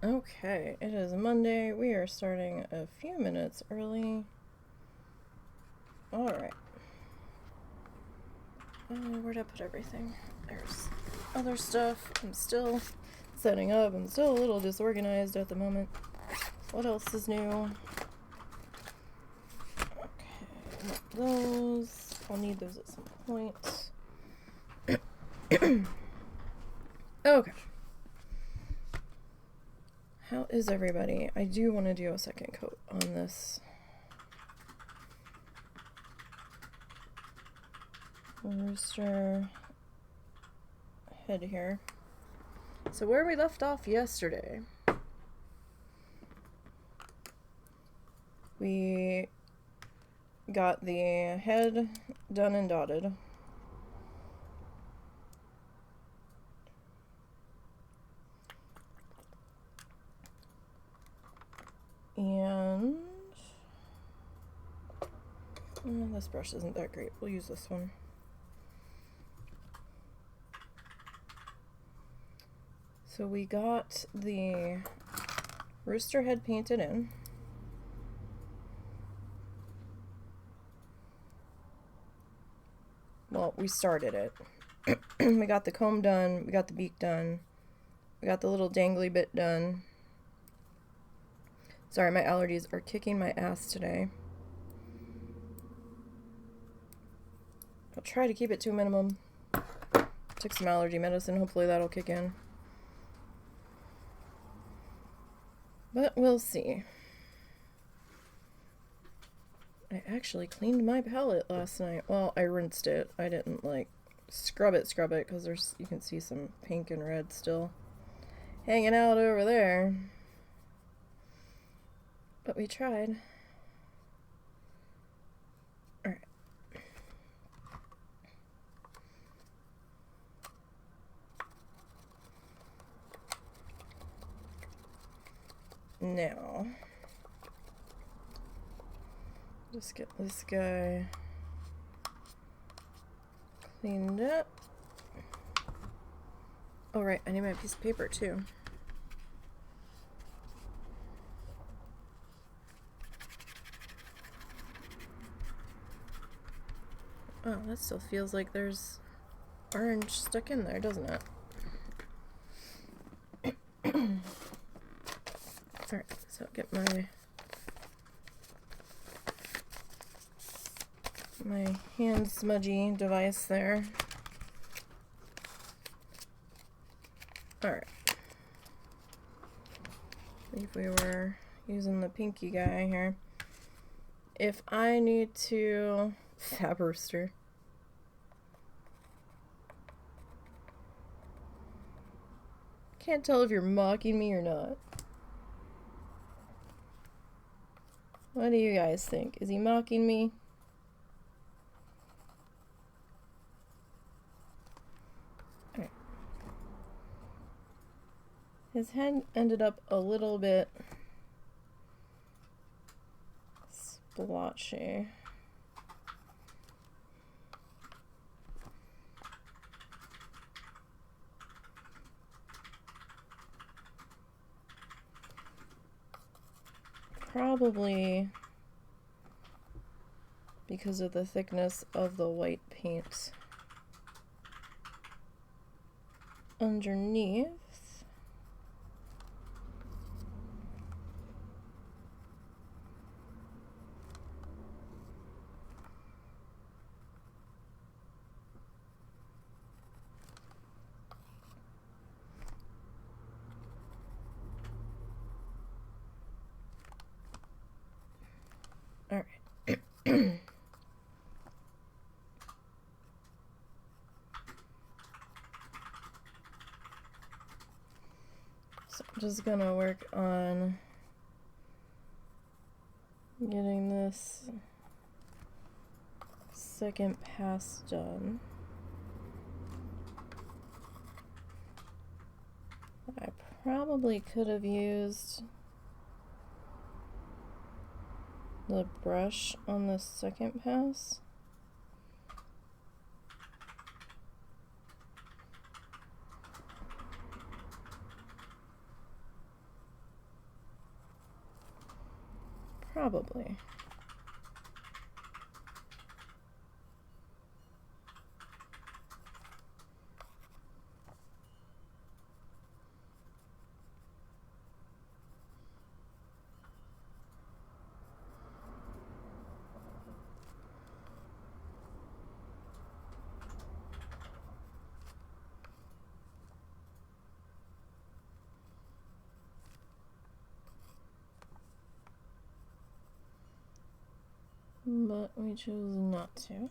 Okay, it is Monday. We are starting a few minutes early. Alright. Where'd I put everything? There's other stuff. I'm still setting up. I'm still a little disorganized at the moment. What else is new? Okay, not those. I'll need those at some point. Okay. How is everybody? I do want to do a second coat on this. Rooster head here. So where we left off yesterday, we got the head done and dotted. And this brush isn't that great. We'll use this one. So we got the rooster head painted in. Well, we started it. We got the comb done, we got the beak done, we got the little dangly bit done. Sorry, my allergies are kicking my ass today. I'll try to keep it to a minimum. Took some allergy medicine, hopefully that'll kick in. But we'll see. I actually cleaned my palette last night. Well, I rinsed it. I didn't like scrub it because there's, you can see some pink and red still hanging out over there. But we tried. Alright. Now, just get this guy cleaned up. Oh right, I need my piece of paper too. Oh, that still feels like there's orange stuck in there, doesn't it? Alright, so I'll get my hand smudgy device there. Alright. If we were using the pinky guy here. If I need to Fab Rooster. Can't tell if you're mocking me or not. What do you guys think? Is he mocking me? Alright. His head ended up a little bit splotchy. Probably because of the thickness of the white paint underneath. All right. So I'm just gonna work on getting this second pass done. I probably could have used the brush on the second pass. Probably. But we chose not to.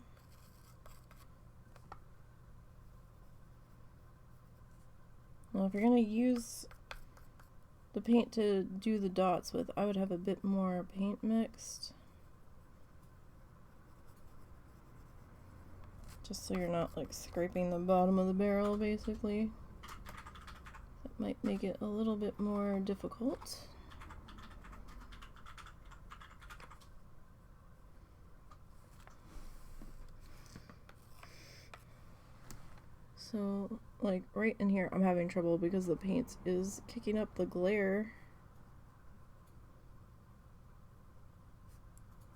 Well, if you're going to use the paint to do the dots with, I would have a bit more paint mixed. Just so you're not like scraping the bottom of the barrel, basically. That might make it a little bit more difficult. So, like, right in here, I'm having trouble because the paint is kicking up the glare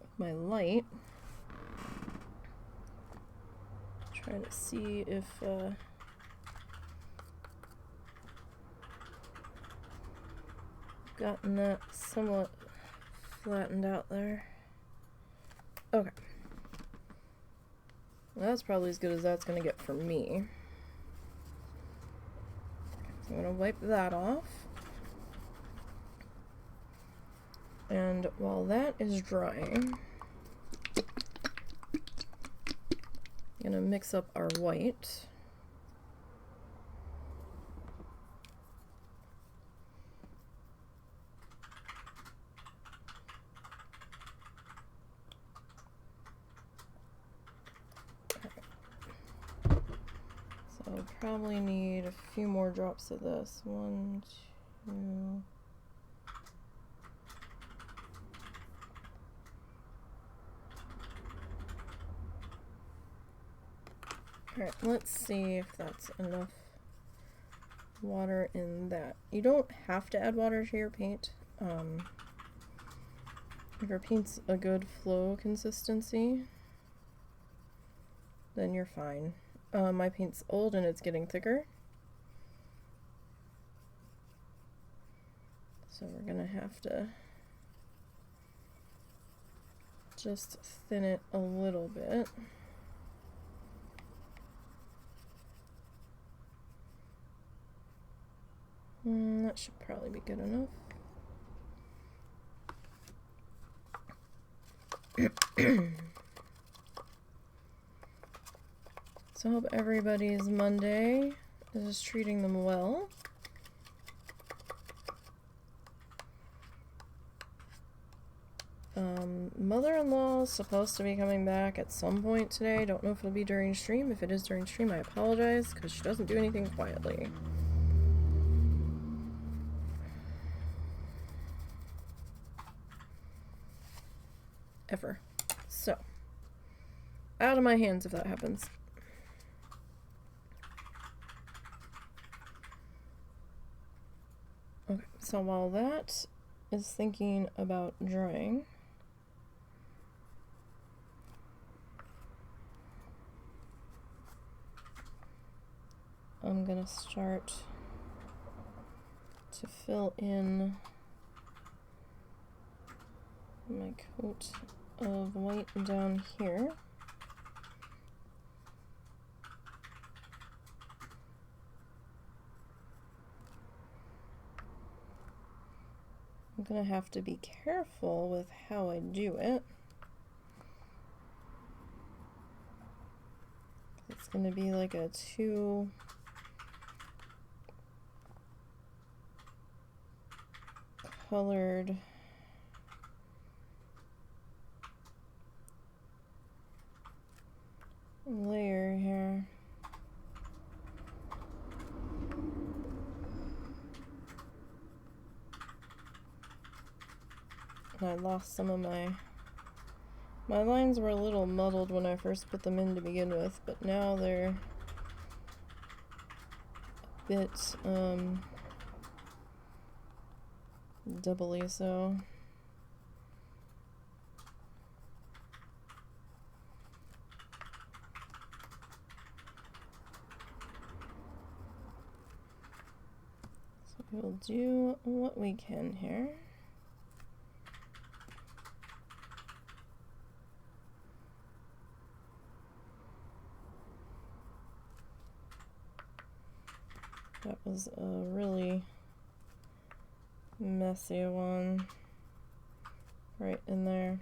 of my light. Try to see if, gotten that somewhat flattened out there. Okay. Well, that's probably as good as that's going to get for me. I'm going to wipe that off. And while that is drying, I'm going to mix up our white. I'll probably need a few more drops of this. 1, 2. Alright, let's see if that's enough water in that. You don't have to add water to your paint. If your paint's a good flow consistency, then you're fine. My paint's old and it's getting thicker, so we're gonna have to just thin it a little bit. That should probably be good enough. So I hope everybody's Monday is treating them well. Mother-in-law is supposed to be coming back at some point today. Don't know if it'll be during stream. If it is during stream, I apologize, because she doesn't do anything quietly. Ever. So, out of my hands if that happens. Okay, so while that is thinking about drying, I'm gonna start to fill in my coat of white down here. I'm gonna have to be careful with how I do it. It's gonna be like a two colored layer here. And I lost some of my lines were a little muddled when I first put them in to begin with, but now they're a bit doubly so. We'll do what we can here. That was a really messy one right in there.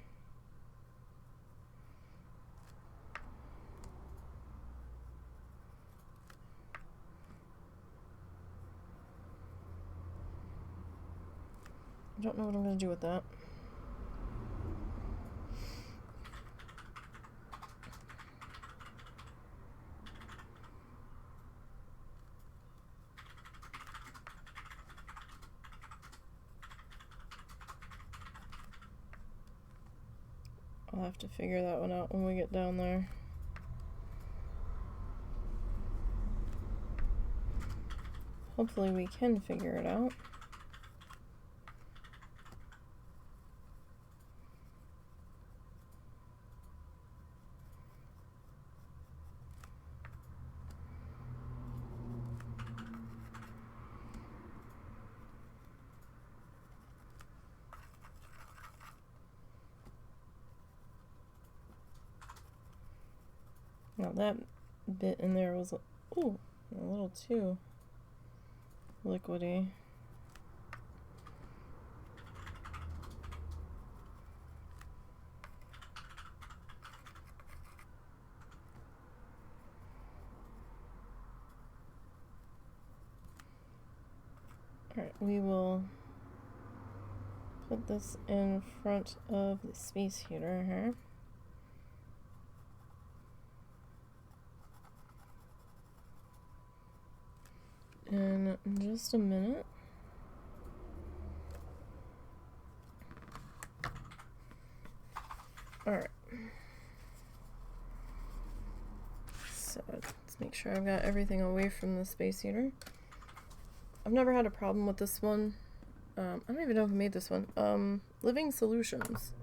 I don't know what I'm going to do with that. I'll have to figure that one out when we get down there. Hopefully we can figure it out. Now that bit in there was, ooh, a little too liquidy. Alright, we will put this in front of the space heater here. In just a minute. Alright. So let's make sure I've got everything away from the space heater. I've never had a problem with this one. I don't even know who made this one. Living Solutions.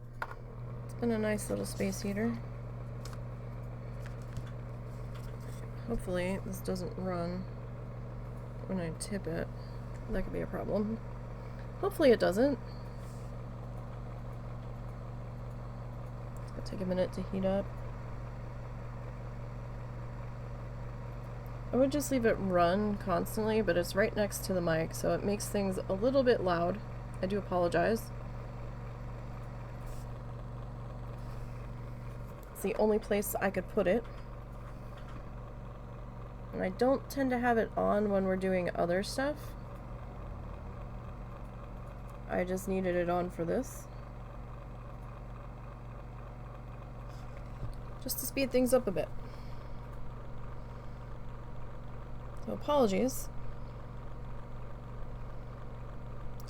It's been a nice little space heater. Hopefully this doesn't run when I tip it. That could be a problem. Hopefully it doesn't. It'll take a minute to heat up. I would just leave it run constantly, but it's right next to the mic, so it makes things a little bit loud. I do apologize. It's the only place I could put it. And I don't tend to have it on when we're doing other stuff. I just needed it on for this. Just to speed things up a bit. So apologies.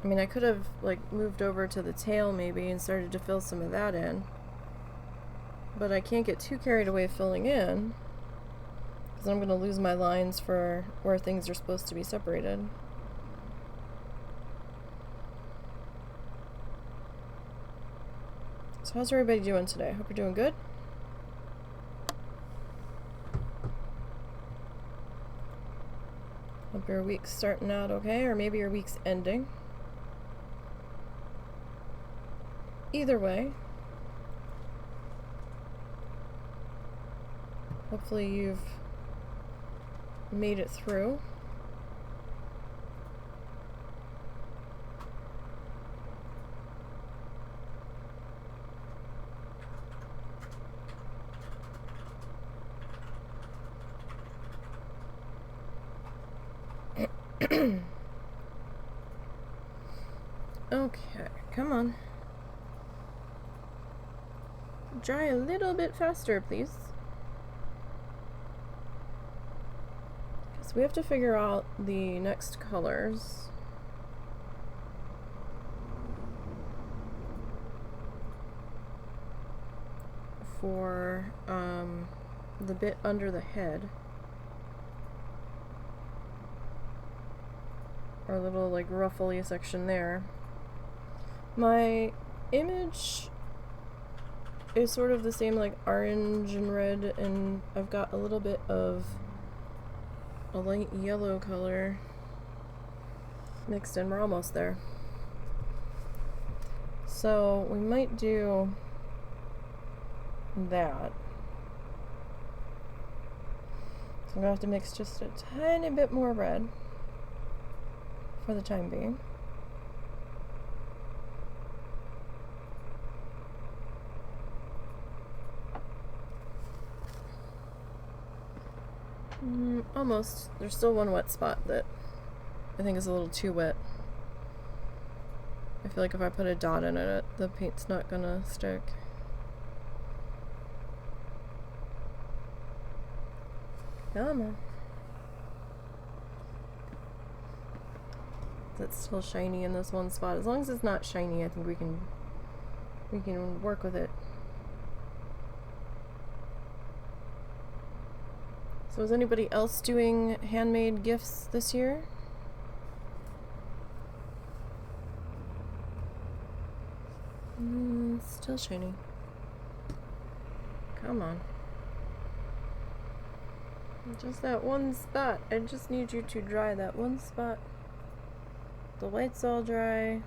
I mean, I could have like moved over to the tail maybe and started to fill some of that in. But I can't get too carried away filling in, because I'm going to lose my lines for where things are supposed to be separated. So how's everybody doing today? Hope you're doing good. Hope your week's starting out okay, or maybe your week's ending. Either way, hopefully you've made it through. Okay, come on. Dry a little bit faster, please. So we have to figure out the next colors. For the bit under the head. Our little like ruffly section there. My image is sort of the same, like orange and red, and I've got a little bit of a light yellow color mixed in. We're almost there. So we might do that. So I'm gonna have to mix just a tiny bit more red for the time being. Almost. There's still one wet spot that I think is a little too wet. I feel like if I put a dot in it, the paint's not gonna stick. Come on. It's still shiny in this one spot. As long as it's not shiny, I think we can work with it. So is anybody else doing handmade gifts this year? Still shiny. Come on. Just that one spot. I just need you to dry that one spot. The white's all dry.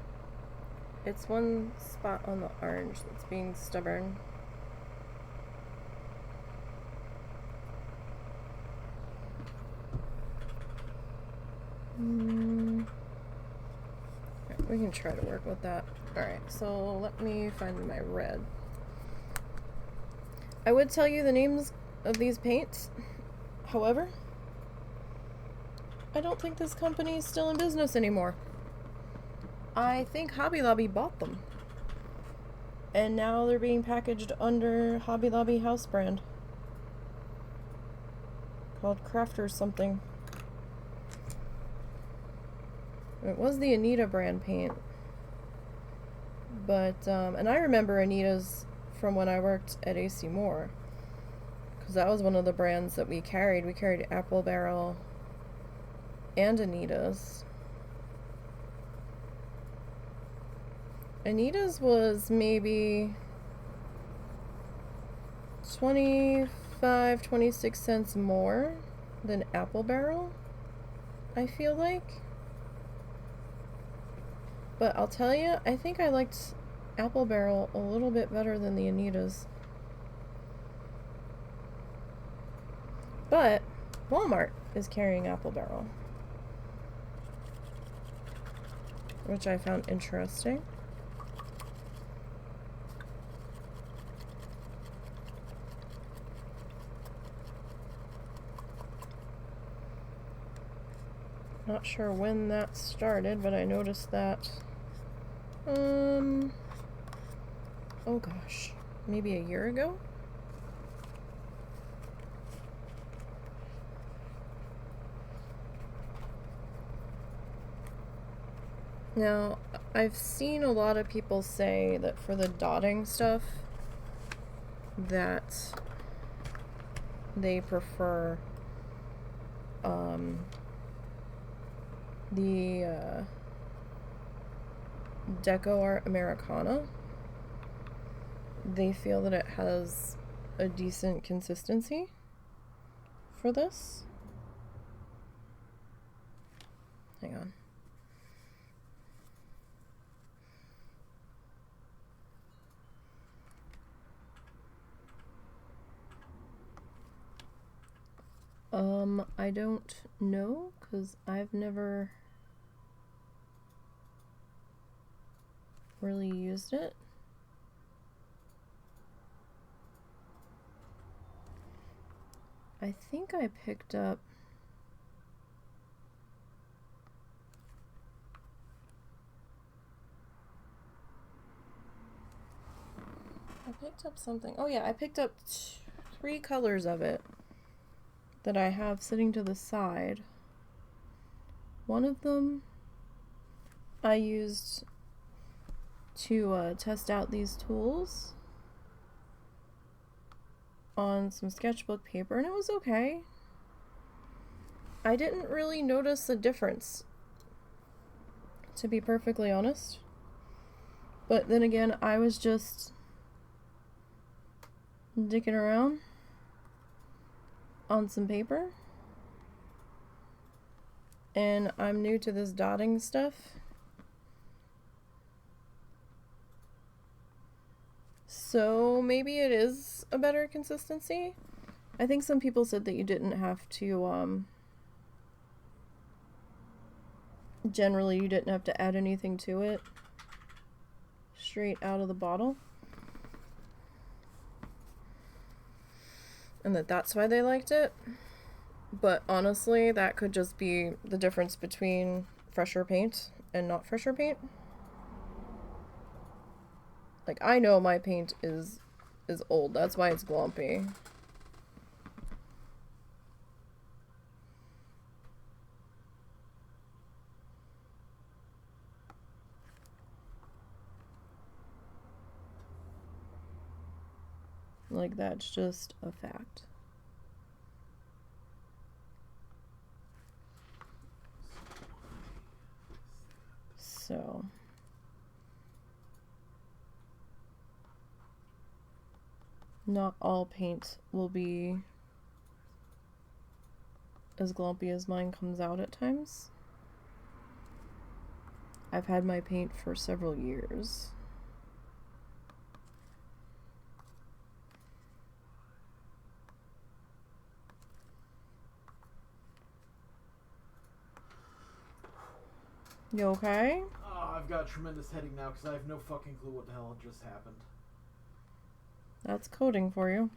It's one spot on the orange that's being stubborn. We can try to work with that. Alright, so let me find my red. I would tell you the names of these paints. However, I don't think this company is still in business anymore. I think Hobby Lobby bought them. And now they're being packaged under Hobby Lobby house brand. Called Crafters something. It was the Anita brand paint. But, and I remember Anita's from when I worked at AC Moore. Because that was one of the brands that we carried. We carried Apple Barrel and Anita's. Anita's was maybe 25-26 cents more than Apple Barrel, I feel like. But I'll tell you, I think I liked Apple Barrel a little bit better than the Anita's. But Walmart is carrying Apple Barrel, which I found interesting. Not sure when that started, but I noticed that, oh gosh, maybe a year ago? Now, I've seen a lot of people say that for the dotting stuff, that they prefer, the Deco Art Americana. They feel that it has a decent consistency for this. Hang on. I don't know, because I've never really used it. I think I picked up something. Oh yeah, I picked up 3 colors of it that I have sitting to the side. One of them I used to test out these tools on some sketchbook paper, and it was okay. I didn't really notice a difference, to be perfectly honest. But then again, I was just dicking around on some paper. And I'm new to this dotting stuff. So maybe it is a better consistency. I think some people said that you didn't have to, generally you didn't have to add anything to it straight out of the bottle. And that's why they liked it. But honestly, that could just be the difference between fresher paint and not fresher paint. Like, I know my paint is old. That's why it's glumpy. Like, that's just a fact. So not all paint will be as glumpy as mine comes out at times. I've had my paint for several years. You okay? I've got a tremendous headache now because I have no fucking clue what the hell just happened. That's coding for you.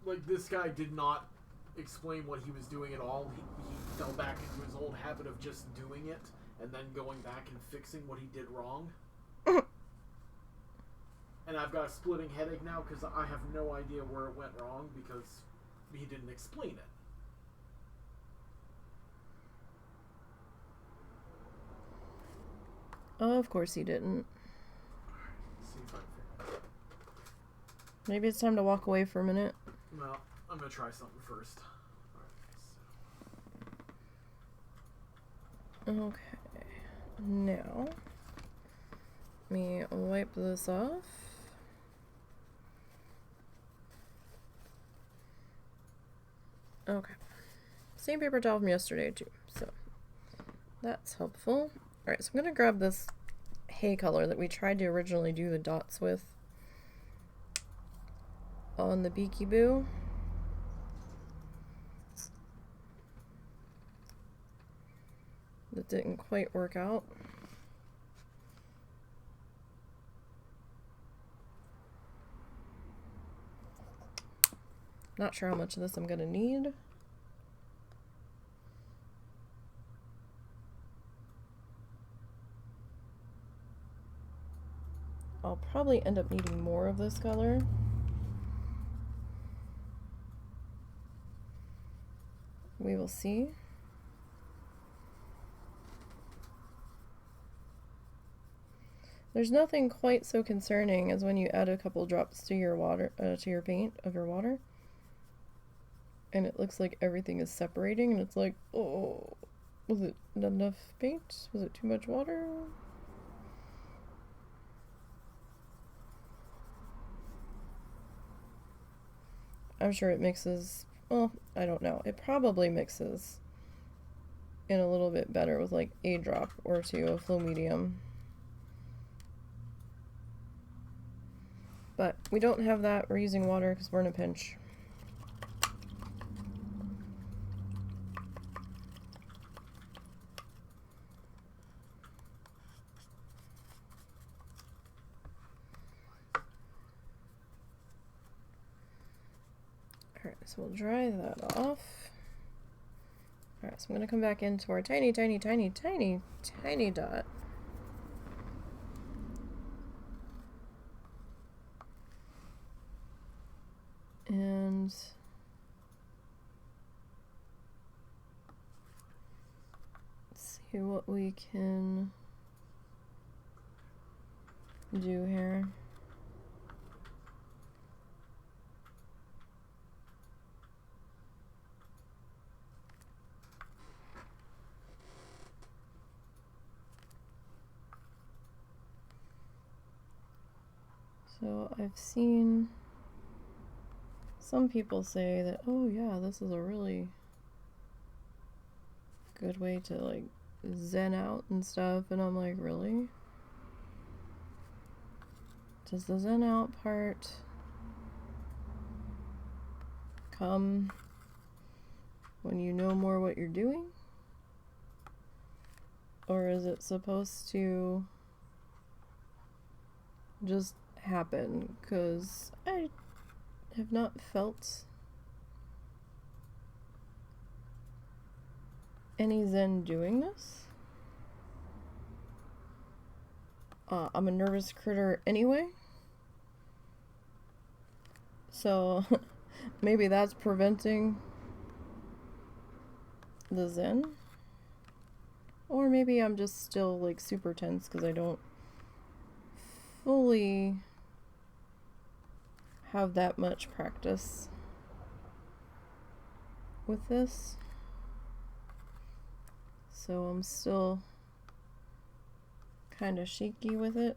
Like, this guy did not explain what he was doing at all. He fell back into his old habit of just doing it and then going back and fixing what he did wrong. And I've got a splitting headache now because I have no idea where it went wrong because he didn't explain it. Oh, of course he didn't. See if I can figure it out. Maybe it's time to walk away for a minute. Well, I'm gonna try something first. Okay. Now, let me wipe this off. Okay. Same paper towel from yesterday too, so that's helpful. Alright, so I'm gonna grab this hay color that we tried to originally do the dots with on the Beaky Boo. That didn't quite work out. Not sure how much of this I'm gonna need. I'll probably end up needing more of this color. We will see. There's nothing quite so concerning as when you add a couple drops to your water, to your paint of your water, and it looks like everything is separating, and it's like, oh, was it not enough paint? Was it too much water? I'm sure it mixes, well, I don't know. It probably mixes in a little bit better with like a drop or two of flow medium. But we don't have that. We're using water because we're in a pinch. Alright, so we'll dry that off. Alright, so I'm going to come back into our tiny, tiny, tiny, tiny, tiny dot. And let's see what we can do here. So I've seen some people say that, oh yeah, this is a really good way to like zen out and stuff, and I'm like, really? Does the zen out part come when you know more what you're doing? Or is it supposed to just happen? Because I have not felt any zen doing this. I'm a nervous critter anyway, so maybe that's preventing the zen. Or maybe I'm just still like super tense because I don't fully have that much practice with this. So I'm still kind of shaky with it.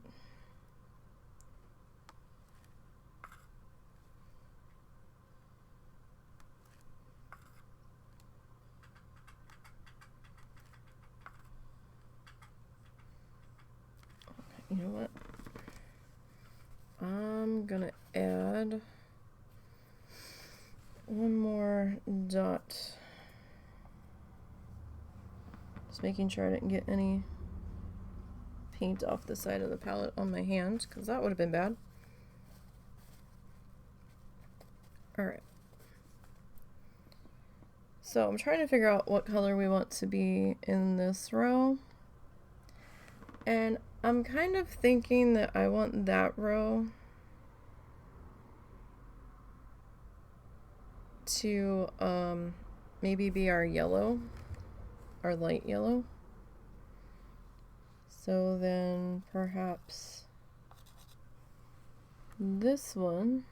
You know what? I'm gonna add one more dot. Just making sure I didn't get any paint off the side of the palette on my hand, because that would have been bad. Alright. So I'm trying to figure out what color we want to be in this row. And I'm kind of thinking that I want that row to maybe be our yellow, our light yellow. So then perhaps this one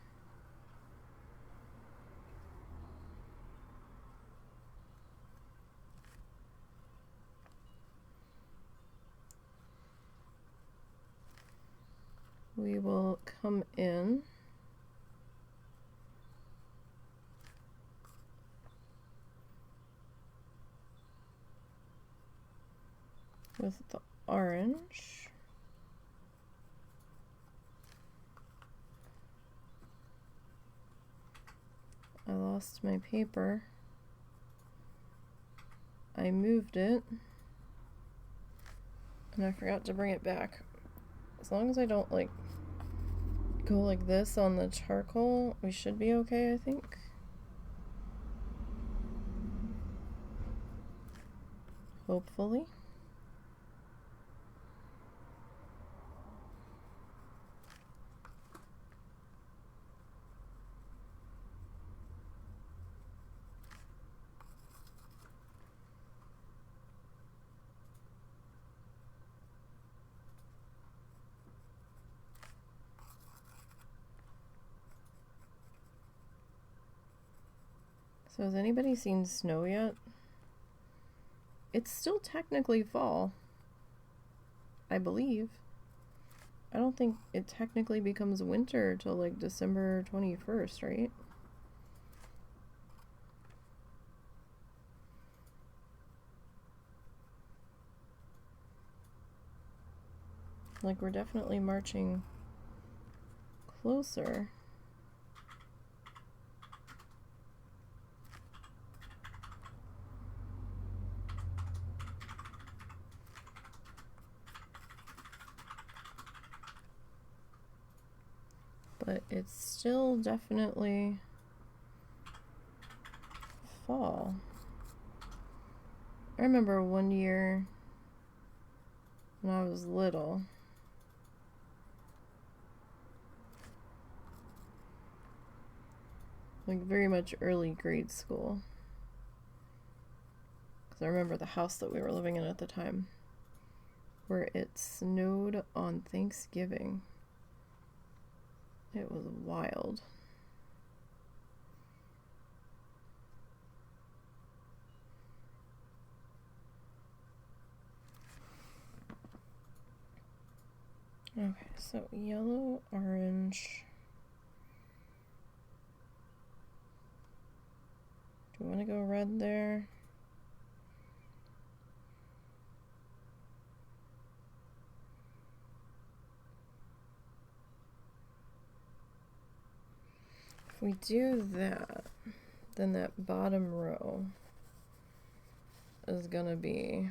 we will come in with the orange. I lost my paper. I moved it and I forgot to bring it back. As long as I don't like go like this on the charcoal, we should be okay, I think. Hopefully. So has anybody seen snow yet? It's still technically fall, I believe. I don't think it technically becomes winter till like December 21st, right? Like, we're definitely marching closer. But it's still definitely fall. I remember one year when I was little, like very much early grade school, because I remember the house that we were living in at the time, where it snowed on Thanksgiving. It was wild. Okay, so yellow, orange. Do you want to go red there? If we do that, then that bottom row is gonna be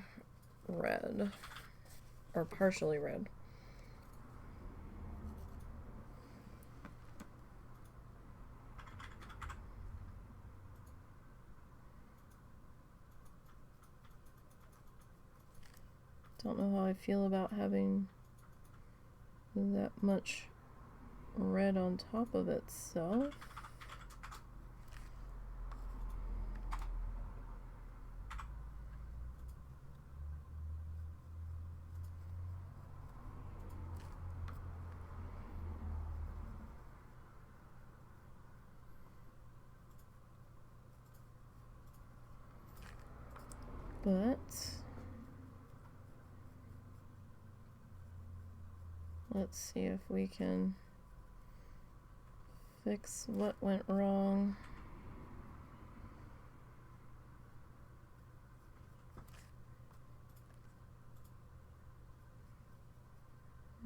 red, or partially red. Don't know how I feel about having that much red on top of itself. But let's see if we can fix what went wrong.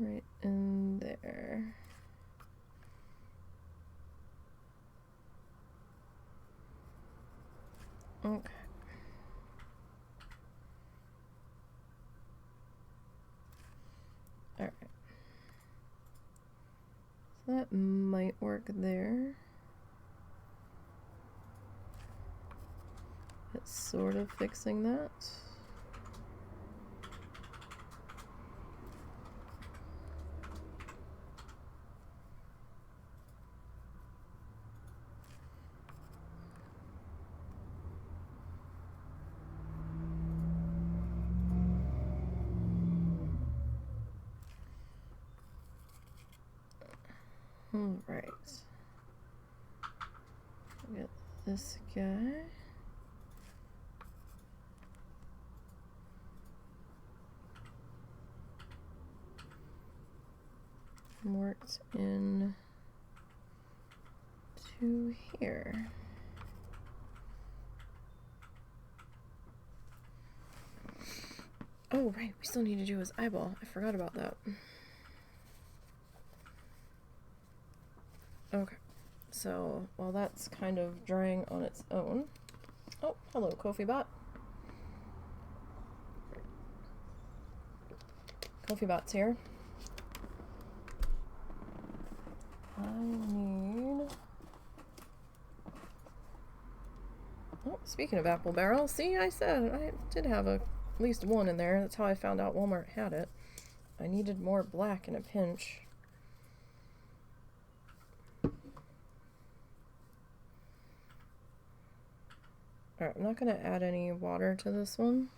Right in there. Okay. Alright. So that might work there. It's sort of fixing that. Alright. Get this guy. Worked in to here. Oh, right, we still need to do his eyeball. I forgot about that. Okay, so while that's kind of drying on its own. Oh, hello, Kofi Bot. Kofi Bot's here. I need... Oh, speaking of apple barrel, see, I said I did have at least one in there. That's how I found out Walmart had it. I needed more black in a pinch. Alright, I'm not going to add any water to this one.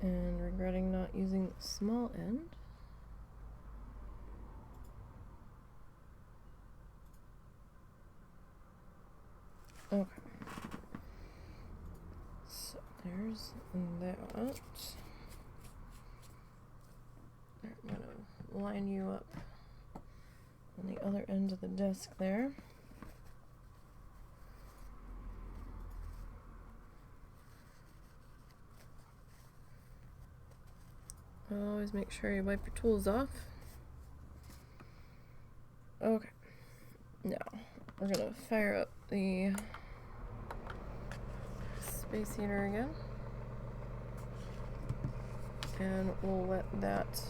And regretting not using the small end. Okay. So there's that. I'm gonna line you up on the other end of the desk there. Always make sure you wipe your tools off. Okay. Now, we're gonna fire up the space heater again. And we'll let that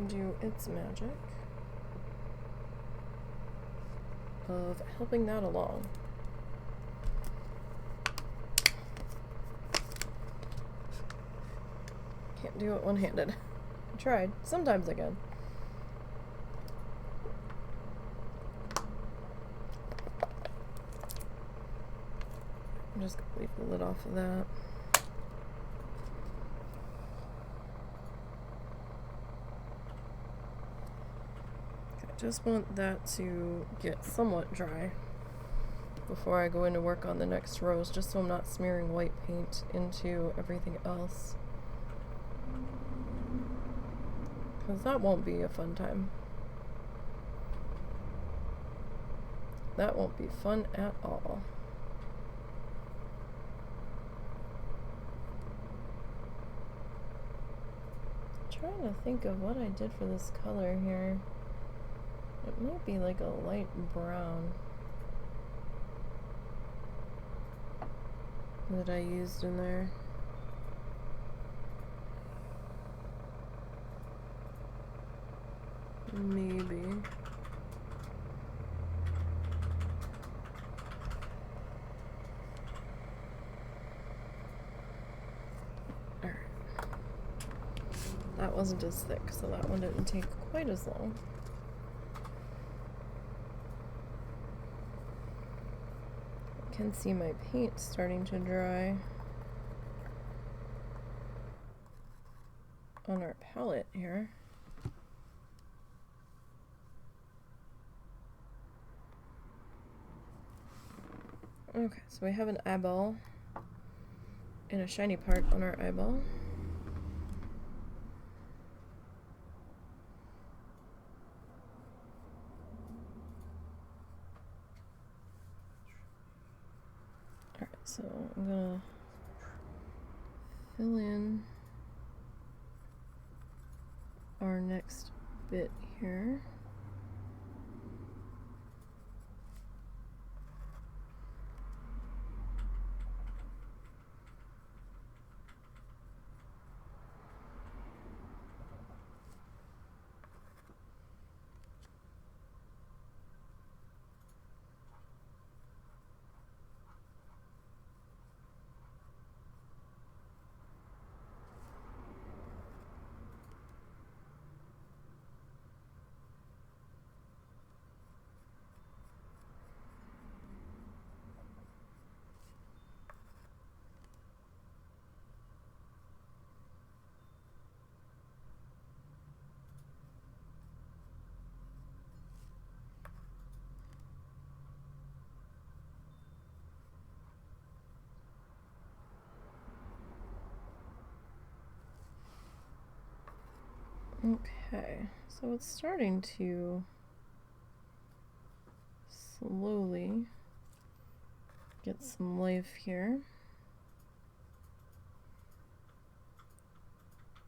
do its magic of helping that along. Can't do it one-handed. I tried. Sometimes I can. I'm just gonna leave the lid off of that. Just want that to get somewhat dry before I go into work on the next rows, just so I'm not smearing white paint into everything else. Because that won't be a fun time. That won't be fun at all. I'm trying to think of what I did for this color here. It might be like a light brown that I used in there. Maybe. Alright. That wasn't as thick, so that one didn't take quite as long. I can see my paint starting to dry on our palette here. Okay, so we have an eyeball and a shiny part on our eyeball. Alright, so I'm gonna fill in our next bit here. Okay, so it's starting to slowly get some life here.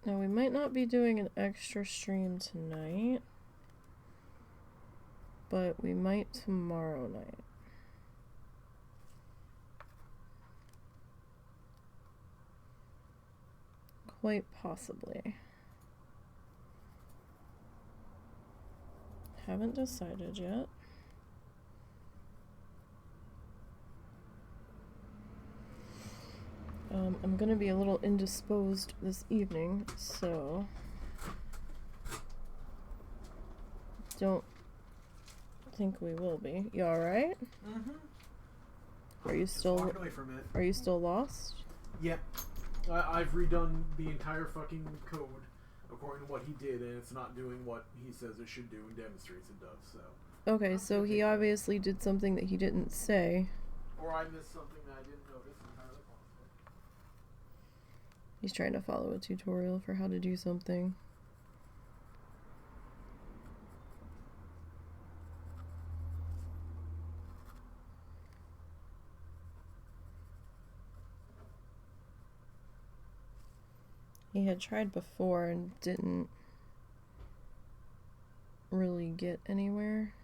Now we might not be doing an extra stream tonight, but we might tomorrow night. Quite possibly. Haven't decided yet. I'm gonna be a little indisposed this evening, so don't think we will be. You alright? Mm-hmm. Are you still walking away from it. Are you still lost? Yep. I've redone the entire fucking code according to what he did, and it's not doing what he says it should do and demonstrates it does, so. Okay, so he obviously did something that he didn't say. Or I missed something that I didn't notice, entirely possible. He's trying to follow a tutorial for how to do something. He had tried before and didn't really get anywhere.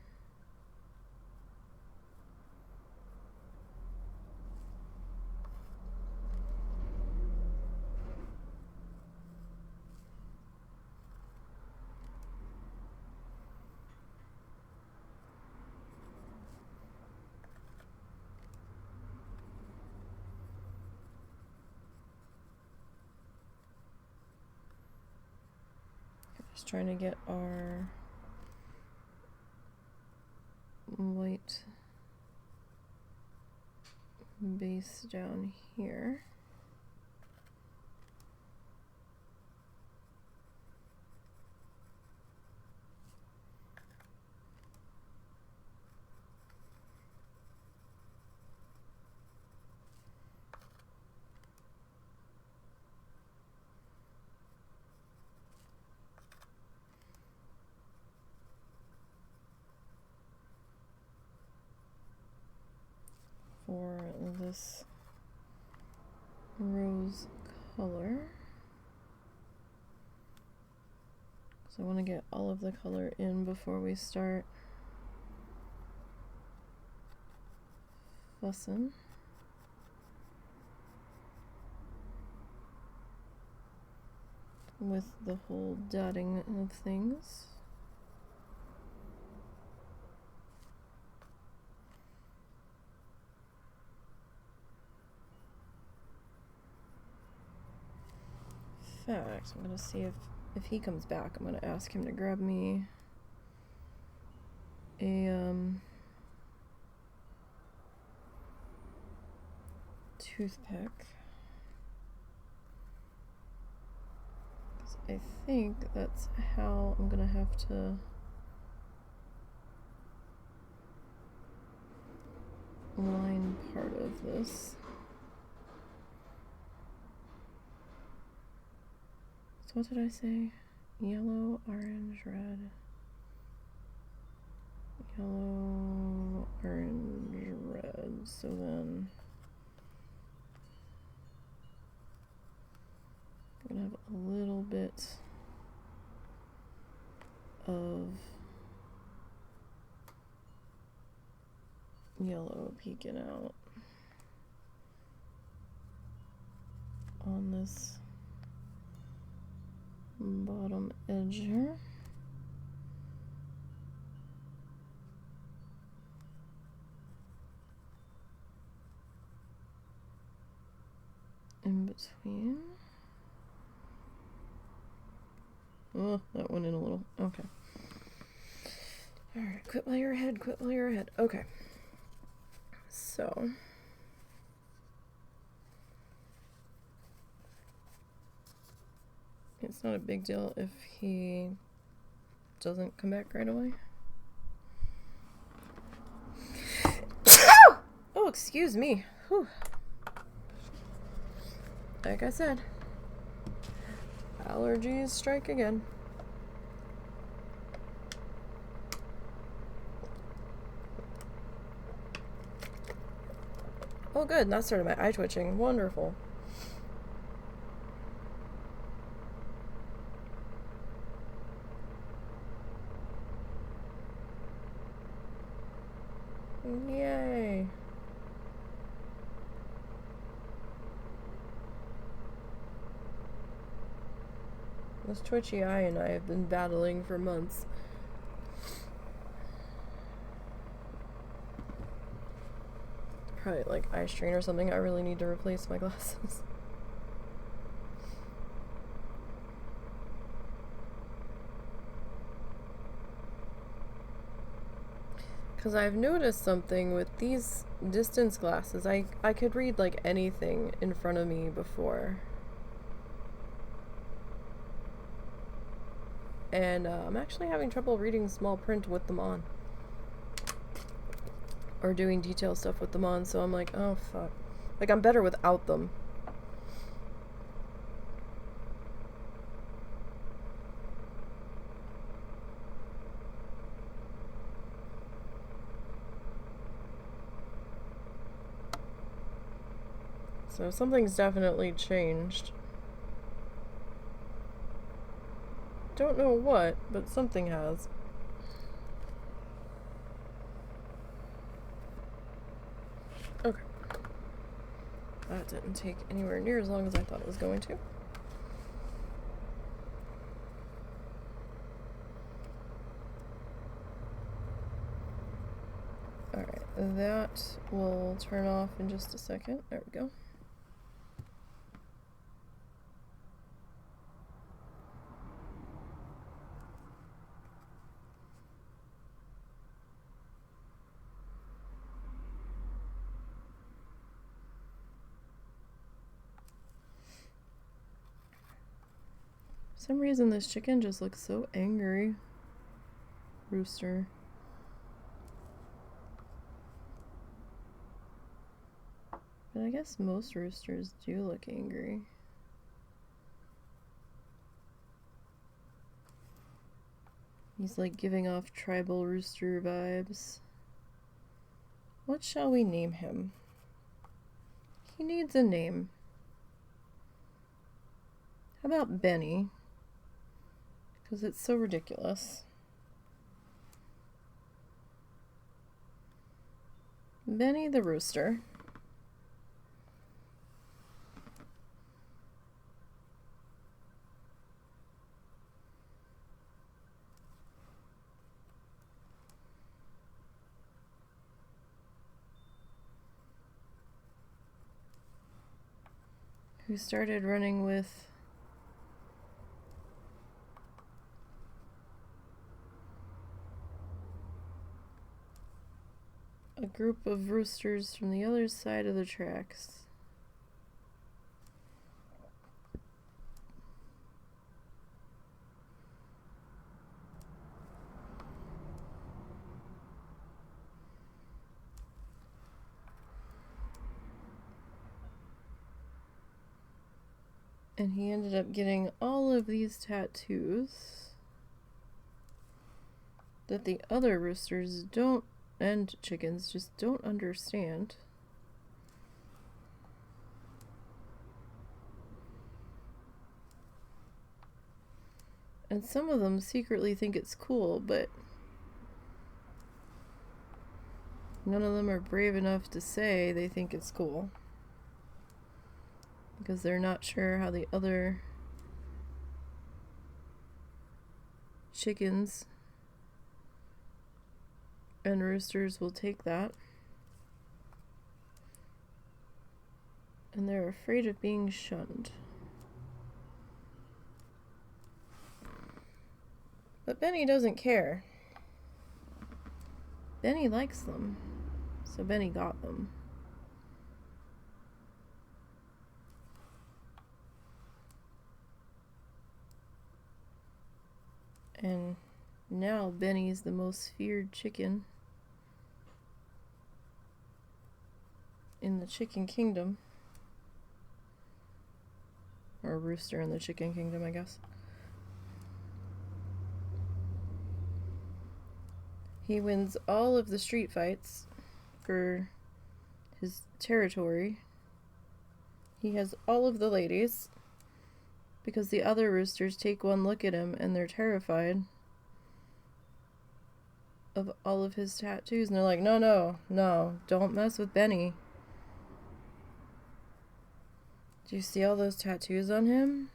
Just trying to get our white base down here. this rose color. So I want to get all of the color in before we start fussing. With the whole dotting of things. In fact, I'm gonna see if he comes back, I'm gonna ask him to grab me a toothpick. I think that's how I'm gonna have to line part of this. So what did I say? Yellow, orange, red. Yellow, orange, red. So then I'm gonna have a little bit of yellow peeking out on this bottom edge here. In between. Oh, that went in a little. Okay. Alright, quit while you're ahead, quit while you're ahead. Okay. So. It's not a big deal if he doesn't come back right away. Oh, excuse me. Whew. Like I said, allergies strike again. Oh good, that started my eye twitching. Wonderful. Yay. This twitchy eye and I have been battling for months. Probably like eye strain or something. I really need to replace my glasses. Because I've noticed something with these distance glasses. I could read like anything in front of me before. And I'm actually having trouble reading small print with them on. Or doing detail stuff with them on, so I'm like, oh fuck. Like, I'm better without them. So something's definitely changed. Don't know what, but something has. Okay. That didn't take anywhere near as long as I thought it was going to. Alright, that will turn off in just a second. There we go. For some reason this chicken just looks so angry. Rooster. But I guess most roosters do look angry. He's like giving off tribal rooster vibes. What shall we name him? He needs a name. How about Benny? Because it's so ridiculous. Benny the Rooster. Who started running with a group of roosters from the other side of the tracks. And he ended up getting all of these tattoos that the other roosters don't, and chickens, just don't understand. And some of them secretly think it's cool, but none of them are brave enough to say they think it's cool. Because they're not sure how the other chickens and roosters will take that. And they're afraid of being shunned. But Benny doesn't care. Benny likes them, so Benny got them. And now Benny's the most feared chicken in the chicken kingdom. Or rooster in the chicken kingdom, I guess. He wins all of the street fights for his territory. He has all of the ladies. Because the other roosters take one look at him and they're terrified of all of his tattoos. And they're like, no, no, no, don't mess with Benny. Do you see all those tattoos on him?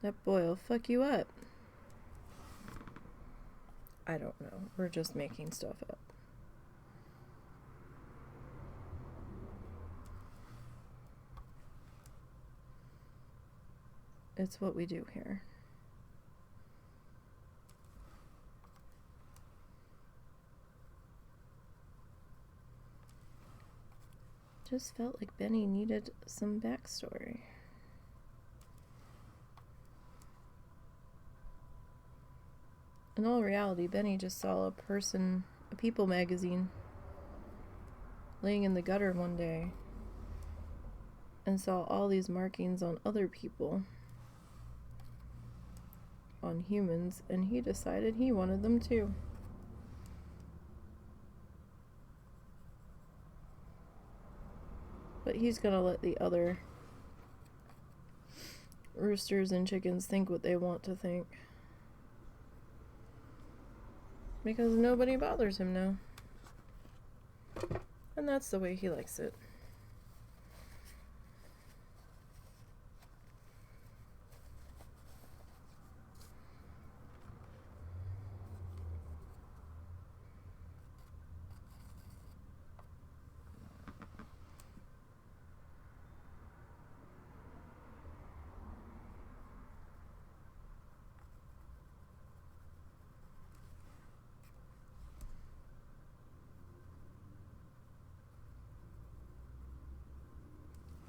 That boy will fuck you up. I don't know. We're just making stuff up. It's what we do here. Just felt like Benny needed some backstory. In all reality, Benny just saw a People magazine, laying in the gutter one day, and saw all these markings on other people. On humans, and he decided he wanted them too. But he's gonna let the other roosters and chickens think what they want to think. Because nobody bothers him now. And that's the way he likes it.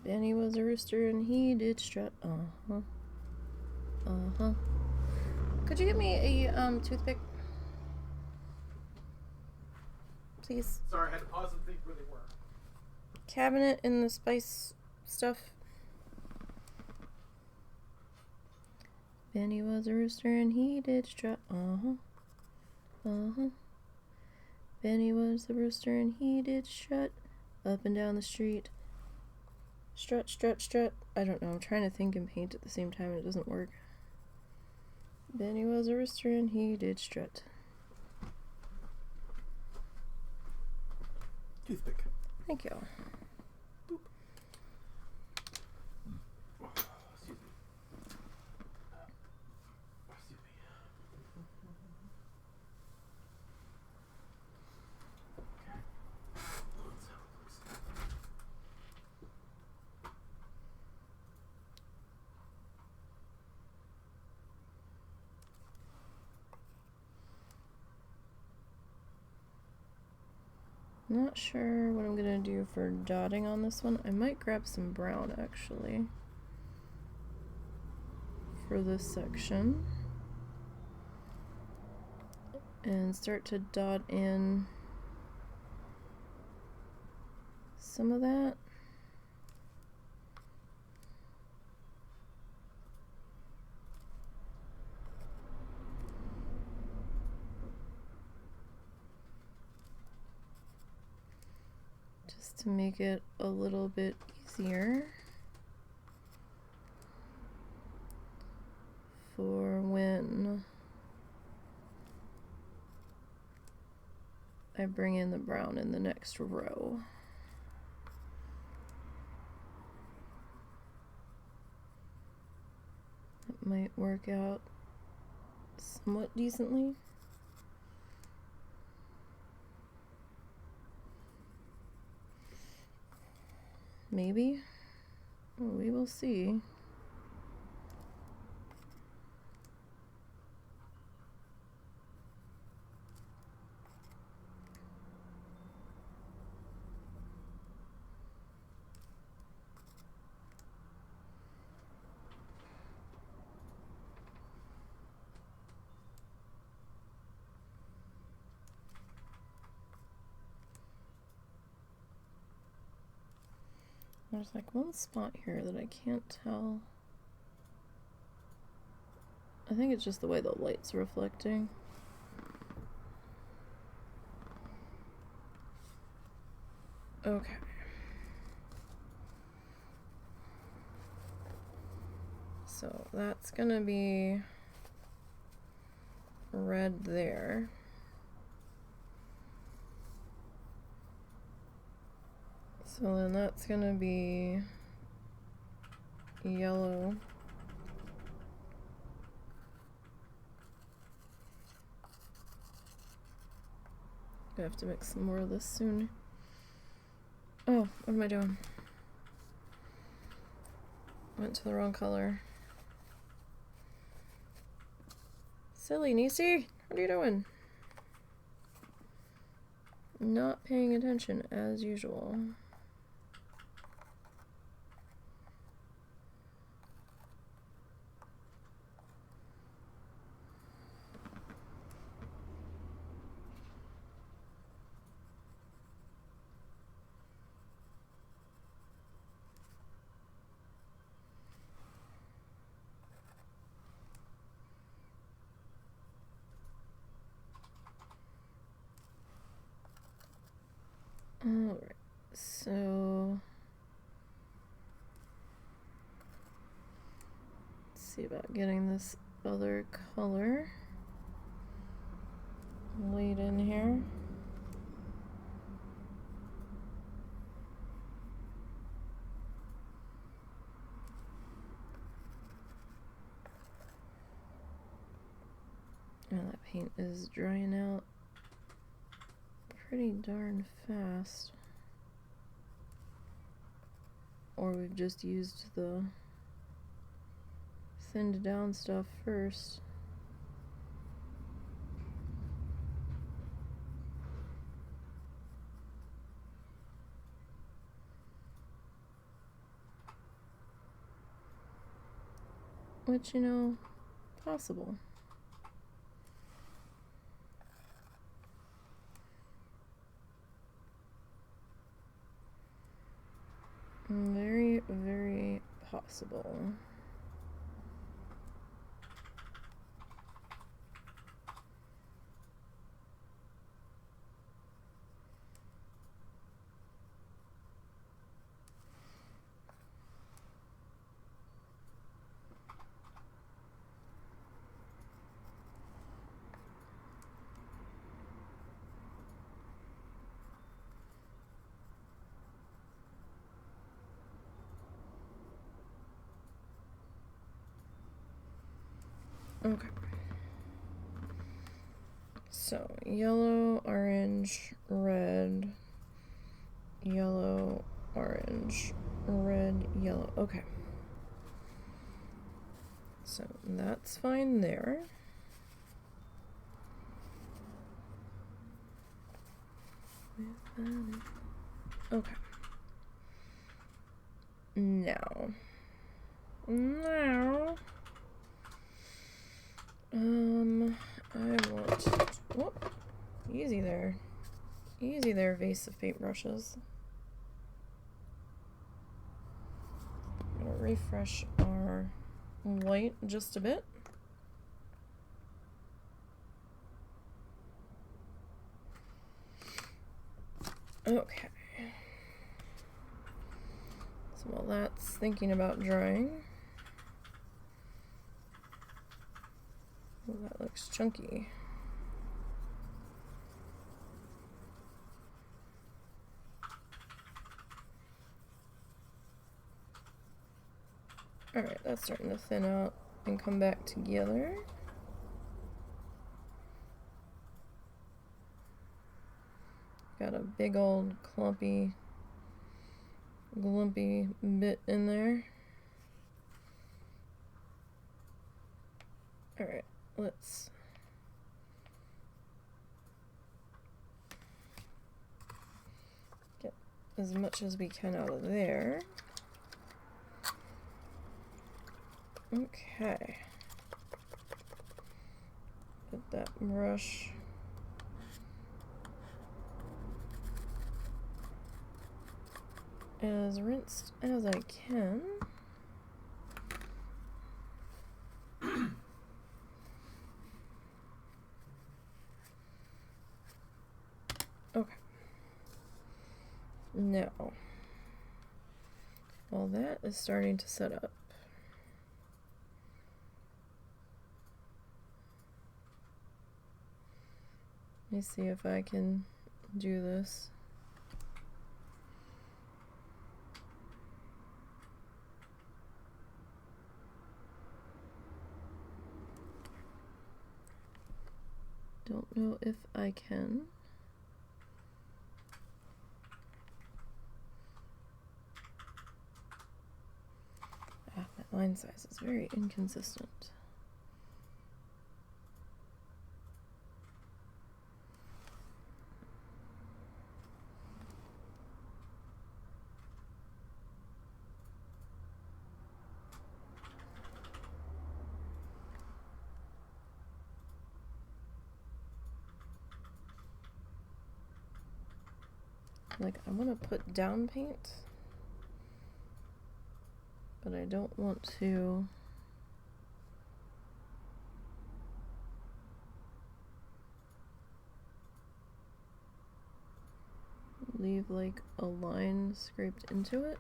Benny was a rooster and he did strut. Uh-huh. Uh-huh. Could you get me a toothpick? Please. Sorry, I had to pause and think where they were. Cabinet in the spice stuff. Benny was a rooster and he did strut. Uh-huh. Uh-huh. Benny was the rooster and he did strut. up and down the street. Strut, strut, strut. I don't know. I'm trying to think and paint at the same time and it doesn't work. Benny was a rooster and he did strut. Toothpick. Thank you. Boop. Oh, excuse me. Excuse me. Okay. Let's have a look. Not sure what I'm gonna do for dotting on this one. I might grab some brown actually for this section and start to dot in some of that. To make it a little bit easier for when I bring in the brown in the next row. It might work out somewhat decently. Maybe. We will see. There's like one spot here that I can't tell. I think it's just the way the light's reflecting. Okay. So that's gonna be red there. So then that's gonna be yellow. I have to mix some more of this soon. Oh, what am I doing? Went to the wrong color. Silly Nisey, what are you doing? Not paying attention as usual. Alright, so let's see about getting this other color laid in here. And that paint is drying out pretty darn fast. Or we've just used the thinned down stuff first. Which, you know, possible. Very, very possible. Okay. So, yellow, orange, red, yellow, orange, red, yellow. Okay. So, that's fine there. Okay. Now. I want... Whoop. Easy there. Easy there, vase of paintbrushes. I'm gonna refresh our white just a bit. Okay. So while that's thinking about drying, oh, that looks chunky. Alright, that's starting to thin out and come back together. Got a big old clumpy, glumpy bit in there. Alright, let's get as much as we can out of there. Okay. Get that brush as rinsed as I can. Okay. Now, while that is starting to set up, let me see if I can do this. Don't know if I can. Ah, my line size is very inconsistent. Like, I want to put down paint, but I don't want to leave like a line scraped into it.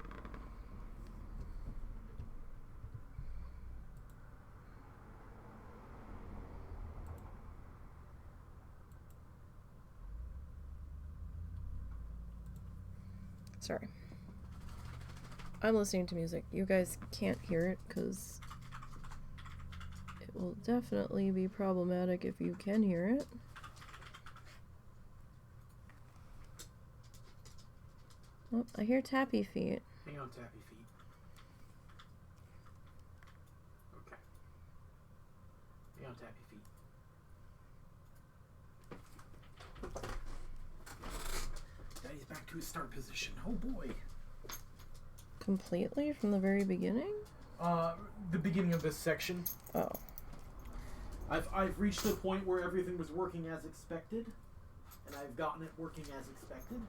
Sorry. I'm listening to music. You guys can't hear it because it will definitely be problematic if you can hear it. Oh, I hear tappy feet. Hang on, tappy feet. Okay. Hang on, tappy feet. Daddy's back to his start position. Oh boy. Completely from the very beginning? The beginning of this section. Oh. I've reached the point where everything was working as expected, and I've gotten it working as expected.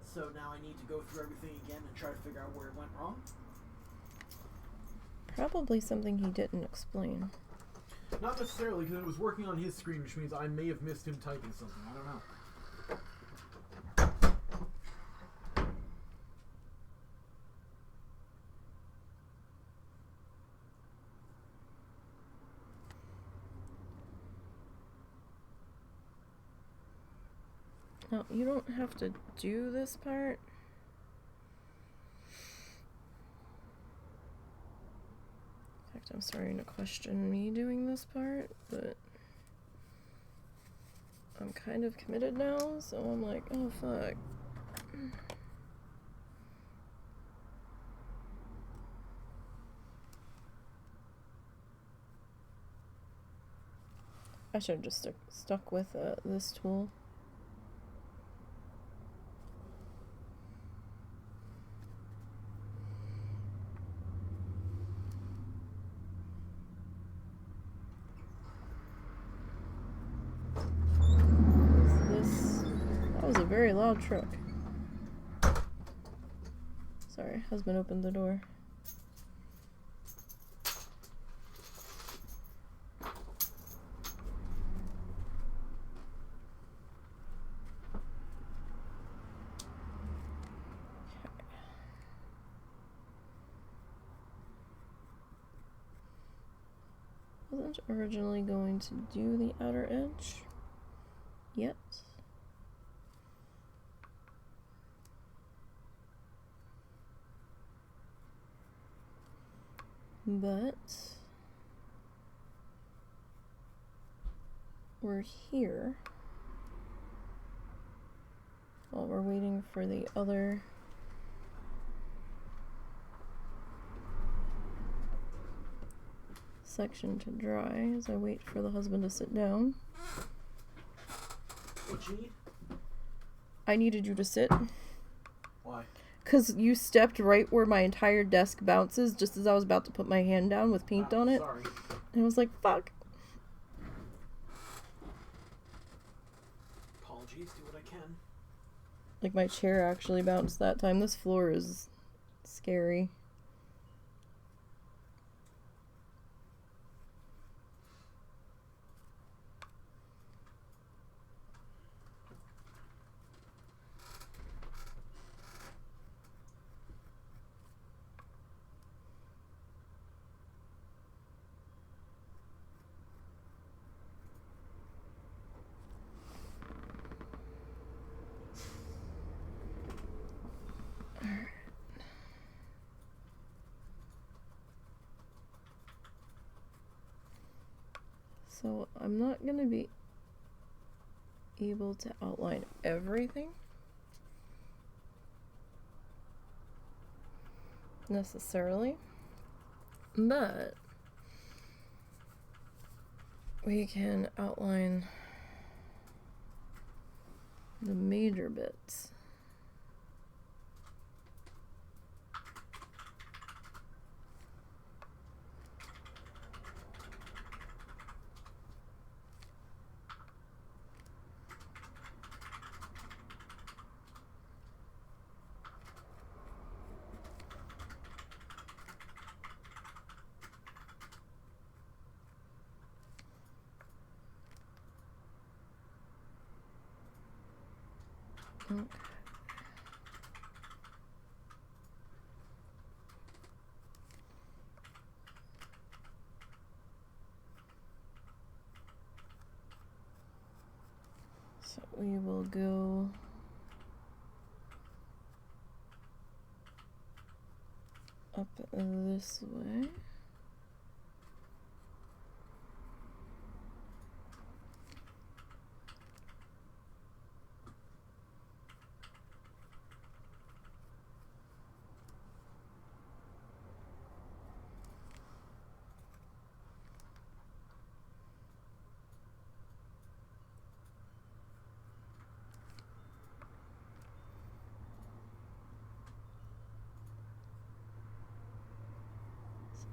So now I need to go through everything again and try to figure out where it went wrong. Probably something he didn't explain. Not necessarily, because it was working on his screen, which means I may have missed him typing something. I don't know. No, you don't have to do this part. I fact, I'm starting to question me doing this part, but I'm kind of committed now, so I'm like, oh fuck. I should have just stuck with this tool. That was a very loud truck. Sorry, husband opened the door. Wasn't originally going to do the outer edge yet. But we're here while we're waiting for the other section to dry as I wait for the husband to sit down. What you need? I needed you to sit. Why? Because you stepped right where my entire desk bounces just as I was about to put my hand down with paint on it. Sorry. And I was like, fuck. Apologies, do what I can. Like, my chair actually bounced that time. This floor is scary. So I'm not going to be able to outline everything necessarily, but we can outline the major bits. Okay. So we will go up this way.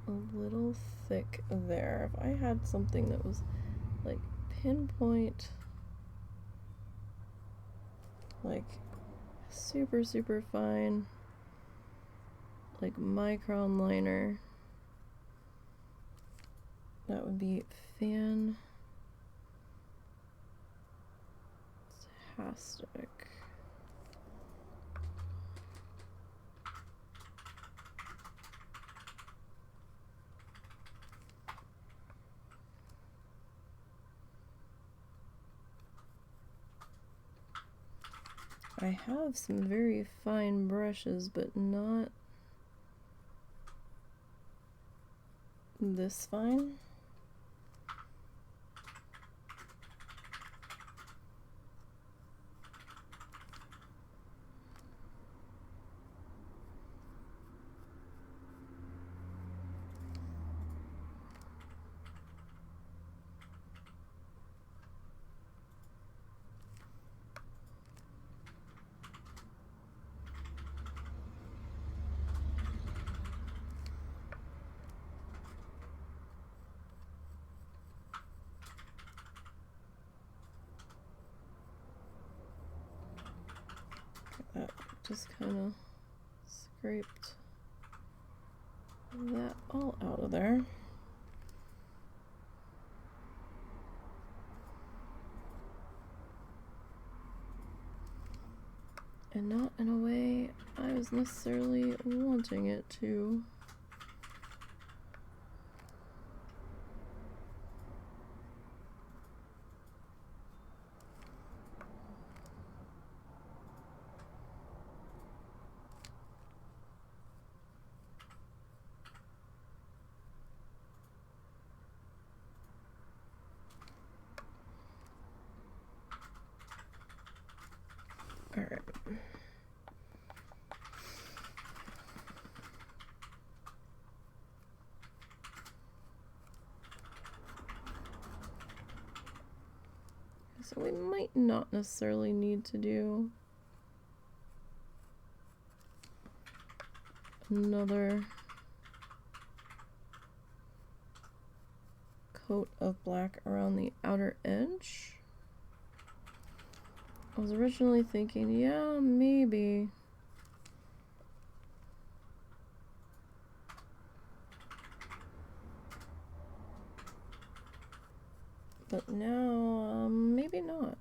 A little thick there. If I had something that was like pinpoint, like super fine, like micron liner, that would be fantastic. I have some very fine brushes, but not this fine. That just kind of scraped that all out of there. And not in a way I was necessarily wanting it to. All right. So we might not necessarily need to do another coat of black around the outer edge. I was originally thinking, yeah, maybe. But now, maybe not.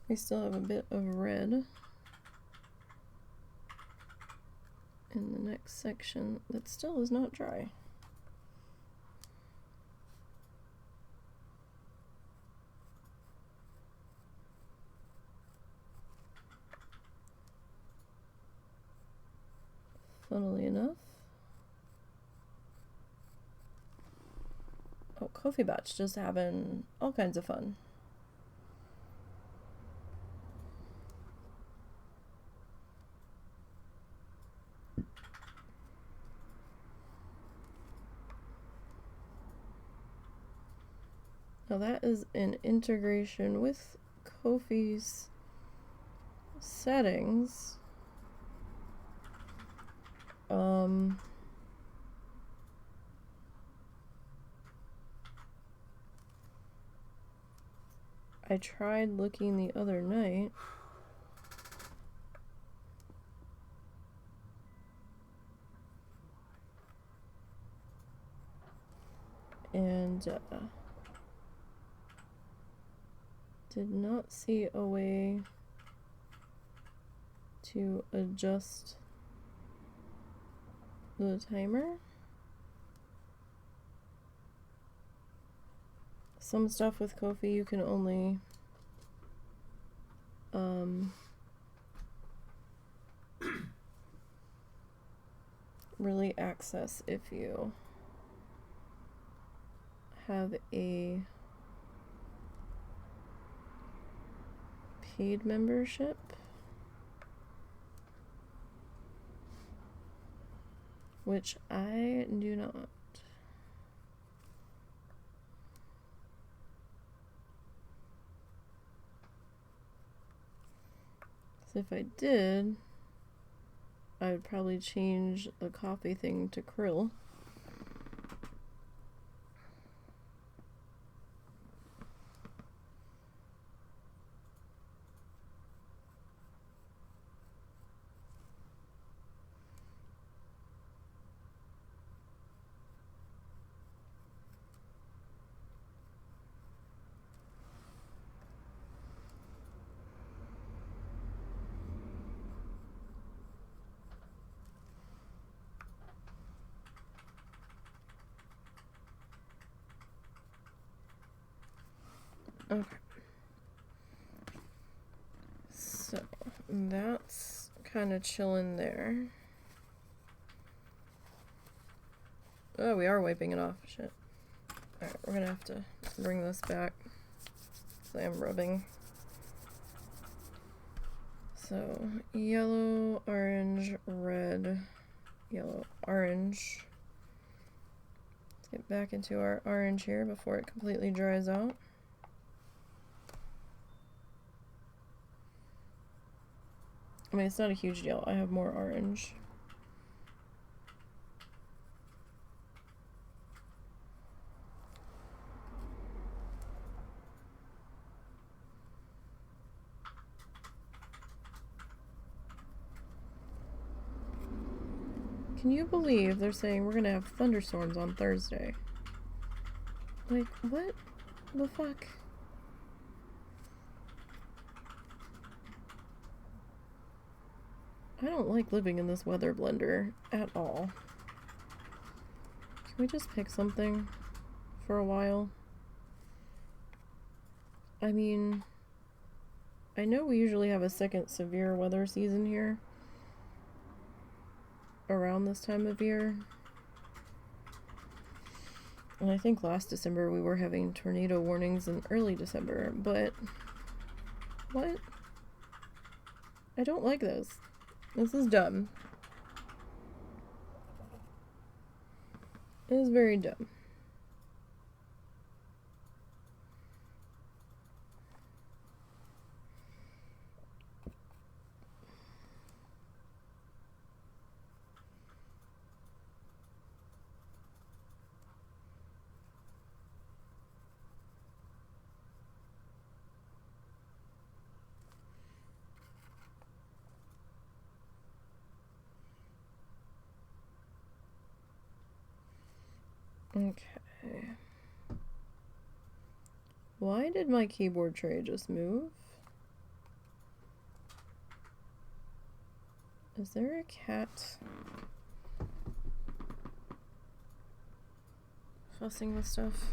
We still have a bit of red in the next section that still is not dry. Funnily enough. Oh, Kofi Page just having all kinds of fun. Now that is an integration with Kofi's settings. I tried looking the other night. And did not see a way to adjust the timer. Some stuff with Kofi you can only really access if you have a paid membership. Which I do not. So if I did, I would probably change the coffee thing to krill. Okay. So that's kind of chilling there. Oh, we are wiping it off. Shit. Alright, we're gonna have to bring this back. So I'm rubbing. So, yellow, orange, red, yellow, orange. Let's get back into our orange here before it completely dries out. I mean, it's not a huge deal. I have more orange. Can you believe they're saying we're gonna have thunderstorms on Thursday? Like, what the fuck? I don't like living in this weather blender at all. Can we just pick something for a while? I mean, I know we usually have a second severe weather season here around this time of year. And I think last December we were having tornado warnings in early December, but what? I don't like this. This is dumb. It is very dumb. Okay. Why did my keyboard tray just move? Is there a cat fussing with stuff?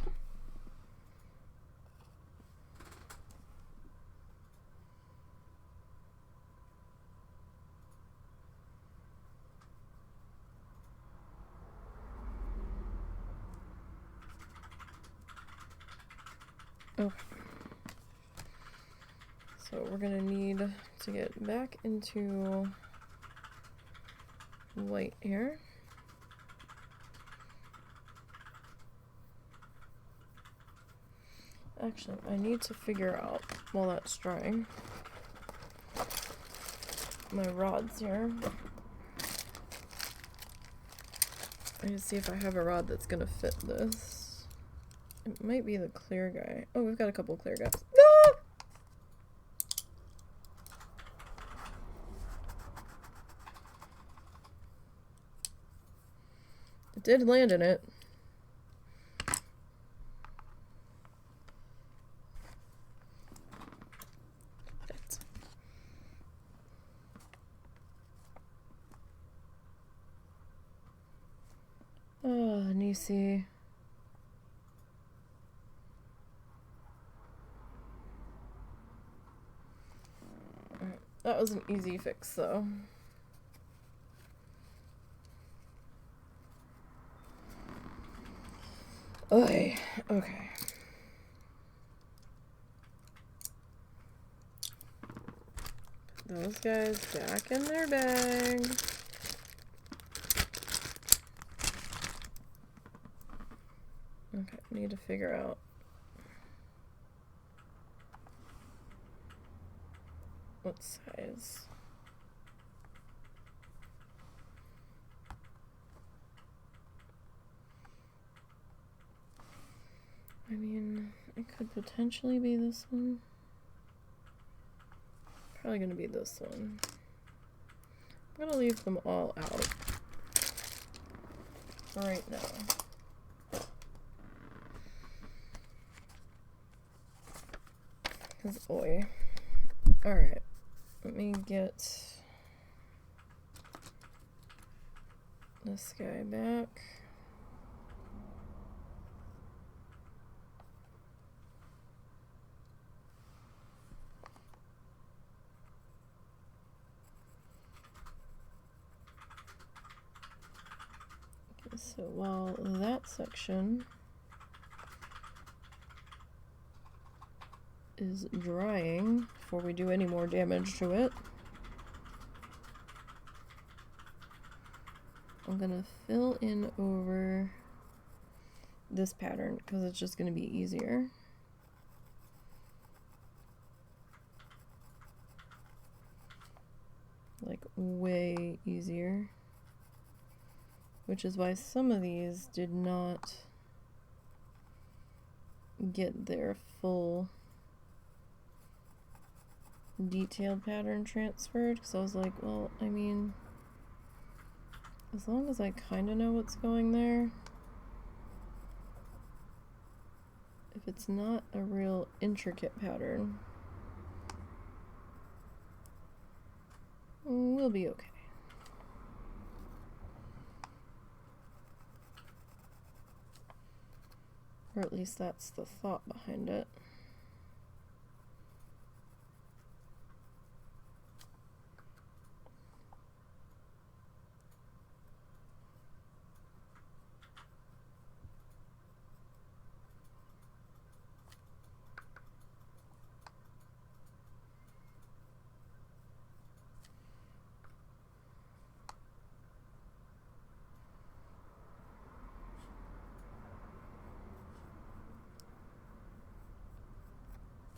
Okay. So we're gonna need to get back into white here. Actually, I need to figure out, while that's drying, my rods here. I need to see if I have a rod that's gonna fit this. It might be the clear guy. Oh, we've got a couple clear guys. No! It did land in it. Oh, Nisey. Alright, that was an easy fix, though. Oy, okay. Put those guys back in their bag. Okay, need to figure out what size. I mean, it could potentially be this one. Probably gonna be this one. I'm gonna leave them all out right now. Cause oi. Alright. Let me get this guy back. So while that section is drying before we do any more damage to it, I'm gonna fill in over this pattern because it's just gonna be easier. Like way easier. Which is why some of these did not get their full detailed pattern transferred, because I was like, well, I mean, as long as I kind of know what's going there, if it's not a real intricate pattern, we'll be okay. Or at least that's the thought behind it.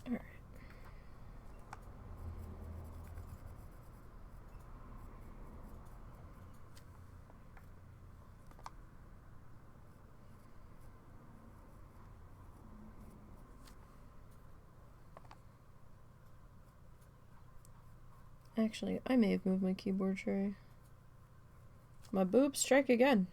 Alright. Actually, I may have moved my keyboard tray. My boobs strike again.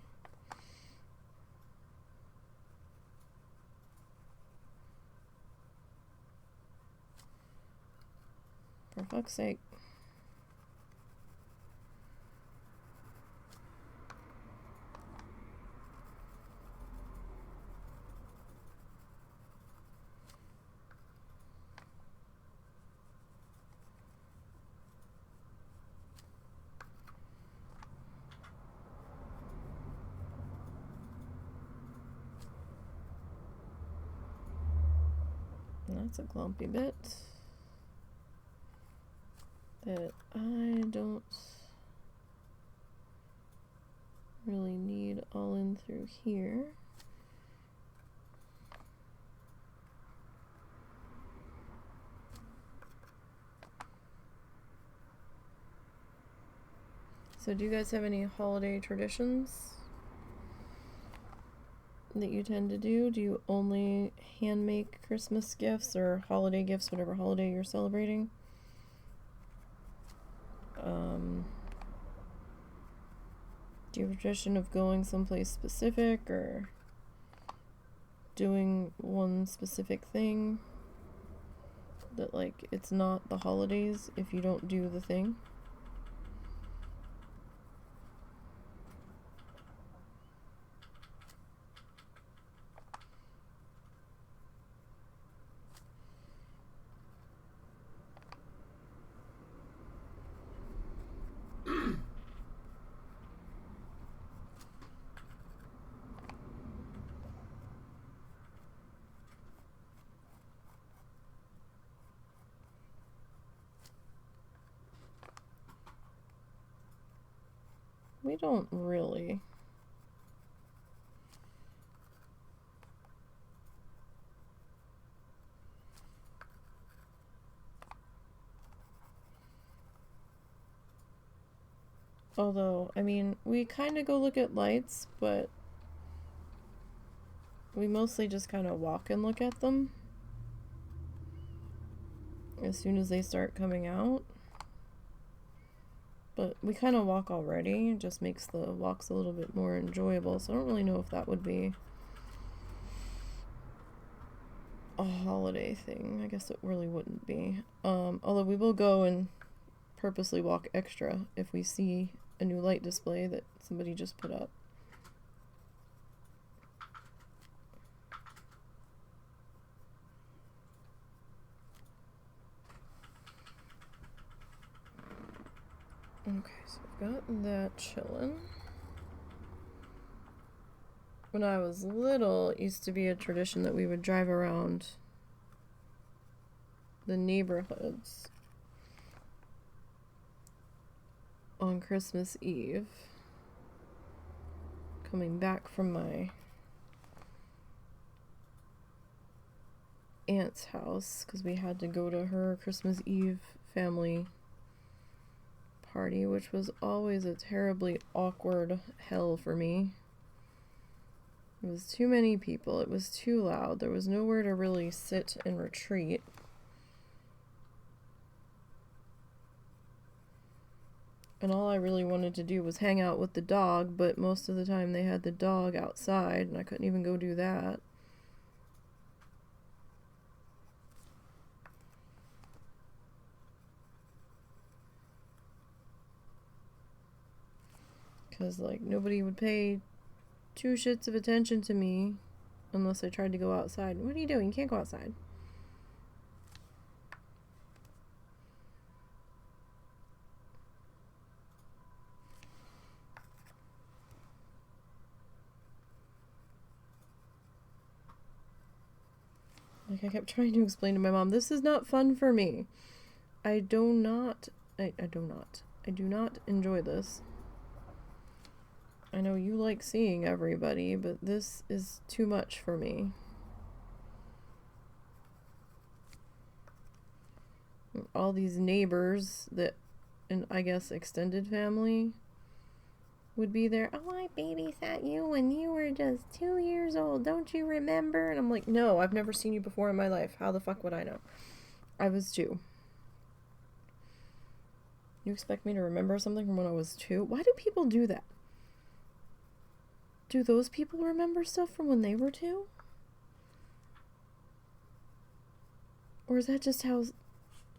For fuck's sake. That's a clumpy bit that I don't really need all in through here. So do you guys have any holiday traditions that you tend to do? Do you only hand make Christmas gifts or holiday gifts, whatever holiday you're celebrating? Do you have a tradition of going someplace specific or doing one specific thing that, like, it's not the holidays if you don't do the thing? We don't really. Although, I mean, we kind of go look at lights, but we mostly just kind of walk and look at them as soon as they start coming out. But we kind of walk already. It just makes the walks a little bit more enjoyable. So I don't really know if that would be a holiday thing. I guess it really wouldn't be. Although we will go and purposely walk extra if we see a new light display that somebody just put up. Okay, so we've got that chilling. when I was little, it used to be a tradition that we would drive around the neighborhoods on Christmas Eve, coming back from my aunt's house, because we had to go to her Christmas Eve family party, which was always a terribly awkward hell for me. It was too many people, it was too loud, there was nowhere to really sit and retreat. And all I really wanted to do was hang out with the dog, but most of the time they had the dog outside, and I couldn't even go do that. Because, like, nobody would pay 2 shits of attention to me unless I tried to go outside. What are you doing? You can't go outside. Like, I kept trying to explain to my mom, this is not fun for me. I do not enjoy this. I know you like seeing everybody, but this is too much for me. All these neighbors that, and I guess extended family, would be there. Oh, I babysat you when you were just 2 years old. Don't you remember? And I'm like, no, I've never seen you before in my life. How the fuck would I know? I was 2. You expect me to remember something from when I was 2? Why do people do that? Do those people remember stuff from when they were 2? Or is that just how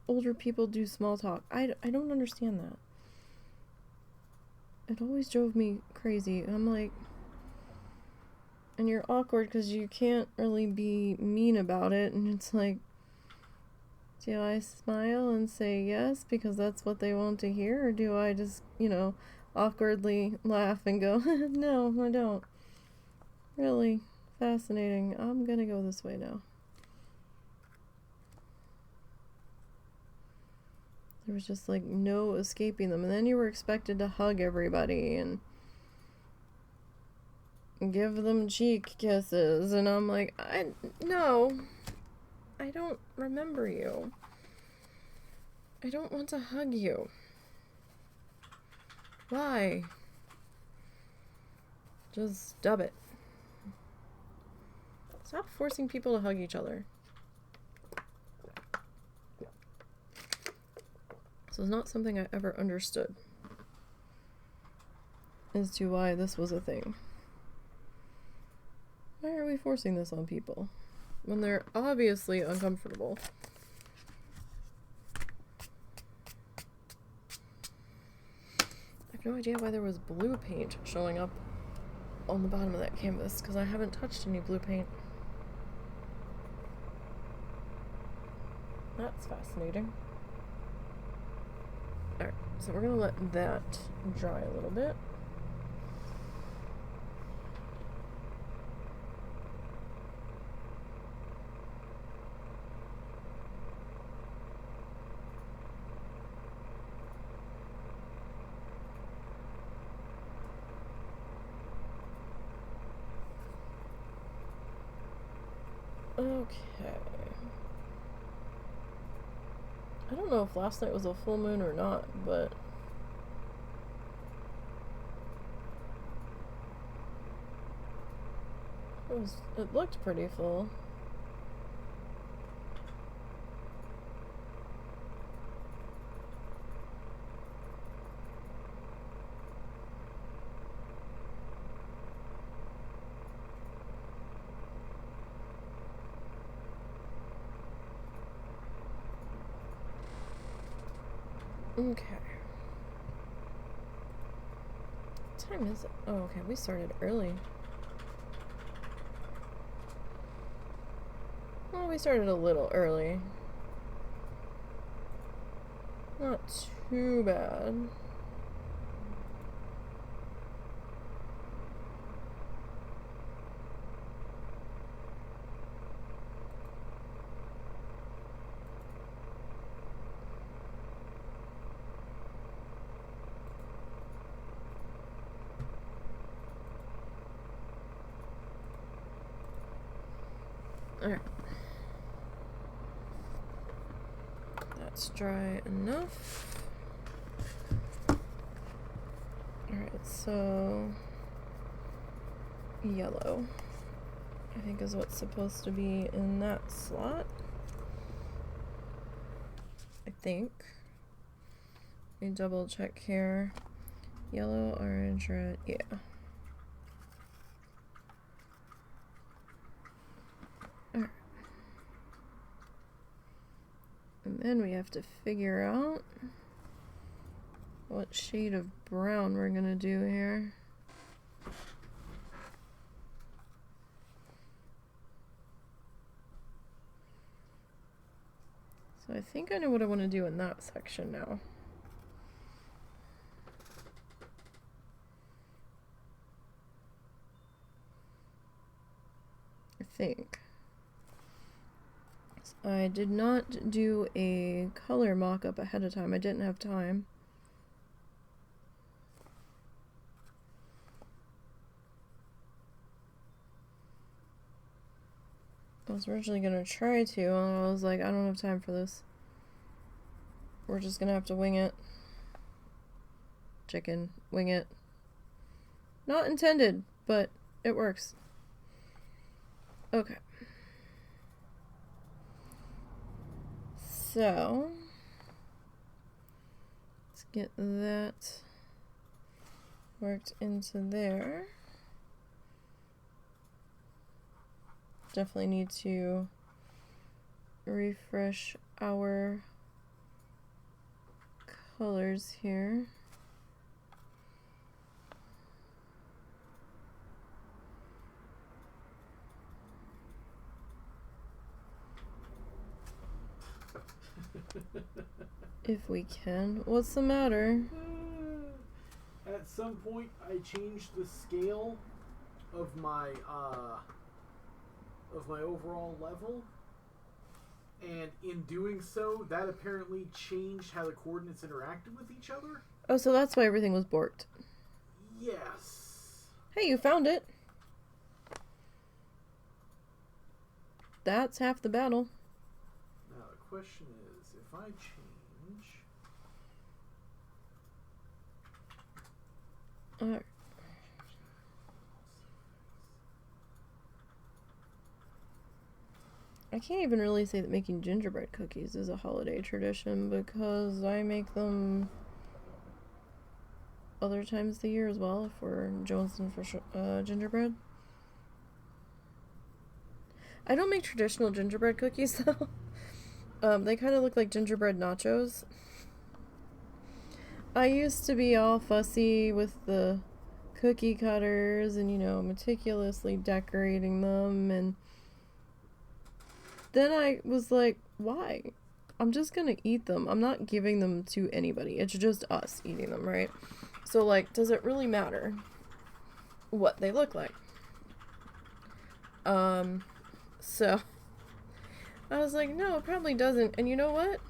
older people do small talk? I don't understand that. It always drove me crazy. I'm like, and you're awkward because you can't really be mean about it. And it's like, do I smile and say yes because that's what they want to hear? Or do I just, awkwardly laugh and go, no, I don't. Really fascinating. I'm gonna go this way now. There was just like no escaping them. And then you were expected to hug everybody and give them cheek kisses. And I'm like, no, I don't remember you. I don't want to hug you. Why? Just dub it. Stop forcing people to hug each other. So it's not something I ever understood as to why this was a thing. Why are we forcing this on people when they're obviously uncomfortable? I have no idea why there was blue paint showing up on the bottom of that canvas, because I haven't touched any blue paint. That's fascinating. Alright, so we're going to let that dry a little bit. Okay. I don't know if last night was a full moon or not, but it looked pretty full. Okay. What time is it? Oh, okay, we started early. Well, we started a little early. Not too bad. Alright. That's dry enough. Alright, so yellow, I think, is what's supposed to be in that slot. I think. Let me double check here. Yellow, orange, red, yeah. Alright. And then we have to figure out what shade of brown we're gonna do here. So I think I know what I want to do in that section now. I think. I did not do a color mock-up ahead of time. I didn't have time. I was originally gonna try to, and I was like, I don't have time for this. We're just gonna have to wing it. Chicken, wing it. Not intended, but it works. Okay. So, let's get that worked into there. Definitely need to refresh our colors here. If we can. What's the matter? At some point, I changed the scale of my overall level, and in doing so, that apparently changed how the coordinates interacted with each other. Oh, so that's why everything was borked. Yes. Hey, you found it. That's half the battle. Now the question is, if I change... Alright. I can't even really say that making gingerbread cookies is a holiday tradition because I make them other times of the year as well for Jonesing for gingerbread. I don't make traditional gingerbread cookies though. They kind of look like gingerbread nachos. I used to be all fussy with the cookie cutters and, you know, meticulously decorating them, and then I was like, why? I'm just gonna eat them. I'm not giving them to anybody. It's just us eating them, right? So, like, does it really matter what they look like? So I was like, no, it probably doesn't. And you know what?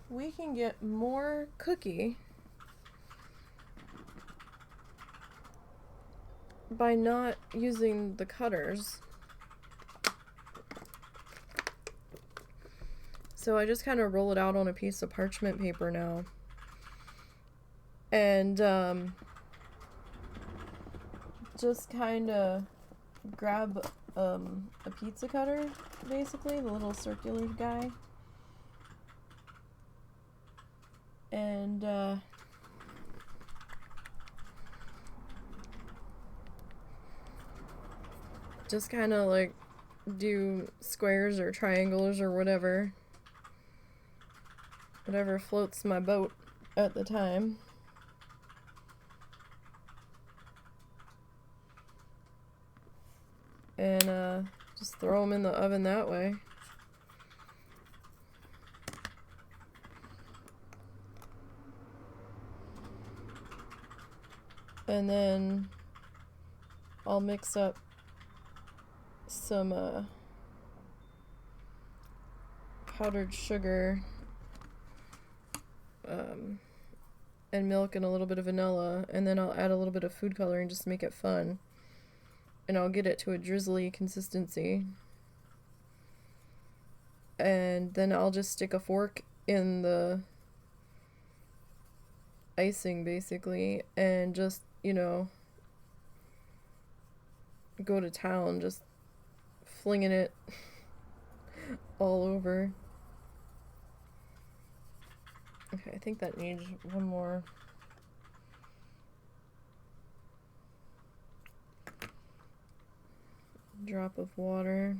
We can get more cookie by not using the cutters. So I just kind of roll it out on a piece of parchment paper now. And just kind of grab a pizza cutter, basically, the little circular guy. And just kind of like do squares or triangles or whatever floats my boat at the time. And just throw them in the oven that way. And then I'll mix up some powdered sugar and milk and a little bit of vanilla, and then I'll add a little bit of food coloring just to make it fun. and I'll get it to a drizzly consistency. And then I'll just stick a fork in the icing basically and just, you know, go to town, just flinging it all over. Okay, I think that needs one more. Drop of water.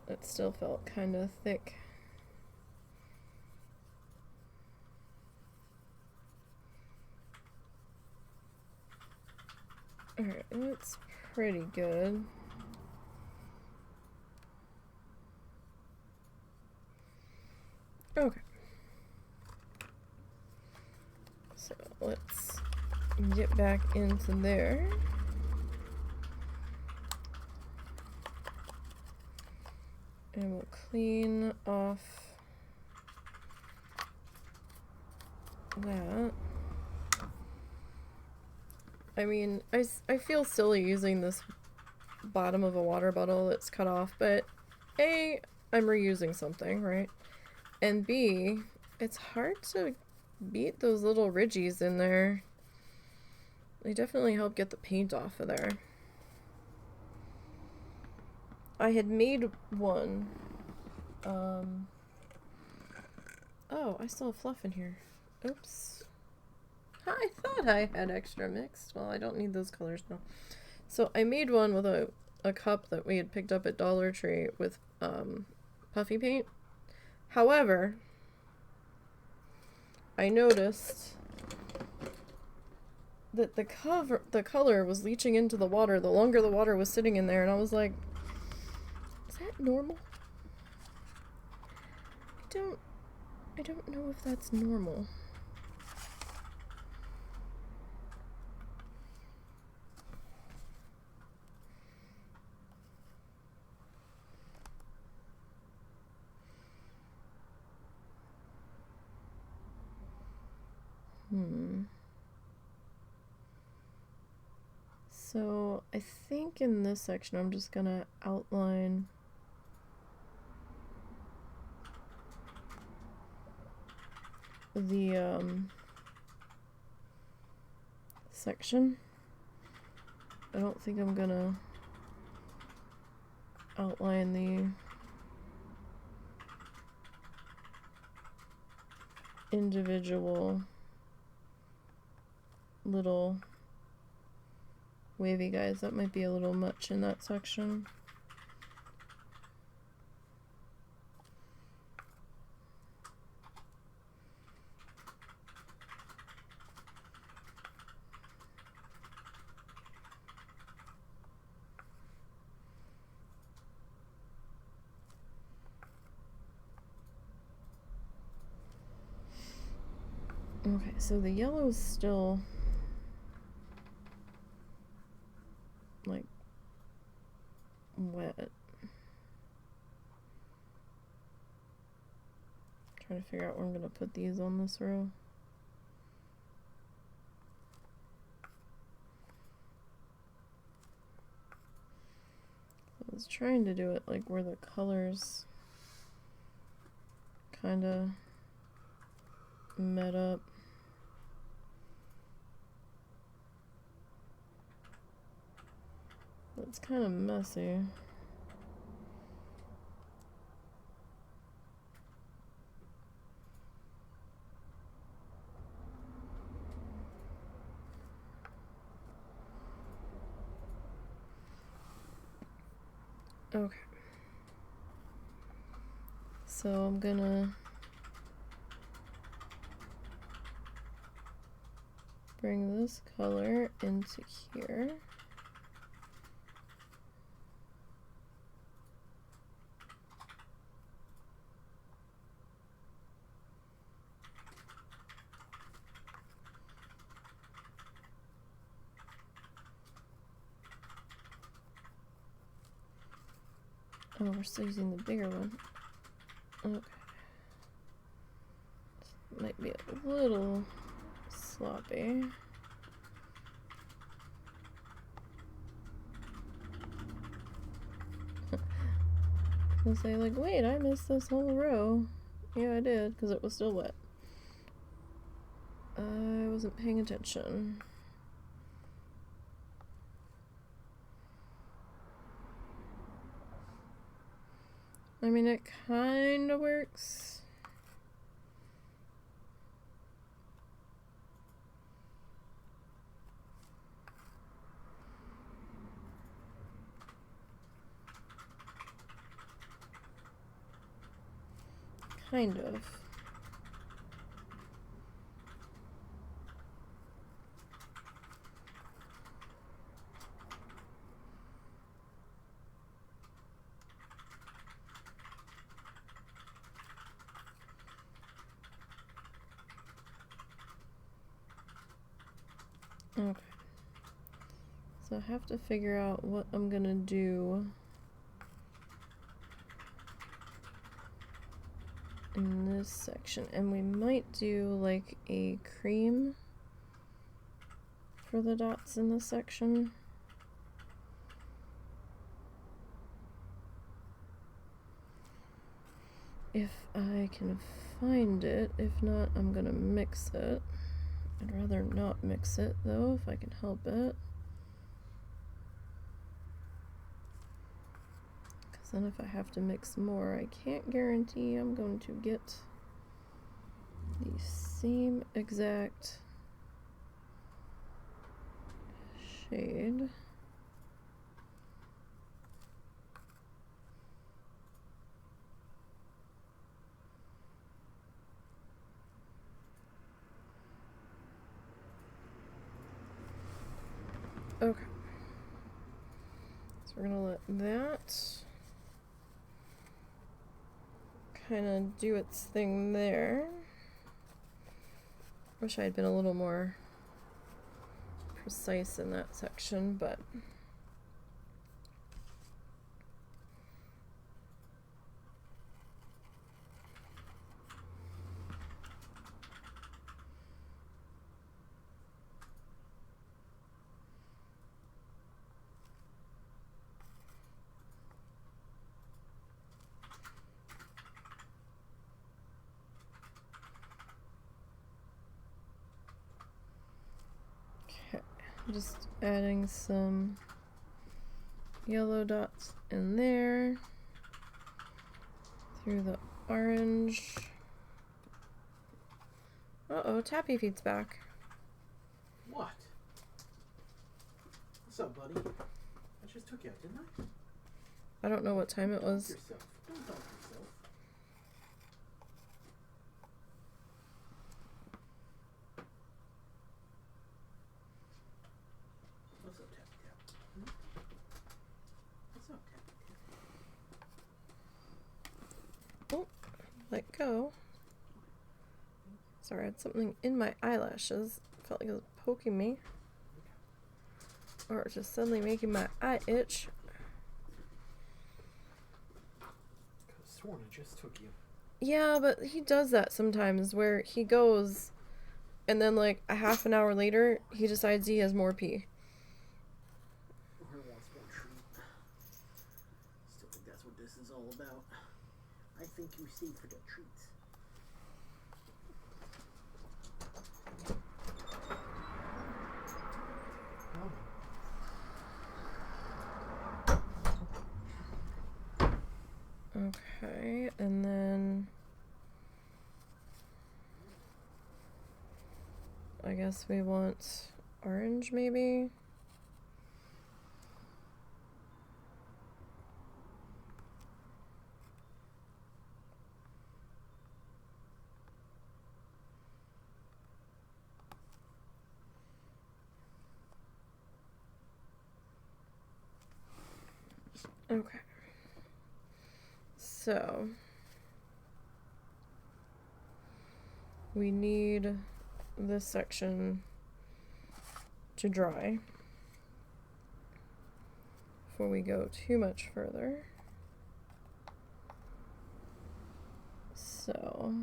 It still felt kind of thick. Alright, that's pretty good. Okay. So let's get back into there. And we'll clean off that. I mean, I feel silly using this bottom of a water bottle that's cut off, but A, I'm reusing something, right? And B, it's hard to beat those little ridges in there. They definitely help get the paint off of there. I had made one. Oh, I still have fluff in here. Oops. I thought I had extra mixed. Well, I don't need those colors now. So I made one with a cup that we had picked up at Dollar Tree with puffy paint. However, I noticed that the color was leaching into the water the longer the water was sitting in there, and I was like, is that normal? I don't know if that's normal. So I think in this section I'm just gonna outline the section. I don't think I'm gonna outline the individual little wavy guys. That might be a little much in that section. Okay, so the yellow is still like wet. Trying to figure out where I'm gonna put these on this row. I was trying to do it like where the colors kind of met up. It's kind of messy. Okay. So I'm gonna bring this color into here. Oh, we're still using the bigger one. Okay. Might be a little sloppy. I'll say like, wait, I missed this whole row. Yeah, I did, because it was still wet. I wasn't paying attention. I mean, it kind of works. Kind of. Okay. So I have to figure out what I'm gonna do in this section, and we might do like a cream for the dots in this section. If I can find it. If not, I'm gonna mix it. I'd rather not mix it though, if I can help it. Because then if I have to mix more, I can't guarantee I'm going to get the same exact shade. Okay. So we're gonna let that kind of do its thing there. Wish I had been a little more precise in that section, but just adding some yellow dots in there through the orange. Uh-oh, Tappy Feet's back. What? What's up, buddy? I just took you out, didn't I? I don't know what time it was. Yourself. Don't talk yourself. What's up, Tappy Tap? Hmm? What's up, Tappy Tap? Oh, let go. Sorry, I had something in my eyelashes. Felt like it was poking me. Or just suddenly making my eye itch. Could have sworn I just took you. Yeah, but he does that sometimes where he goes and then like a half an hour later he decides he has more pee. Or wants more treat. Still think that's what this is all about. I think you stay for the treats. Okay, and then I guess we want orange maybe. Okay. So we need this section to dry before we go too much further. So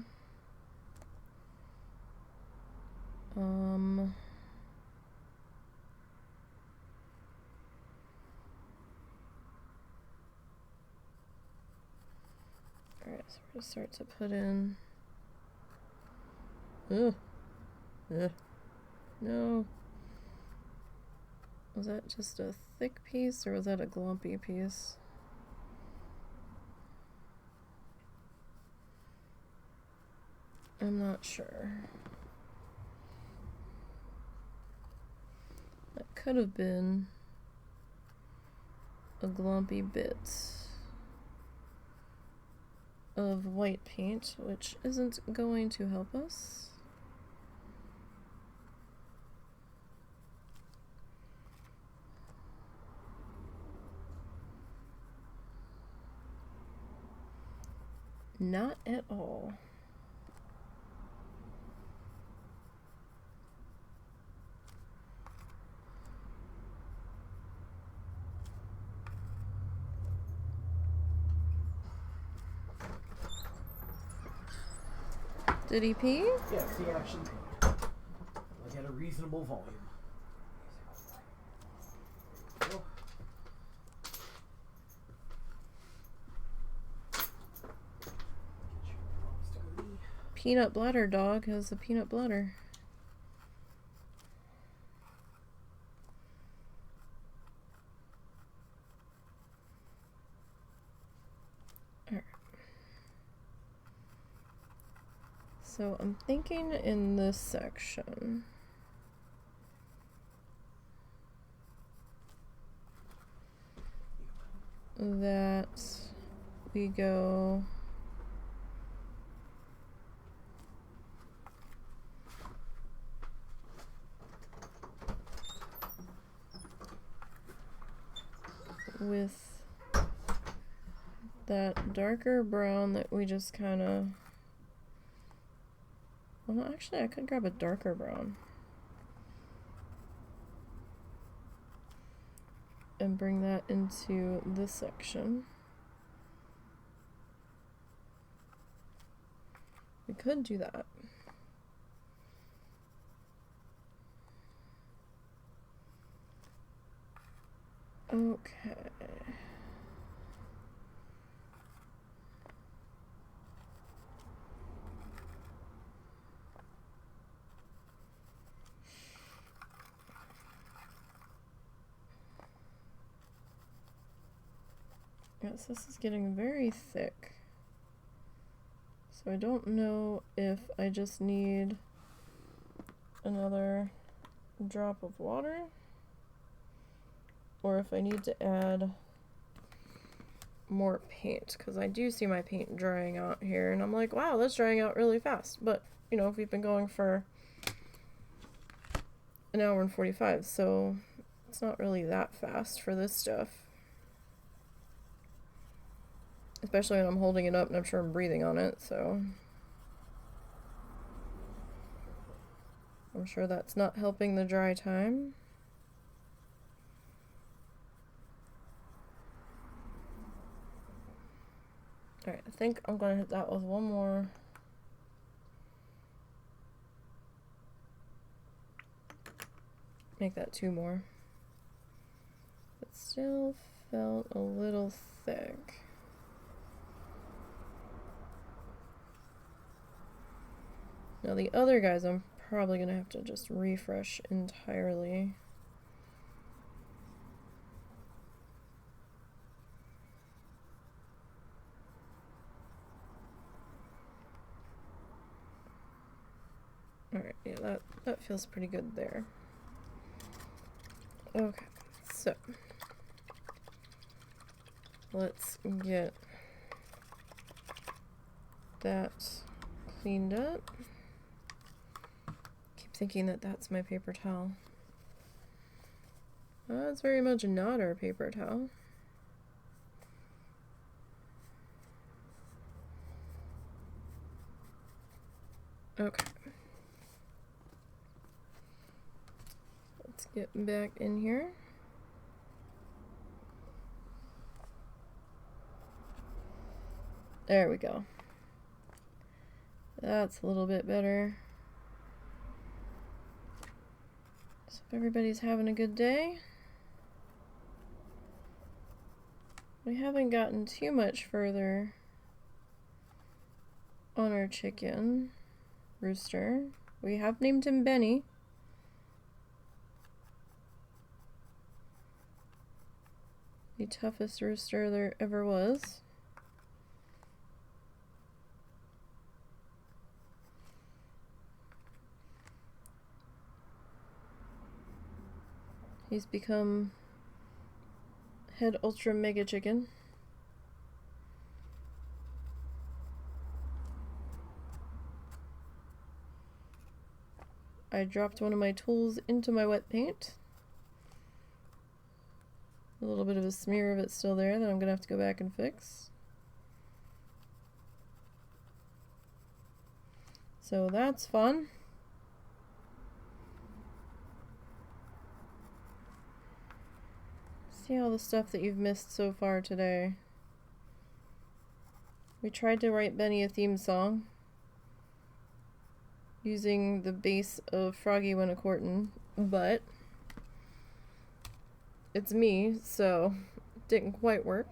So we're going to start to put in. Ugh. Ugh. No. Was that just a thick piece or was that a glumpy piece? I'm not sure. That could have been a glumpy bit of white paint, which isn't going to help us. Not at all. Did he pee? Yes, he actually peed. Like at a reasonable volume. Oh. Peanut bladder dog has the peanut bladder. Alright. So I'm thinking in this section that we go with that darker brown that we just kind of, well, actually I could grab a darker brown and bring that into this section. We could do that. Okay. Yes, this is getting very thick. So I don't know if I just need another drop of water or if I need to add more paint, because I do see my paint drying out here and I'm like, wow, that's drying out really fast. But, you know, we've been going for an hour and 45, so it's not really that fast for this stuff. Especially when I'm holding it up and I'm sure I'm breathing on it, so I'm sure that's not helping the dry time. Alright, I think I'm gonna hit that with one more. Make that two more. It still felt a little thick. Now the other guys I'm probably gonna have to just refresh entirely. Alright, yeah, that feels pretty good there. Okay, so let's get that cleaned up. Keep thinking that that's my paper towel. That's very much not our paper towel. Okay. Let's get back in here. There we go. That's a little bit better. So if everybody's having a good day. We haven't gotten too much further on our chicken, Rooster. We have named him Benny. The toughest rooster there ever was. He's become head ultra mega chicken. I dropped one of my tools into my wet paint. A little bit of a smear of it still there that I'm gonna have to go back and fix. So that's fun. See all the stuff that you've missed so far today. We tried to write Benny a theme song using the base of Froggy When a Courtin', but it's me, so it didn't quite work.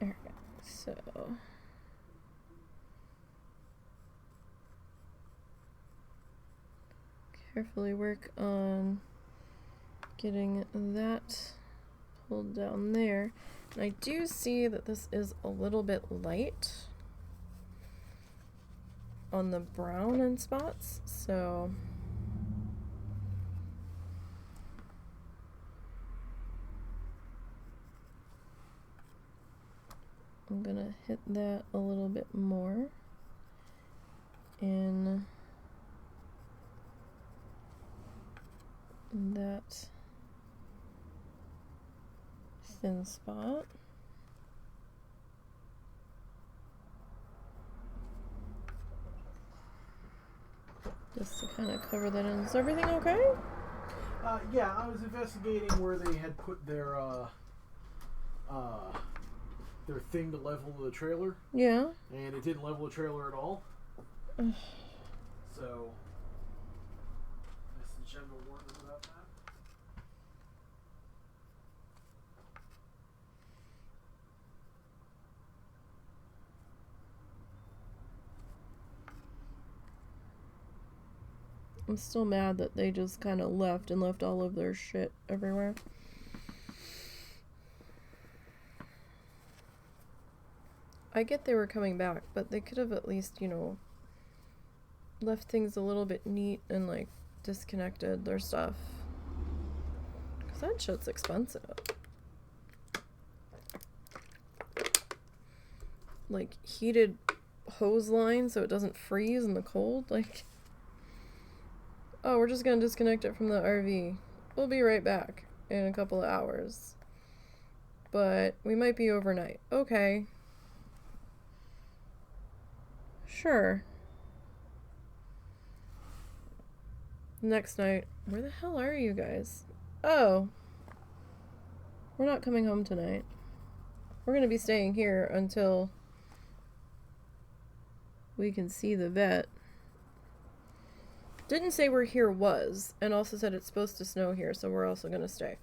Alright, so carefully work on getting that pulled down there. And I do see that this is a little bit light on the brown in spots, so I'm gonna hit that a little bit more in that thin spot. Just to kind of cover that in. Is everything okay? Yeah, I was investigating where they had put their thing to level the trailer. Yeah. And it didn't level the trailer at all. So that's the general warning about that. I'm still mad that they just kind of left all of their shit everywhere. I get they were coming back, but they could have at least, you know, left things a little bit neat and, like, disconnected their stuff. Because that shit's expensive. Like, heated hose line so it doesn't freeze in the cold. Like, oh, we're just gonna disconnect it from the RV. We'll be right back in a couple of hours. But we might be overnight. Okay. Sure. Next night, where the hell are you guys? Oh. We're not coming home tonight. We're gonna be staying here until we can see the vet. Didn't say where here was, and also said it's supposed to snow here, so we're also gonna stay.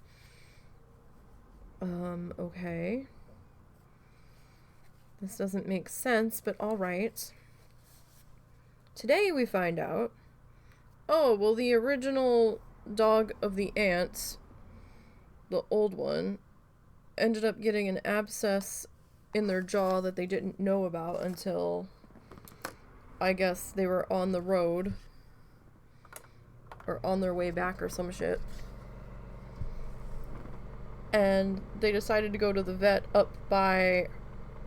Okay. This doesn't make sense, but alright. Today we find out, oh, well, the original dog of the aunt, the old one, ended up getting an abscess in their jaw that they didn't know about until, I guess, they were on the road. Or on their way back or some shit. And they decided to go to the vet up by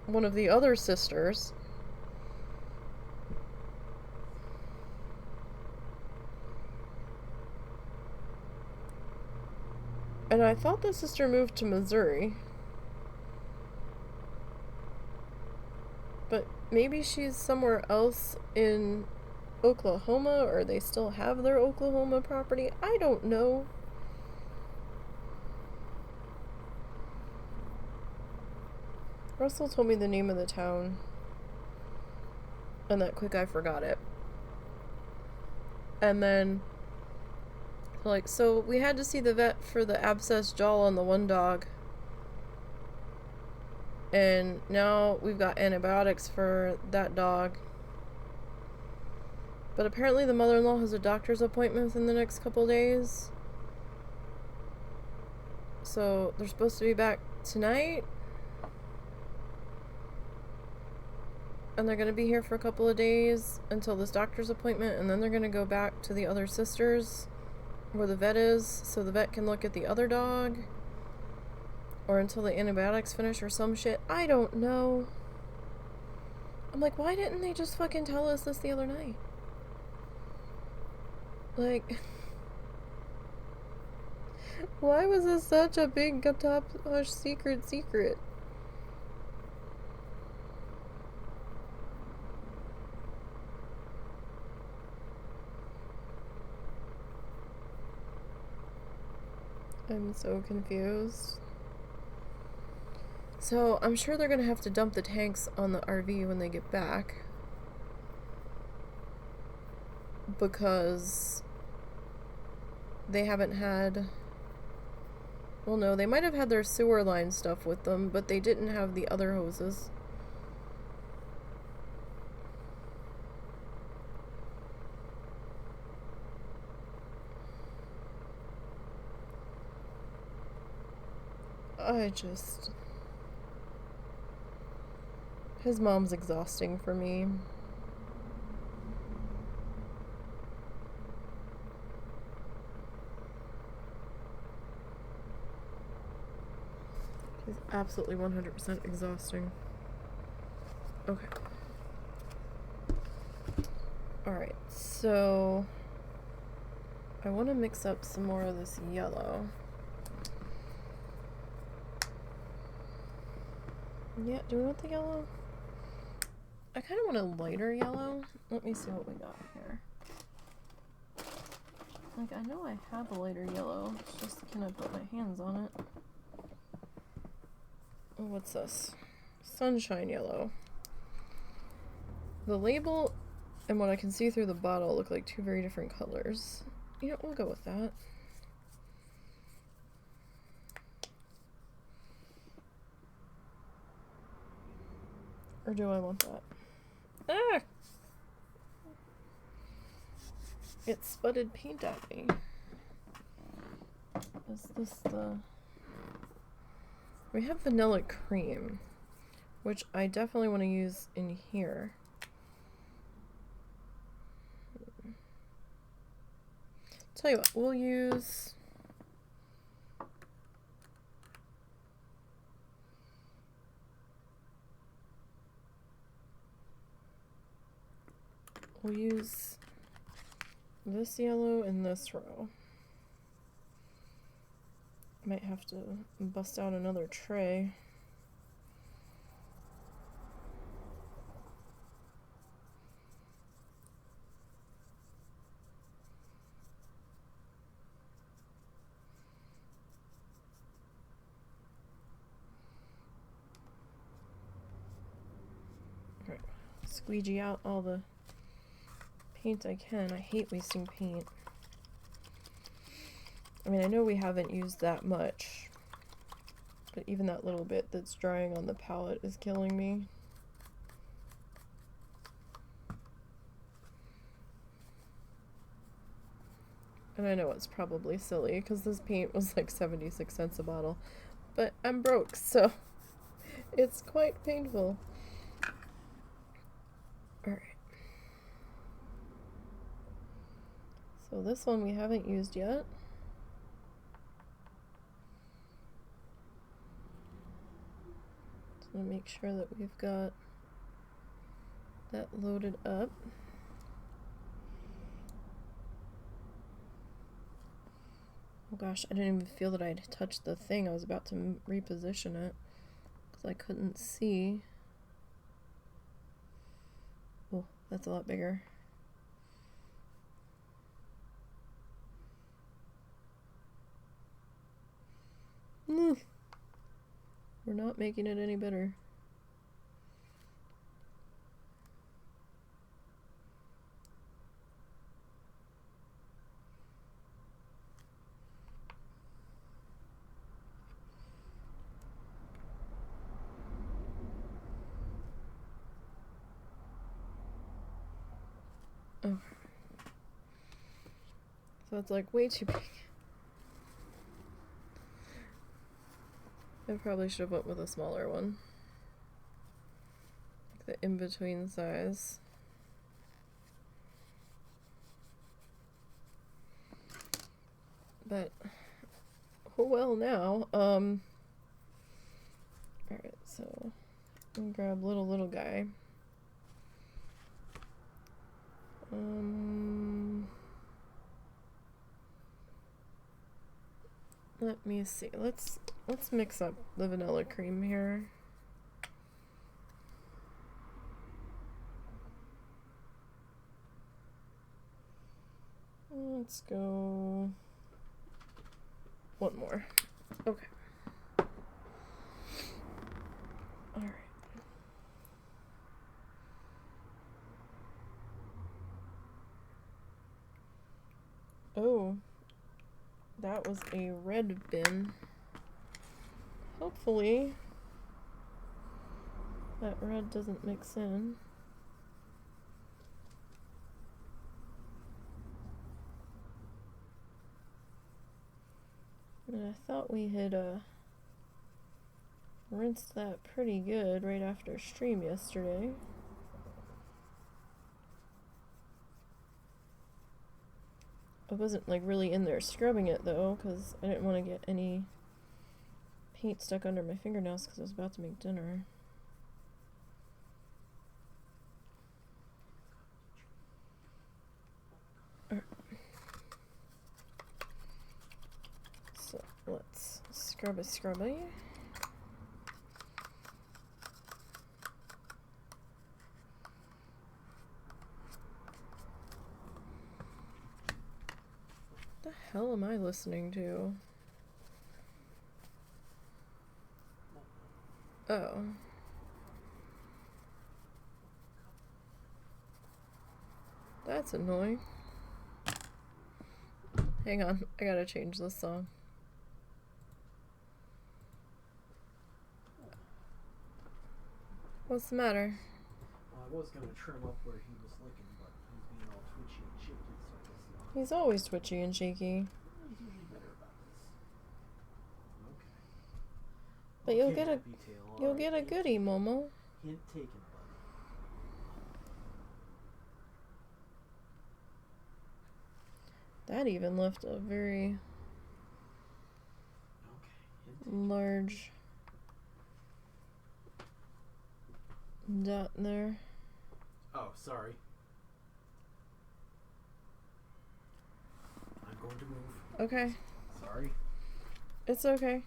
one of the other sisters. And I thought the sister moved to Missouri. But maybe she's somewhere else in Oklahoma, or they still have their Oklahoma property. I don't know. Russell told me the name of the town. And that quick I forgot it. And then, like, so we had to see the vet for the abscessed jaw on the one dog. And now we've got antibiotics for that dog. But apparently the mother-in-law has a doctor's appointment within the next couple days. So they're supposed to be back tonight. And they're going to be here for a couple of days until this doctor's appointment. And then they're going to go back to the other sisters where the vet is, so the vet can look at the other dog. Or until the antibiotics finish or some shit. I don't know. I'm like, why didn't they just fucking tell us this the other night? Like, why was this such a big top secret? I'm so confused. So, I'm sure they're gonna have to dump the tanks on the RV when they get back. Because they haven't had... Well, no, they might have had their sewer line stuff with them, but they didn't have the other hoses. His mom's exhausting for me. She's absolutely 100% exhausting. Okay. Alright, so I want to mix up some more of this yellow. Yeah, do we want the yellow? I kind of want a lighter yellow. Let me see what we got here. Like, I know I have a lighter yellow. It's just, can I put my hands on it? Oh, what's this? Sunshine yellow. The label and what I can see through the bottle look like two very different colors. You know, we'll go with that. Or do I want that? Ah! It sputted paint at me. Is this the... We have vanilla cream, which I definitely want to use in here. Tell you what, we'll use... We'll use this yellow in this row. Might have to bust out another tray. Alright, squeegee out all the paint I can. I hate wasting paint. I mean, I know we haven't used that much, but even that little bit that's drying on the palette is killing me. And I know it's probably silly, because this paint was like 76 cents a bottle, but I'm broke, so it's quite painful. Alright. So this one we haven't used yet. Just want to make sure that we've got that loaded up. Oh gosh, I didn't even feel that I'd touched the thing. I was about to reposition it because I couldn't see. Oh, that's a lot bigger. We're not making it any better. Okay. So it's like way too big. I probably should have went with a smaller one. Like the in-between size. But, oh well now. Alright, so I'm gonna grab little guy. Let me see. Let's mix up the vanilla cream here. Let's go one more. Okay. All right. Oh, that was a red bin. Hopefully that red doesn't mix in. And I thought we had rinsed that pretty good right after stream yesterday. I wasn't like really in there scrubbing it though, because I didn't want to get any paint stuck under my fingernails because I was about to make dinner. So let's scrubby. What the hell am I listening to? Oh. That's annoying. Hang on, I gotta change this song. What's the matter? Well, I was gonna trim up where he was licking, but he's being all twitchy and shaky, so I guess not. He's always twitchy and shaky. He's usually better about this. Okay. But Okay, you'll get a detail. you'll get a goodie, Momo. Hint taken, buddy. That even left a very large dot there. Oh, sorry. I'm going to move. Okay. Sorry. It's okay.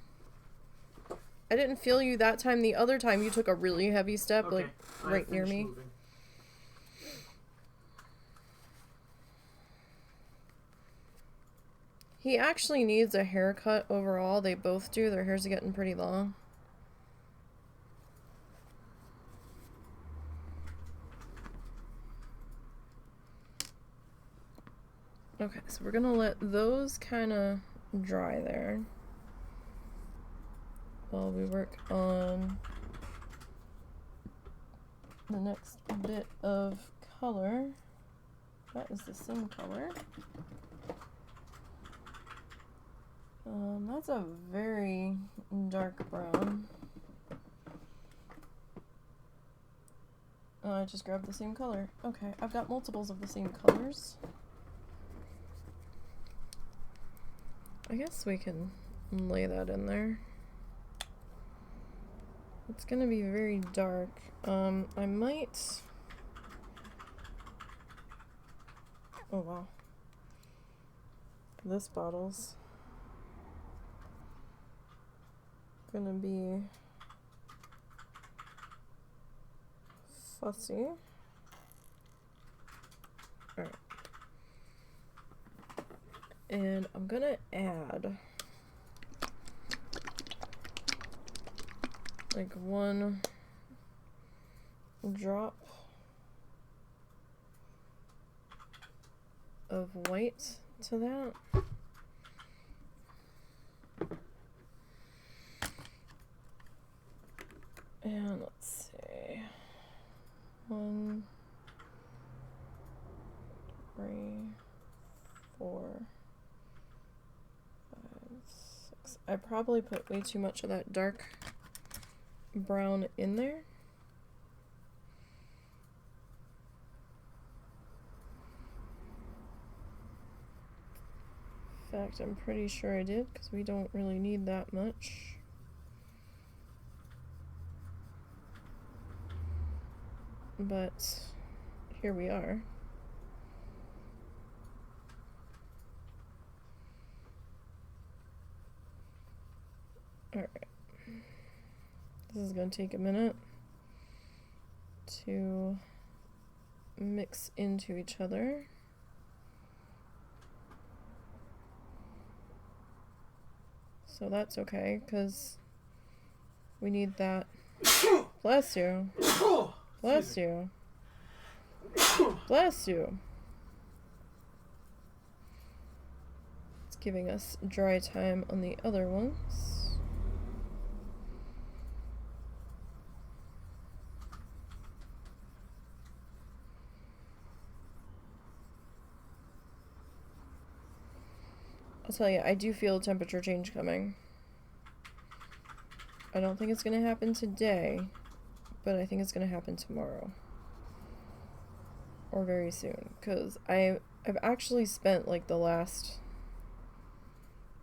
I didn't feel you that time. The other time you took a really heavy step, Okay. like right near me. Moving. He actually needs a haircut overall. They both do. Their hair's getting pretty long. Okay, so we're gonna let those kind of dry there while we work on the next bit of color. That is the same color. That's a very dark brown. Oh, I just grabbed the same color. Okay, I've got multiples of the same colors. I guess we can lay that in there. It's gonna be very dark. I might... Oh wow. This bottle's gonna be fussy. Alright. And I'm gonna add like one drop of white to that. And let's see, 1, I probably put way too much of that dark brown in there. In fact, I'm pretty sure I did, because we don't really need that much. But here we are. Alright. This is going to take a minute to mix into each other. So that's okay, because we need that. Bless you. Bless you. Bless you. It's giving us dry time on the other ones. I'll tell you, I do feel a temperature change coming. I don't think it's going to happen today, but I think it's going to happen tomorrow. Or very soon. Because I've actually spent like the last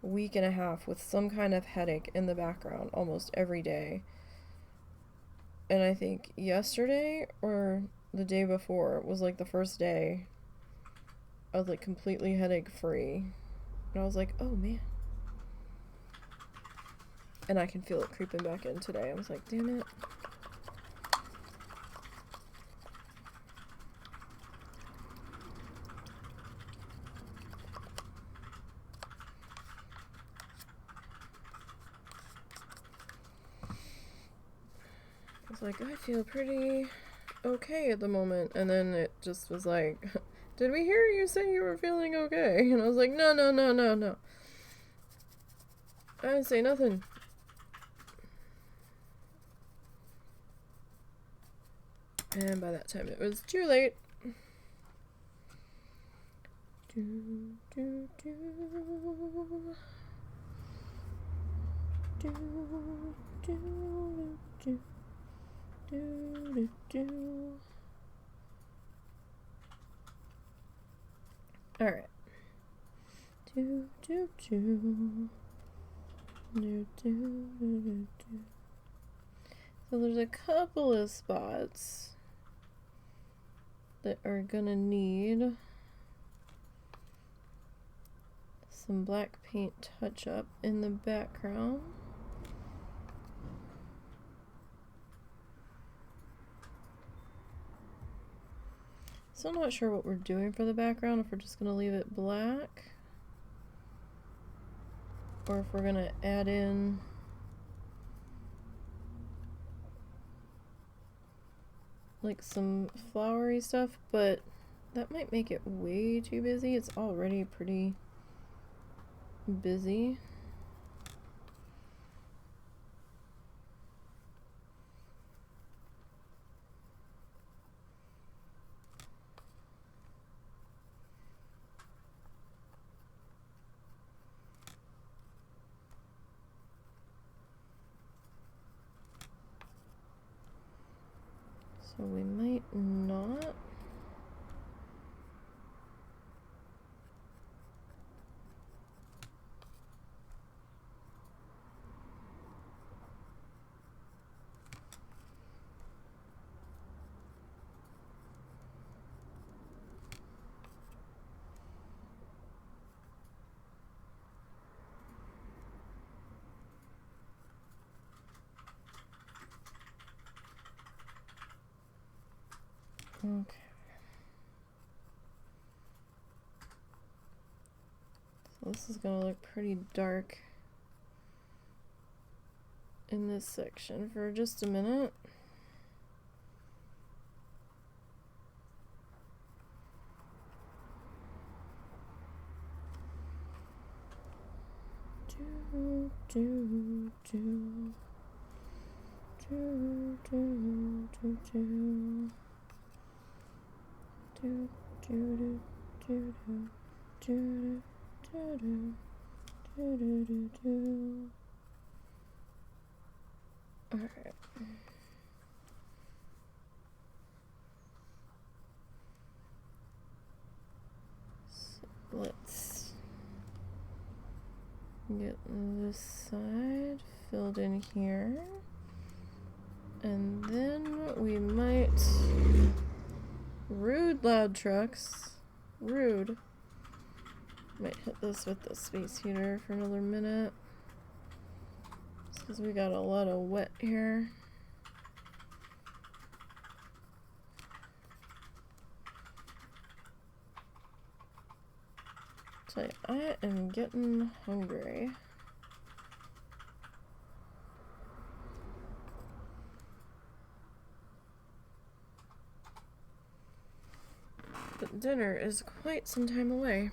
week and a half with some kind of headache in the background almost every day. And I think yesterday or the day before was like the first day I was like completely headache free. And I was like, oh man. And I can feel it creeping back in today. I was like, damn it. I was like, I feel pretty okay at the moment. And then it just was like, did we hear you say you were feeling okay? And I was like, no. I didn't say nothing. And by that time it was too late. Alright. So there's a couple of spots that are gonna need some black paint touch up in the background. Still not sure what we're doing for the background, if we're just gonna leave it black or if we're gonna add in like some flowery stuff, but that might make it way too busy. It's already pretty busy. So we might not. Okay. So this is gonna look pretty dark in this section for just a minute. Alright. So let's get this side filled in here. And then we might... Rude loud trucks. Rude. Might hit this with the space heater for another minute. Just because we got a lot of wet here. Tell you, I am getting hungry. But dinner is quite some time away.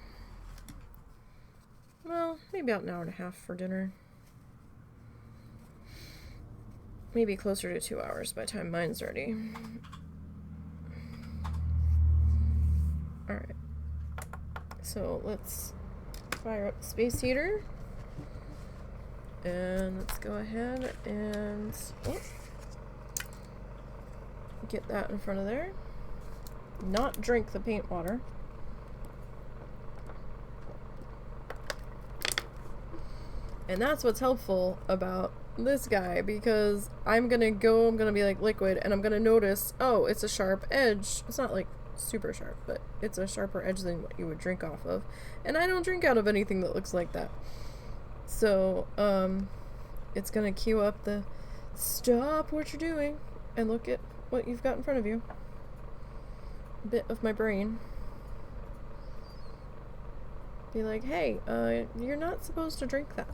Well, maybe about an hour and a half for dinner. Maybe closer to 2 hours by the time mine's ready. Alright. So let's fire up the space heater. And let's go ahead and get that in front of there. Not drink the paint water. And that's what's helpful about this guy, because I'm gonna be like liquid, and I'm gonna notice, oh, it's a sharp edge. It's not like super sharp, but it's a sharper edge than what you would drink off of. And I don't drink out of anything that looks like that. So, it's gonna cue up the stop what you're doing and look at what you've got in front of you. Bit of my brain. Be like, hey, you're not supposed to drink that.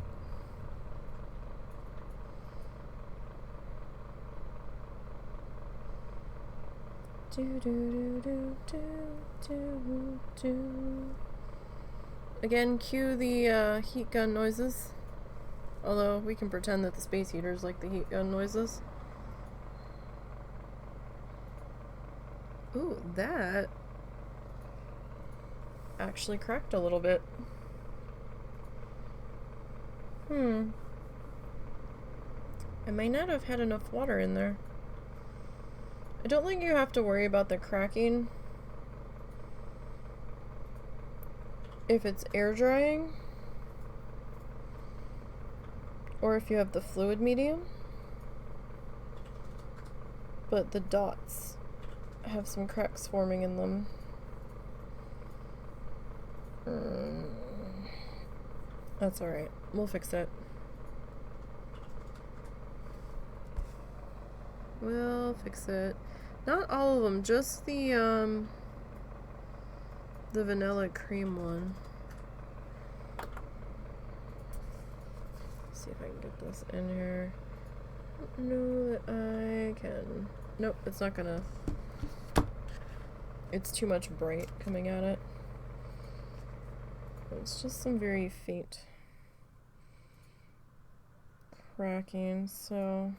Again, cue the heat gun noises. Although we can pretend that the space heater is like the heat gun noises. Ooh, that actually cracked a little bit. I may not have had enough water in there. I don't think you have to worry about the cracking if it's air drying or if you have the fluid medium. But the dots have some cracks forming in them. That's alright. We'll fix it. We'll fix it. Not all of them, just the vanilla cream one. Let's see if I can get this in here. I don't know that I can. Nope, it's not gonna. It's too much bright coming at it. It's just some very faint cracking, so.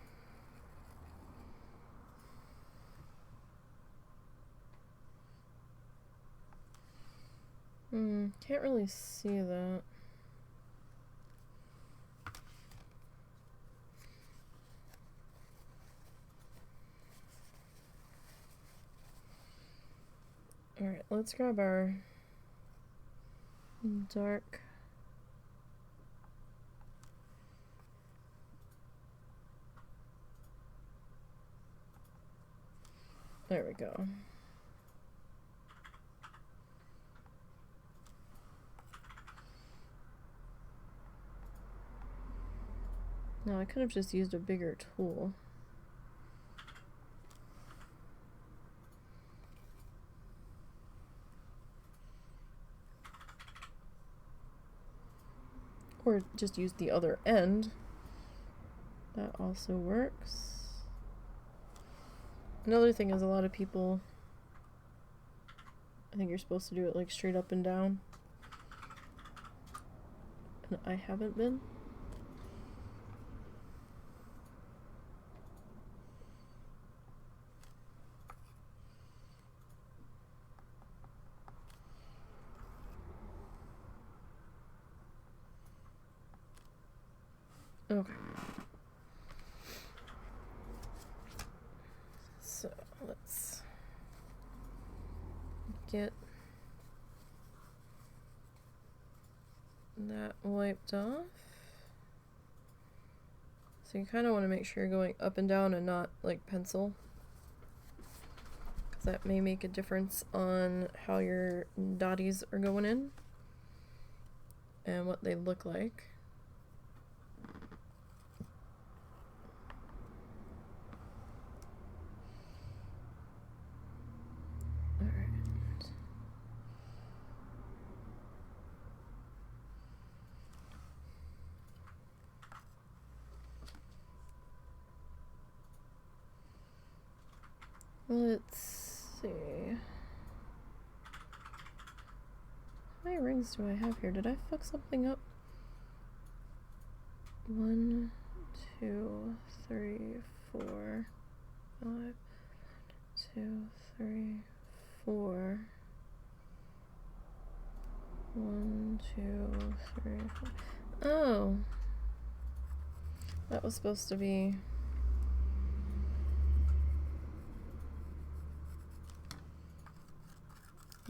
Can't really see that. Alright, let's grab our dark there we go. Now I could have just used a bigger tool. Or just use the other end. That also works. Another thing is a lot of people, I think you're supposed to do it like straight up and down. And I haven't been. Okay. So let's get that wiped off. So you kind of want to make sure you're going up and down and not like pencil, because that may make a difference on how your dotties are going in and what they look like. Let's see. How many rings do I have here? Did I fuck something up? 1, 2, 3, 4, 5, 2, 3, 4. 1, 2, 3, 4. Oh. That was supposed to be...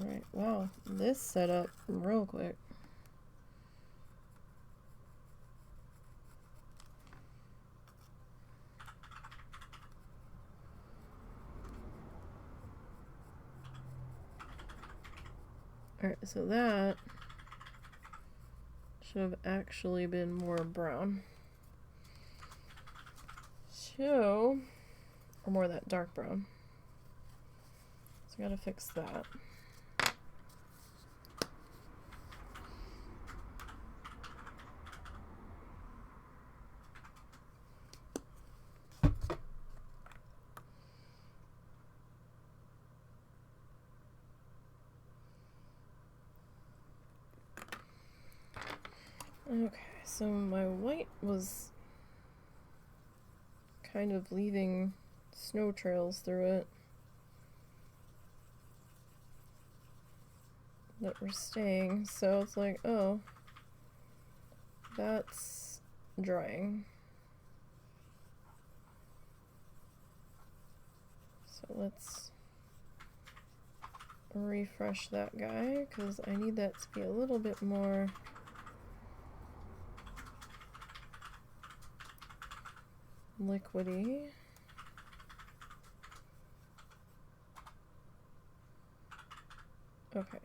Alright, wow. This set up real quick. Alright, so that should have actually been more brown. So, or more that dark brown. So I gotta fix that. Okay, so my white was kind of leaving snow trails through it that were staying, so it's like, oh, that's drying. So let's refresh that guy, because I need that to be a little bit more liquidy. Okay.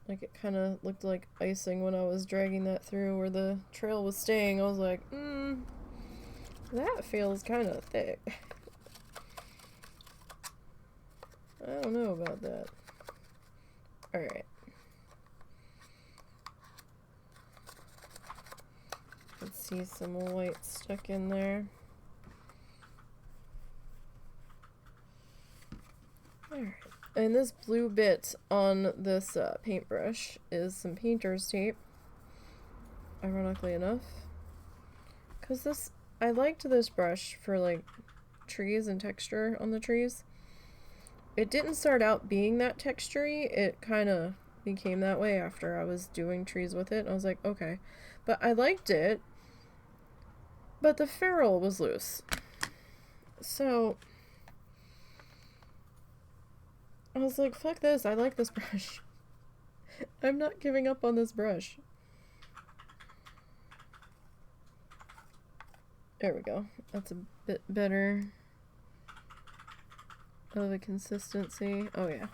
Like, it kind of looked like icing when I was dragging that through where the trail was staying. I was like, that feels kind of thick. I don't know about that. Alright. Let's see some white stuck in there. Alright. And this blue bit on this paintbrush is some painter's tape, ironically enough. Because this, I liked this brush for like trees and texture on the trees. It didn't start out being that textury, it kind of became that way after I was doing trees with it. I was like, okay. But I liked it, but the ferrule was loose. So I was like, fuck this, I like this brush. I'm not giving up on this brush. There we go. That's a bit better of a consistency. Oh yeah.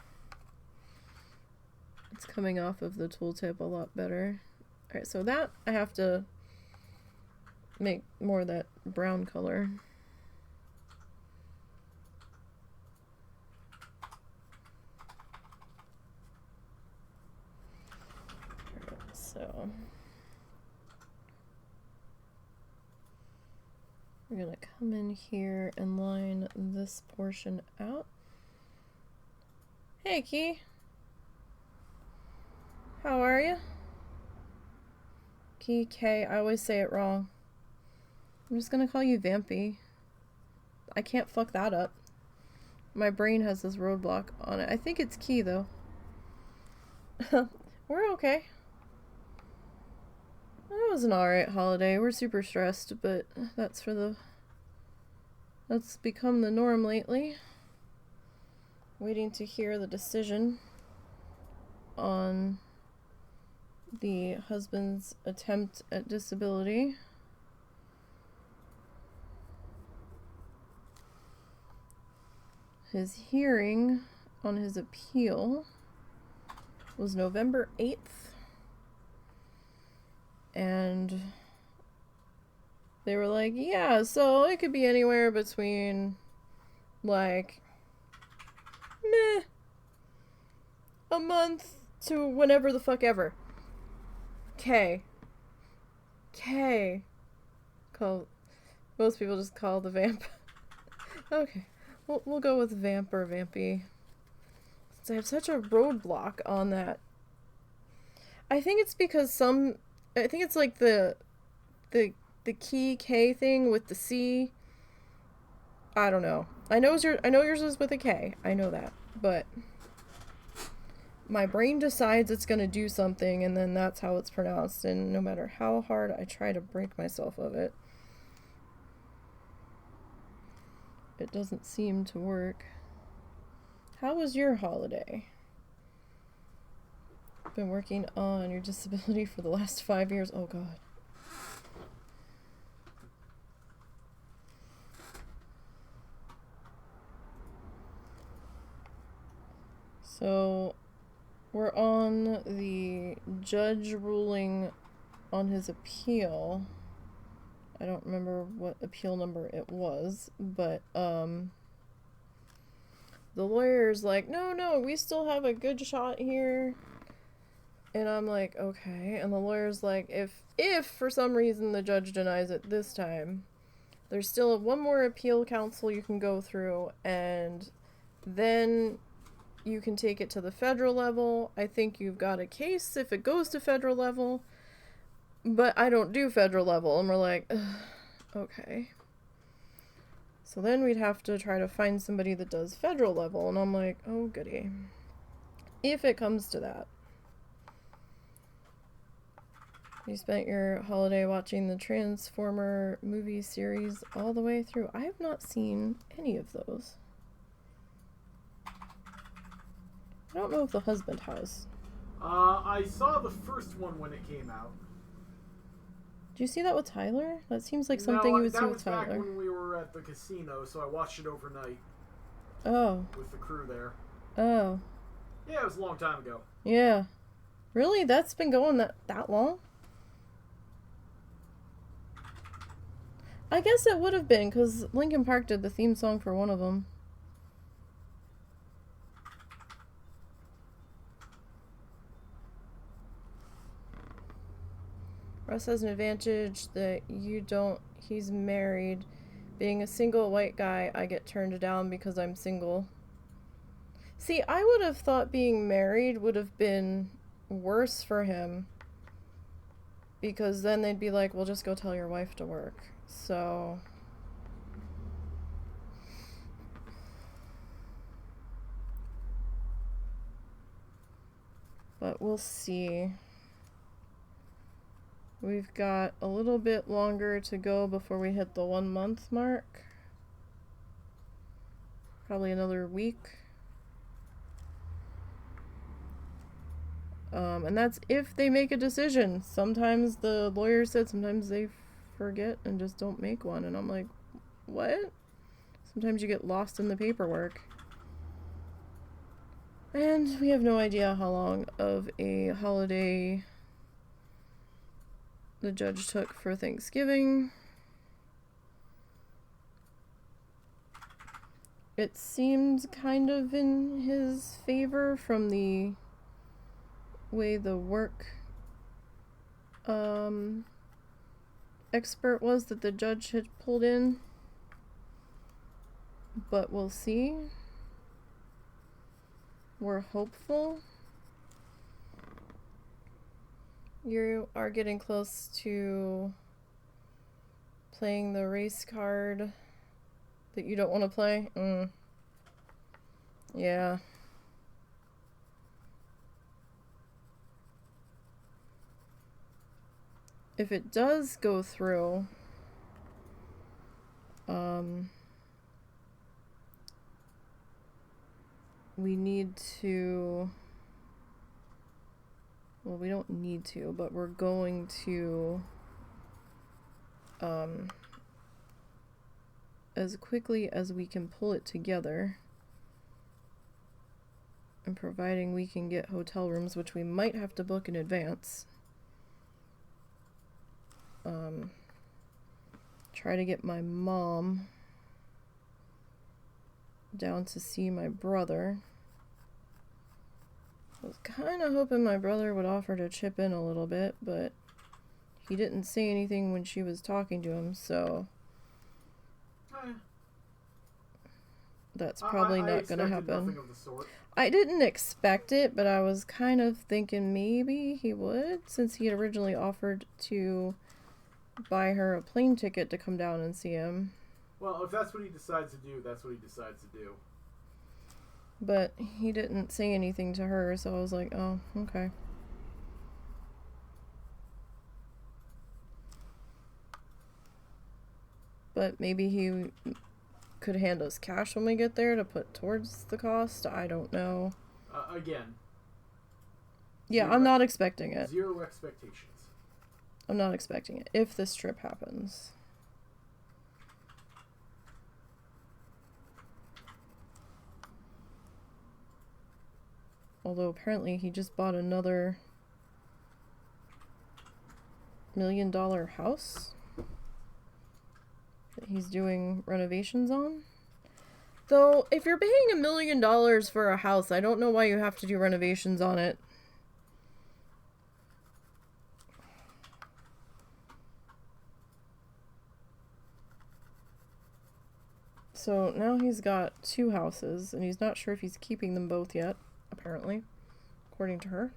It's coming off of the tooltip a lot better. Alright, so that I have to make more of that brown color. Alright, so we're gonna come in here and line this portion out. Hey, Key. How are you? Key K. I always say it wrong. I'm just gonna call you Vampy. I can't fuck that up. My brain has this roadblock on it. I think it's Key, though. We're okay. It was an alright holiday. We're super stressed, but that's become the norm lately. Waiting to hear the decision on the husband's attempt at disability. His hearing on his appeal was November 8th. And they were like, yeah, so it could be anywhere between, like, a month to whenever the fuck ever. Most people just call the vamp. Okay, we'll go with vamp or vampy. Since I have such a roadblock on that. I think it's because I think it's like the key K thing with the C. I don't know. I know yours is with a K. I know that. But my brain decides it's going to do something, and then that's how it's pronounced. And no matter how hard I try to break myself of it, it doesn't seem to work. How was your holiday? Been working on your disability for the last 5 years. Oh, God. So, we're on the judge ruling on his appeal. I don't remember what appeal number it was, but, the lawyer's like, no, we still have a good shot here. And I'm like, okay. And the lawyer's like, if for some reason the judge denies it this time, there's still one more appeal counsel you can go through, and then you can take it to the federal level. I think you've got a case if it goes to federal level, but I don't do federal level. And we're like, ugh, okay. So then we'd have to try to find somebody that does federal level, and I'm like, oh goody. If it comes to that. You spent your holiday watching the Transformer movie series all the way through. I have not seen any of those. I don't know if the husband has. I saw the first one when it came out. Do you see that with Tyler? That seems like something you would see with Tyler. That was back when we were at the casino, so I watched it overnight. Oh. With the crew there. Oh. Yeah, it was a long time ago. Yeah. Really? That's been going that long? I guess it would have been, because Linkin Park did the theme song for one of them. Russ has an advantage that you don't. He's married. Being a single white guy, I get turned down because I'm single. See, I would have thought being married would have been worse for him. Because then they'd be like, well, just go tell your wife to work. So... but we'll see. We've got a little bit longer to go before we hit the 1 month mark. Probably another week. And that's if they make a decision. Sometimes the lawyer said sometimes they forget and just don't make one. And I'm like, what? Sometimes you get lost in the paperwork. And we have no idea how long of a holiday the judge took for Thanksgiving. It seemed kind of in his favor from the way the work expert was that the judge had pulled in. But we'll see. We're hopeful. You are getting close to playing the race card that you don't want to play. Yeah. if it does go through, we need to, well, we don't need to, but we're going to, as quickly as we can pull it together, and providing we can get hotel rooms, which we might have to book in advance, try to get my mom down to see my brother. I was kind of hoping my brother would offer to chip in a little bit, but he didn't say anything when she was talking to him, so that's probably not going to happen. Nothing of the sort. I didn't expect it, but I was kind of thinking maybe he would, since he had originally offered to buy her a plane ticket to come down and see him. Well, if that's what he decides to do, that's what he decides to do. But he didn't say anything to her, so I was like, oh, okay. But maybe he could hand us cash when we get there to put towards the cost. I don't know. Again. Yeah, I'm not expecting it. Zero expectations. I'm not expecting it, if this trip happens. Although apparently he just bought another $1 million house that he's doing renovations on. Though, if you're paying $1 million for a house, I don't know why you have to do renovations on it. So now he's got 2 houses, and he's not sure if he's keeping them both yet, apparently, according to her.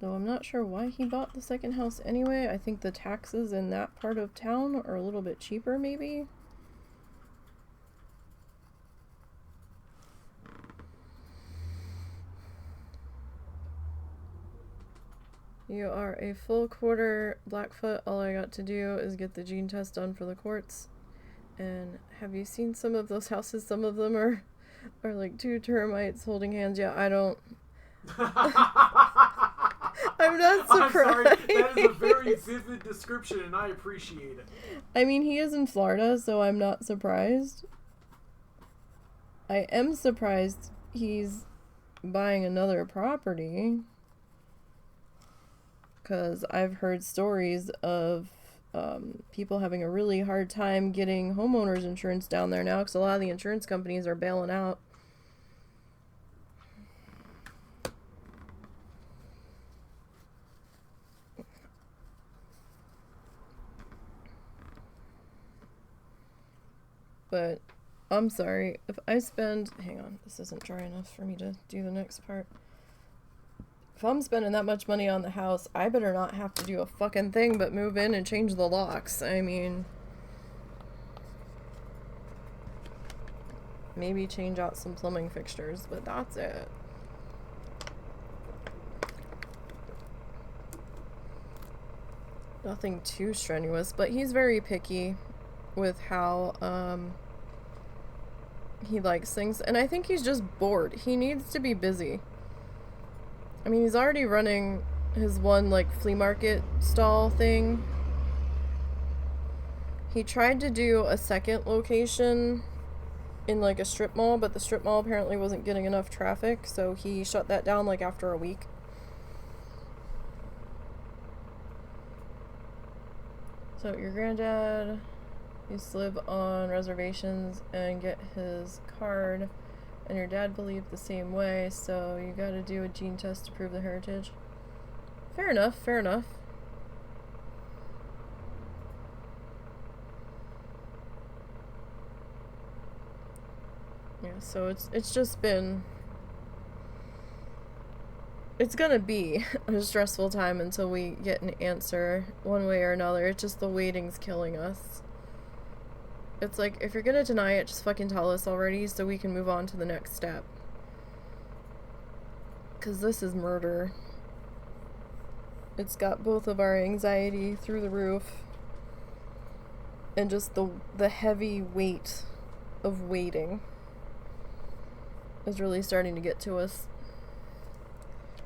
Though I'm not sure why he bought the second house anyway. I think the taxes in that part of town are a little bit cheaper, maybe. You are a full quarter Blackfoot. All I got to do is get the gene test done for the courts. And have you seen some of those houses? Some of them are like 2 termites holding hands. Yeah, I don't... I'm not surprised. I'm sorry, that is a very vivid description, and I appreciate it. I mean, he is in Florida, so I'm not surprised. I am surprised he's buying another property, because I've heard stories of people having a really hard time getting homeowners insurance down there now, because a lot of the insurance companies are bailing out. But I'm sorry, if I spend, hang on, this isn't dry enough for me to do the next part. If I'm spending that much money on the house, I better not have to do a fucking thing but move in and change the locks. I mean, maybe change out some plumbing fixtures, but that's it. Nothing too strenuous, but he's very picky with how he likes things, and I think he's just bored. He needs to be busy. I mean, he's already running his one, like, flea market stall thing. He tried to do a second location in, like, a strip mall, but the strip mall apparently wasn't getting enough traffic, so he shut that down, like, after a week. So, your granddad used to live on reservations and get his card, and your dad believed the same way, so you gotta do a gene test to prove the heritage. Fair enough, fair enough. Yeah, so it's just been... It's gonna be a stressful time until we get an answer one way or another. It's just the waiting's killing us. It's like, if you're gonna deny it, just fucking tell us already so we can move on to the next step. Because this is murder. It's got both of our anxiety through the roof. And just the heavy weight of waiting is really starting to get to us.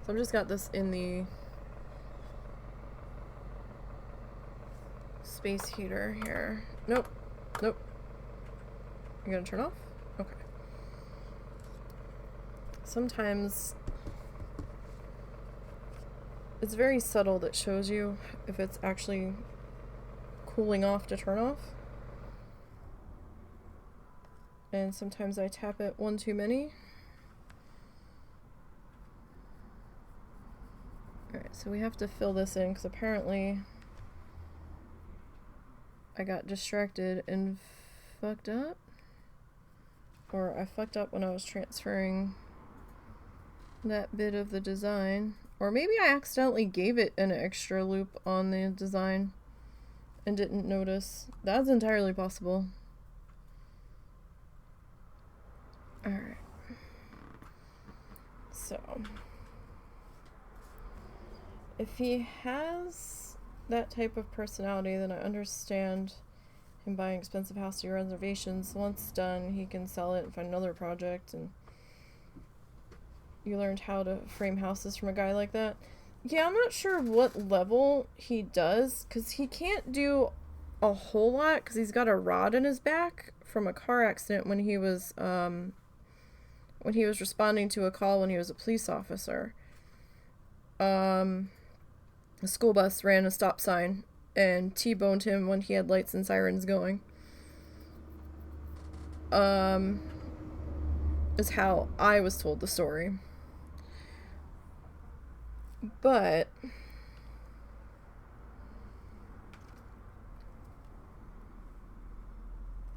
So I've just got this in the space heater here. Nope. Nope. You gonna turn off? Okay. Sometimes it's very subtle that shows you if it's actually cooling off to turn off. And sometimes I tap it one too many. Alright, so we have to fill this in because apparently I got distracted and fucked up. Or I fucked up when I was transferring that bit of the design. Or maybe I accidentally gave it an extra loop on the design and didn't notice. That's entirely possible. Alright. So, if he has that type of personality, then I understand him buying expensive house to your reservations. Once done, he can sell it and find another project, and you learned how to frame houses from a guy like that. Yeah, I'm not sure what level he does, because he can't do a whole lot, because he's got a rod in his back from a car accident when he was responding to a call when he was a police officer. A school bus ran a stop sign and T-boned him when he had lights and sirens going. Is how I was told the story. But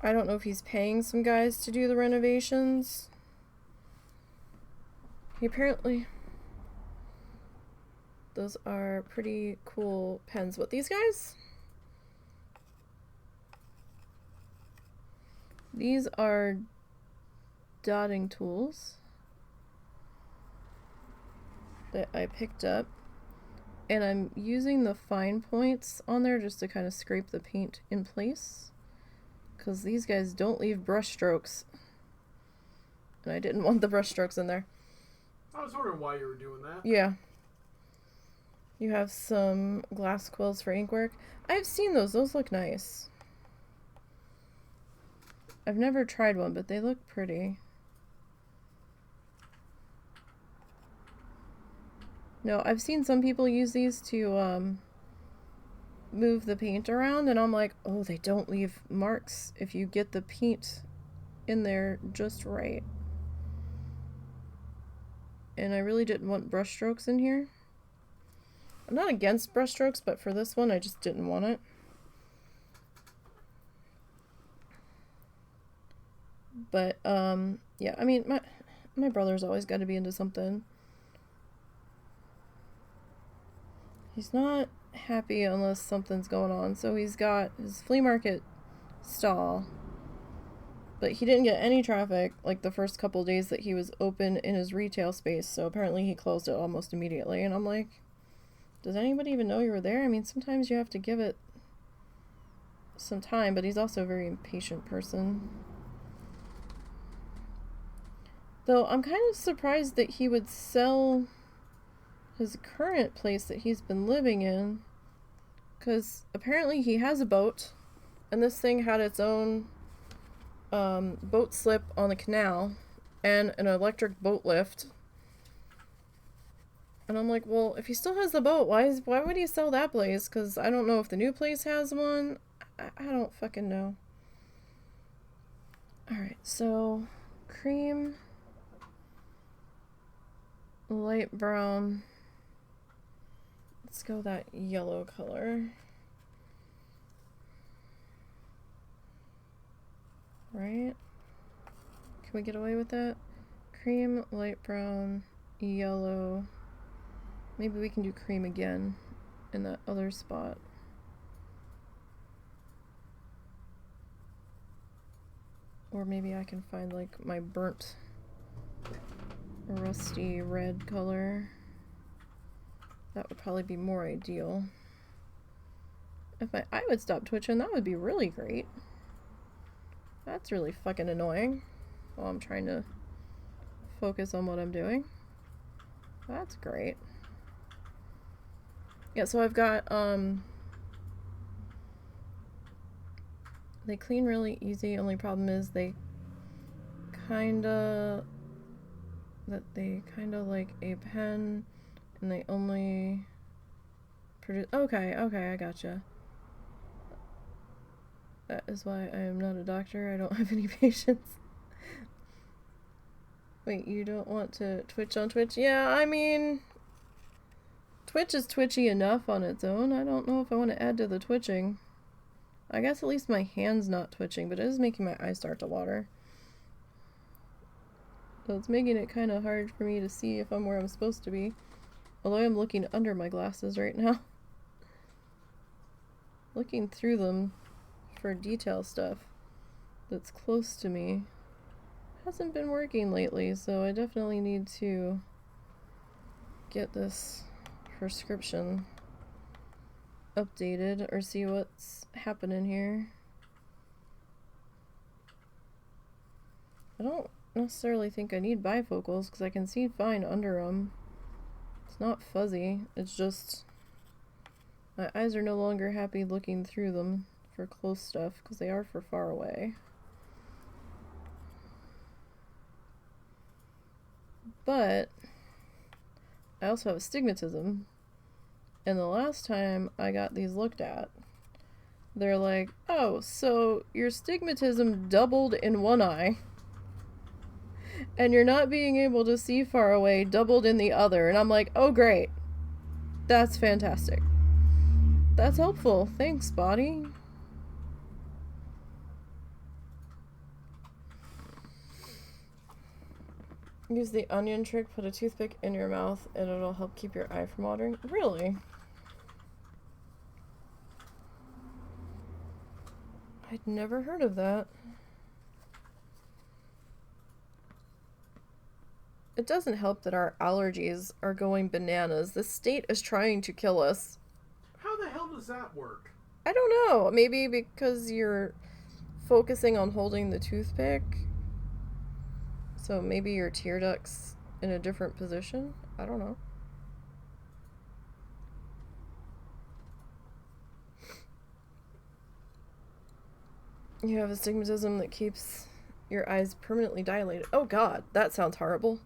I don't know if he's paying some guys to do the renovations. He apparently... Those are pretty cool pens. What, these guys? These are dotting tools that I picked up. And I'm using the fine points on there just to kind of scrape the paint in place. Because these guys don't leave brush strokes. And I didn't want the brush strokes in there. I was wondering why you were doing that. Yeah. You have some glass quills for inkwork. I've seen those. Those look nice. I've never tried one, but they look pretty. No, I've seen some people use these to move the paint around, and I'm like, oh, they don't leave marks if you get the paint in there just right. And I really didn't want brush strokes in here. I'm not against brush strokes, but for this one, I just didn't want it. But, yeah, I mean, my brother's always got to be into something. He's not happy unless something's going on. So he's got his flea market stall. But he didn't get any traffic, like, the first couple days that he was open in his retail space. So apparently he closed it almost immediately. And I'm like, does anybody even know you were there? I mean, sometimes you have to give it some time, but he's also a very impatient person. Though I'm kind of surprised that he would sell his current place that he's been living in, because apparently he has a boat, and this thing had its own boat slip on the canal and an electric boat lift. And I'm like, well, if he still has the boat, why would he sell that place? Because I don't know if the new place has one. I don't fucking know. Alright, so cream, light brown. Let's go that yellow color. Right? Can we get away with that? Cream, light brown, yellow. Maybe we can do cream again in that other spot. Or maybe I can find like my burnt rusty red color. That would probably be more ideal. If my eye would stop twitching, that would be really great. That's really fucking annoying while I'm trying to focus on what I'm doing. That's great. Yeah, so I've got, they clean really easy. Only problem is they kinda like a pen, and they only produce. Okay, I gotcha. That is why I am not a doctor. I don't have any patience. Wait, you don't want to twitch on Twitch? Yeah, I mean, Twitch is twitchy enough on its own. I don't know if I want to add to the twitching. I guess at least my hand's not twitching, but it is making my eyes start to water. So it's making it kind of hard for me to see if I'm where I'm supposed to be. Although I'm looking under my glasses right now. Looking through them for detail stuff that's close to me hasn't been working lately, so I definitely need to get this prescription updated or see what's happening here. I don't necessarily think I need bifocals because I can see fine under them. It's not fuzzy, it's just my eyes are no longer happy looking through them for close stuff because they are for far away. But I also have astigmatism, and the last time I got these looked at, they're like, oh, so your astigmatism doubled in one eye, and you're not being able to see far away doubled in the other. And I'm like, oh great, that's fantastic, that's helpful, thanks body. Use the onion trick, put a toothpick in your mouth and it'll help keep your eye from watering. Really? I'd never heard of that. It doesn't help that our allergies are going bananas. The state is trying to kill us. How the hell does that work? I don't know. Maybe because you're focusing on holding the toothpick. So maybe your tear duct's in a different position? I don't know. You have astigmatism that keeps your eyes permanently dilated. Oh god, that sounds horrible.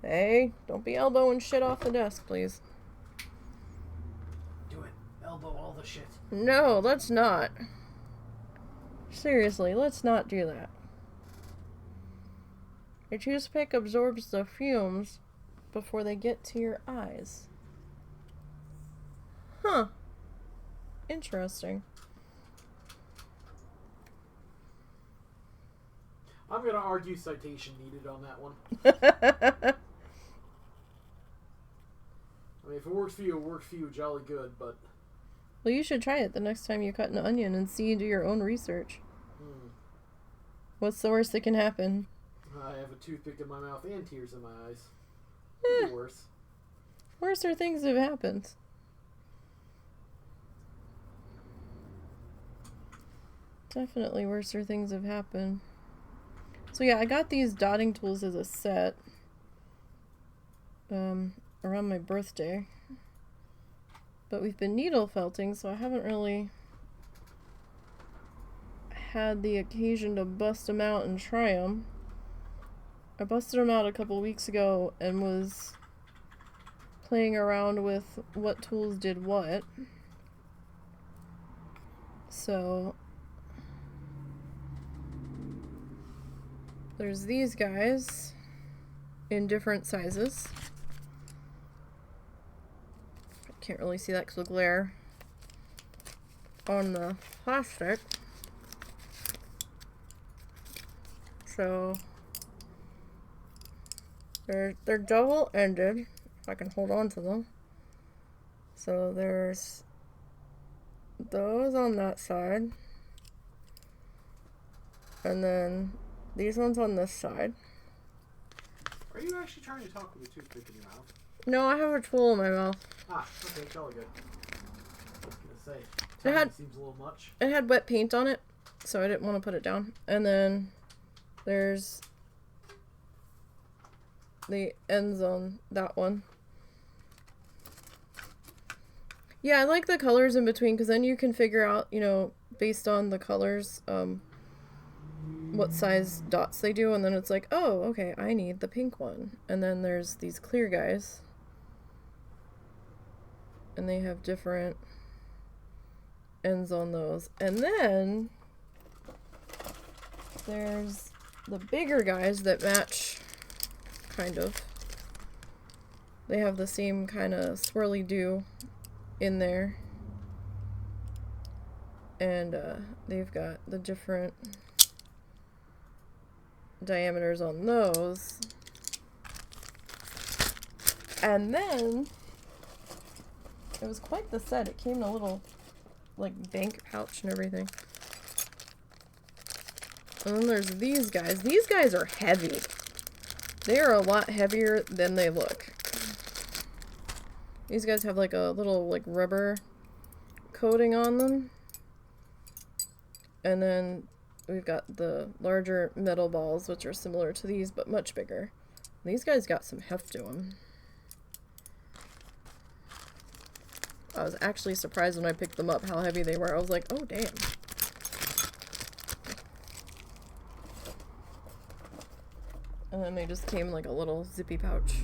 Hey, don't be elbowing shit off the desk, please. Do it. Elbow all the shit. No, let's not. Seriously, let's not do that. Your toothpick absorbs the fumes before they get to your eyes. Huh. Interesting. I'm gonna argue citation needed on that one. I mean, if it works for you, it works for you jolly good, but... Well, you should try it the next time you cut an onion and see, do your own research. What's the worst that can happen? I have a toothpick in my mouth and tears in my eyes. Could be worse. Worser things have happened. Definitely worser things have happened. So yeah, I got these dotting tools as a set around my birthday. But we've been needle felting, so I haven't really had the occasion to bust them out and try them. I busted them out a couple weeks ago and was playing around with what tools did what. So there's these guys in different sizes. Can't really see that because of the glare on the plastic. So they're double-ended, if I can hold on to them. So there's those on that side. And then these ones on this side. Are you actually trying to talk with a toothpick in your mouth? No, I have a tool in my mouth. Ah, okay, jolly good. I was gonna say, seems a little much. It had wet paint on it, so I didn't want to put it down. And then there's the ends on that one. Yeah, I like the colors in between, because then you can figure out, you know, based on the colors, what size dots they do, and then it's like, oh, okay, I need the pink one. And then there's these clear guys, and they have different ends on those. And then there's the bigger guys that match, kind of. They have the same kind of swirly do in there, and they've got the different diameters on those. And then it was quite the set. It came in a little like bank pouch and everything. And then there's these guys. These guys are heavy. They are a lot heavier than they look. These guys have like a little like rubber coating on them. And then we've got the larger metal balls, which are similar to these, but much bigger. These guys got some heft to them. I was actually surprised when I picked them up how heavy they were. I was like, oh, damn. And then they just came in like a little zippy pouch.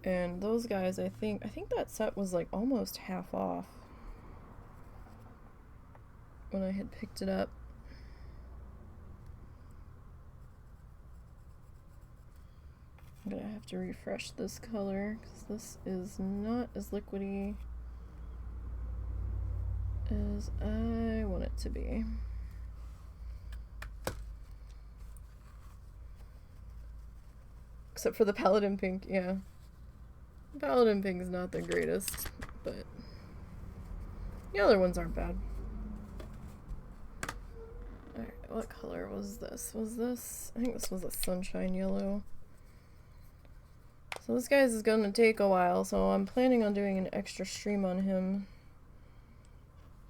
And those guys, I think that set was like almost half off when I had picked it up. I'm gonna have to refresh this color because this is not as liquidy as I want it to be. Except for the Paladin Pink, yeah. Paladin Pink is not the greatest, but the other ones aren't bad. Alright, what color was this? I think this was a sunshine yellow. So this guy's is gonna take a while, so I'm planning on doing an extra stream on him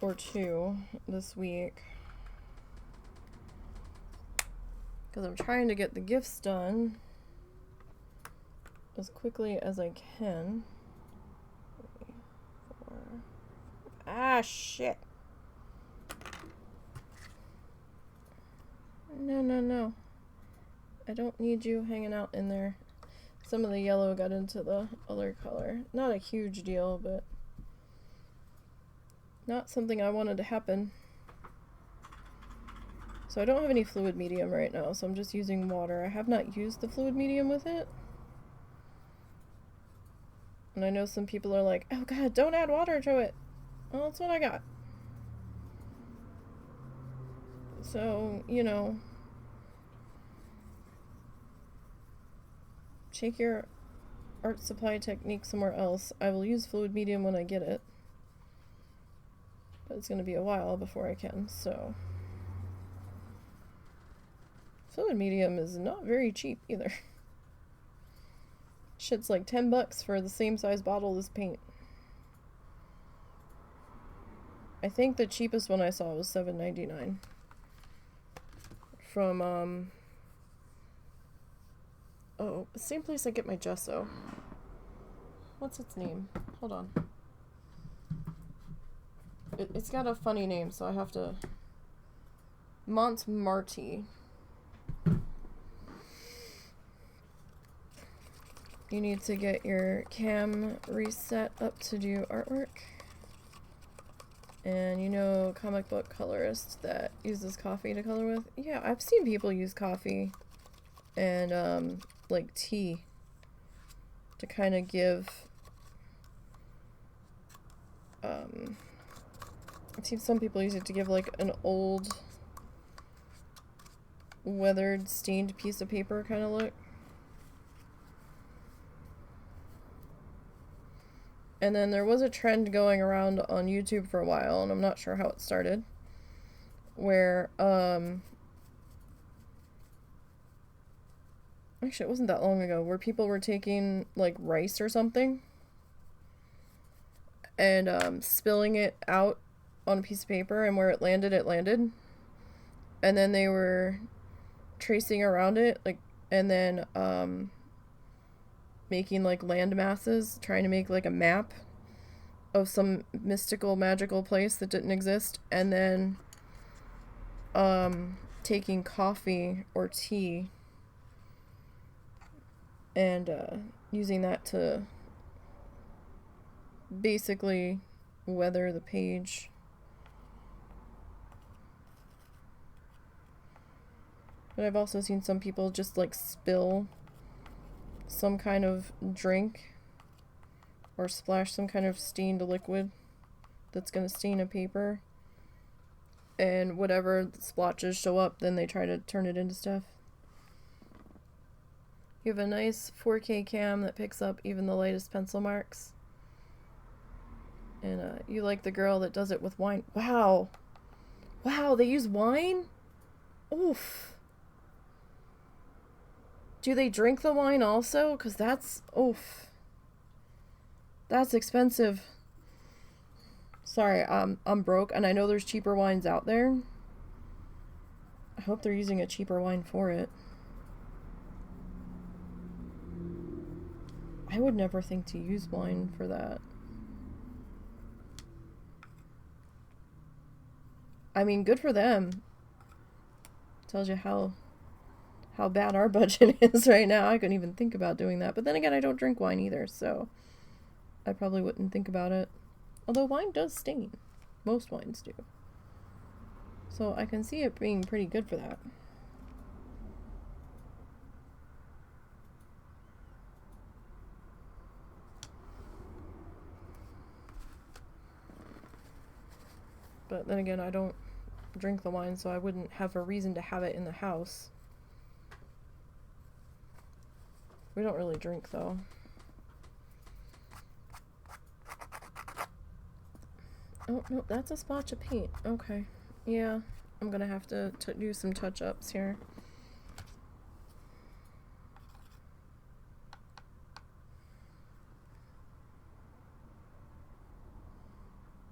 or two this week. Because I'm trying to get the gifts done as quickly as I can. 3, 4. Ah, shit. No. I don't need you hanging out in there. Some of the yellow got into the other color. Not a huge deal, but not something I wanted to happen. So I don't have any fluid medium right now, so I'm just using water. I have not used the fluid medium with it. And I know some people are like, oh god, don't add water to it. Well, that's what I got. So, you know, take your art supply technique somewhere else. I will use fluid medium when I get it. But it's going to be a while before I can, so. Fluid medium is not very cheap either. Shit's like $10 for the same size bottle as paint. I think the cheapest one I saw was $7.99. From, oh, same place I get my gesso. What's its name? Hold on. It's got a funny name, so I have to... Montmartre. You need to get your cam reset up to do artwork. And you know, comic book colorist that uses coffee to color with? Yeah, I've seen people use coffee and, like tea to kind of give, I've seen some people use it to give like an old weathered stained piece of paper kind of look. And then there was a trend going around on YouTube for a while, and I'm not sure how it started, where, actually, it wasn't that long ago, where people were taking, like, rice or something and spilling it out on a piece of paper, and where it landed, it landed. And then they were tracing around it, like, and then making, like, land masses, trying to make, like, a map of some mystical, magical place that didn't exist, and then taking coffee or tea and using that to basically weather the page. But I've also seen some people just, like, spill some kind of drink or splash some kind of stained liquid that's going to stain a paper, and whatever splotches show up, then they try to turn it into stuff. You have a nice 4K cam that picks up even the lightest pencil marks. And you like the girl that does it with wine. Wow. Wow, they use wine? Oof. Do they drink the wine also? Because that's... oof. That's expensive. Sorry, I'm broke, and I know there's cheaper wines out there. I hope they're using a cheaper wine for it. I would never think to use wine for that. I mean, good for them. Tells you how bad our budget is right now. I couldn't even think about doing that. But then again, I don't drink wine either, so I probably wouldn't think about it. Although wine does stain. Most wines do. So I can see it being pretty good for that. But then again, I don't drink the wine, so I wouldn't have a reason to have it in the house. We don't really drink, though. Oh, no, that's a splotch of paint. Okay. Yeah, I'm gonna have to do some touch-ups here.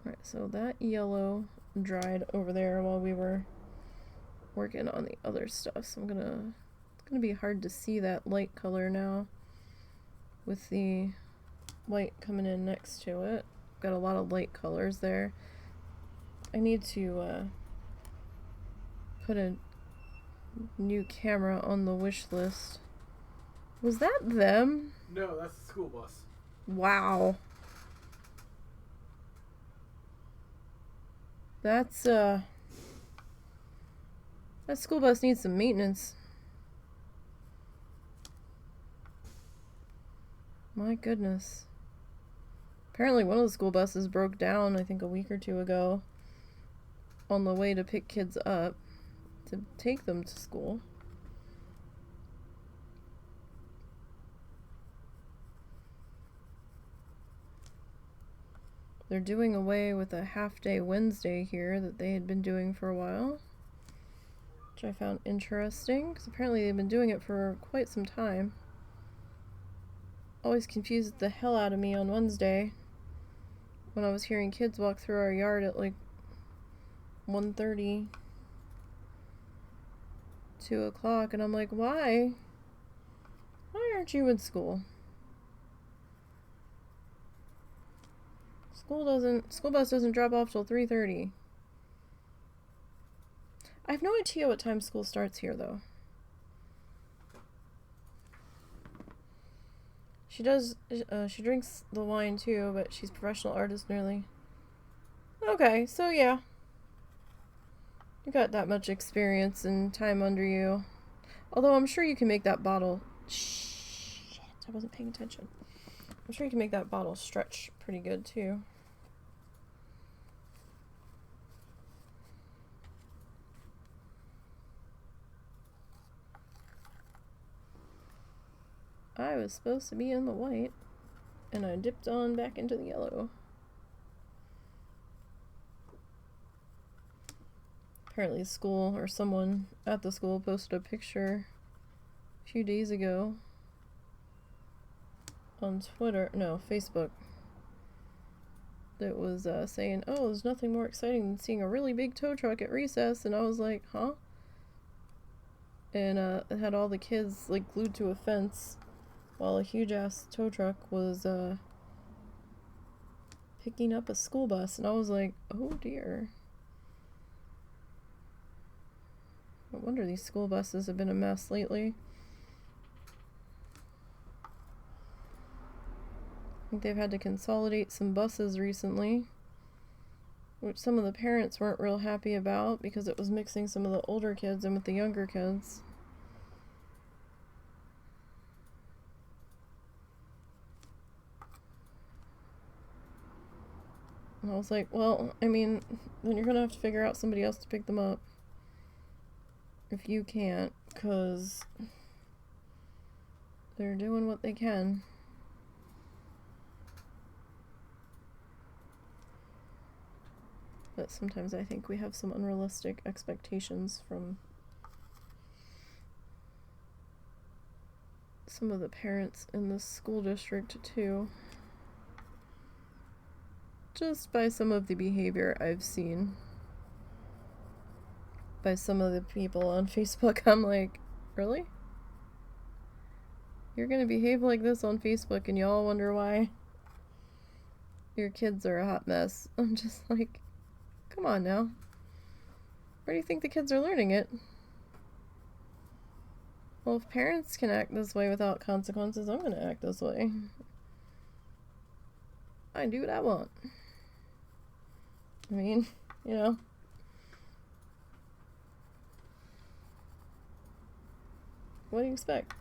Alright, so that yellow dried over there while we were working on the other stuff. So it's gonna be hard to see that light color now with the white coming in next to it. Got a lot of light colors there. I need to put a new camera on the wish list. Was that them? No, that's the school bus. Wow. That school bus needs some maintenance. My goodness. Apparently one of the school buses broke down, I think a week or two ago, on the way to pick kids up to take them to school. They're doing away with a half-day Wednesday here that they had been doing for a while, which I found interesting, because apparently they've been doing it for quite some time. Always confused the hell out of me on Wednesday when I was hearing kids walk through our yard at like 1:30, 2 o'clock, and I'm like, why? Why aren't you in school? School bus doesn't drop off till 3:30. I have no idea what time school starts here, though. She does, she drinks the wine too, but she's a professional artist nearly. Okay, so yeah. You got that much experience and time under you. Although I'm sure you can make that bottle... Shit, I wasn't paying attention. I'm sure you can make that bottle stretch pretty good too. I was supposed to be in the white. And I dipped on back into the yellow. Apparently school, or someone at the school, posted a picture a few days ago on Facebook, that was saying, oh, there's nothing more exciting than seeing a really big tow truck at recess. And I was like, huh? And it had all the kids like glued to a fence while a huge ass tow truck was picking up a school bus. And I was like, oh dear. No wonder these school buses have been a mess lately. I think they've had to consolidate some buses recently, which some of the parents weren't real happy about because it was mixing some of the older kids in with the younger kids. And I was like, well, I mean, then you're gonna have to figure out somebody else to pick them up if you can't, because they're doing what they can. But sometimes I think we have some unrealistic expectations from some of the parents in the school district too. Just by some of the behavior I've seen by some of the people on Facebook. I'm like, really? You're gonna behave like this on Facebook and y'all wonder why your kids are a hot mess. I'm just like, come on now. Where do you think the kids are learning it? Well, if parents can act this way without consequences, I'm gonna act this way. I do what I want. I mean, you know. What do you expect?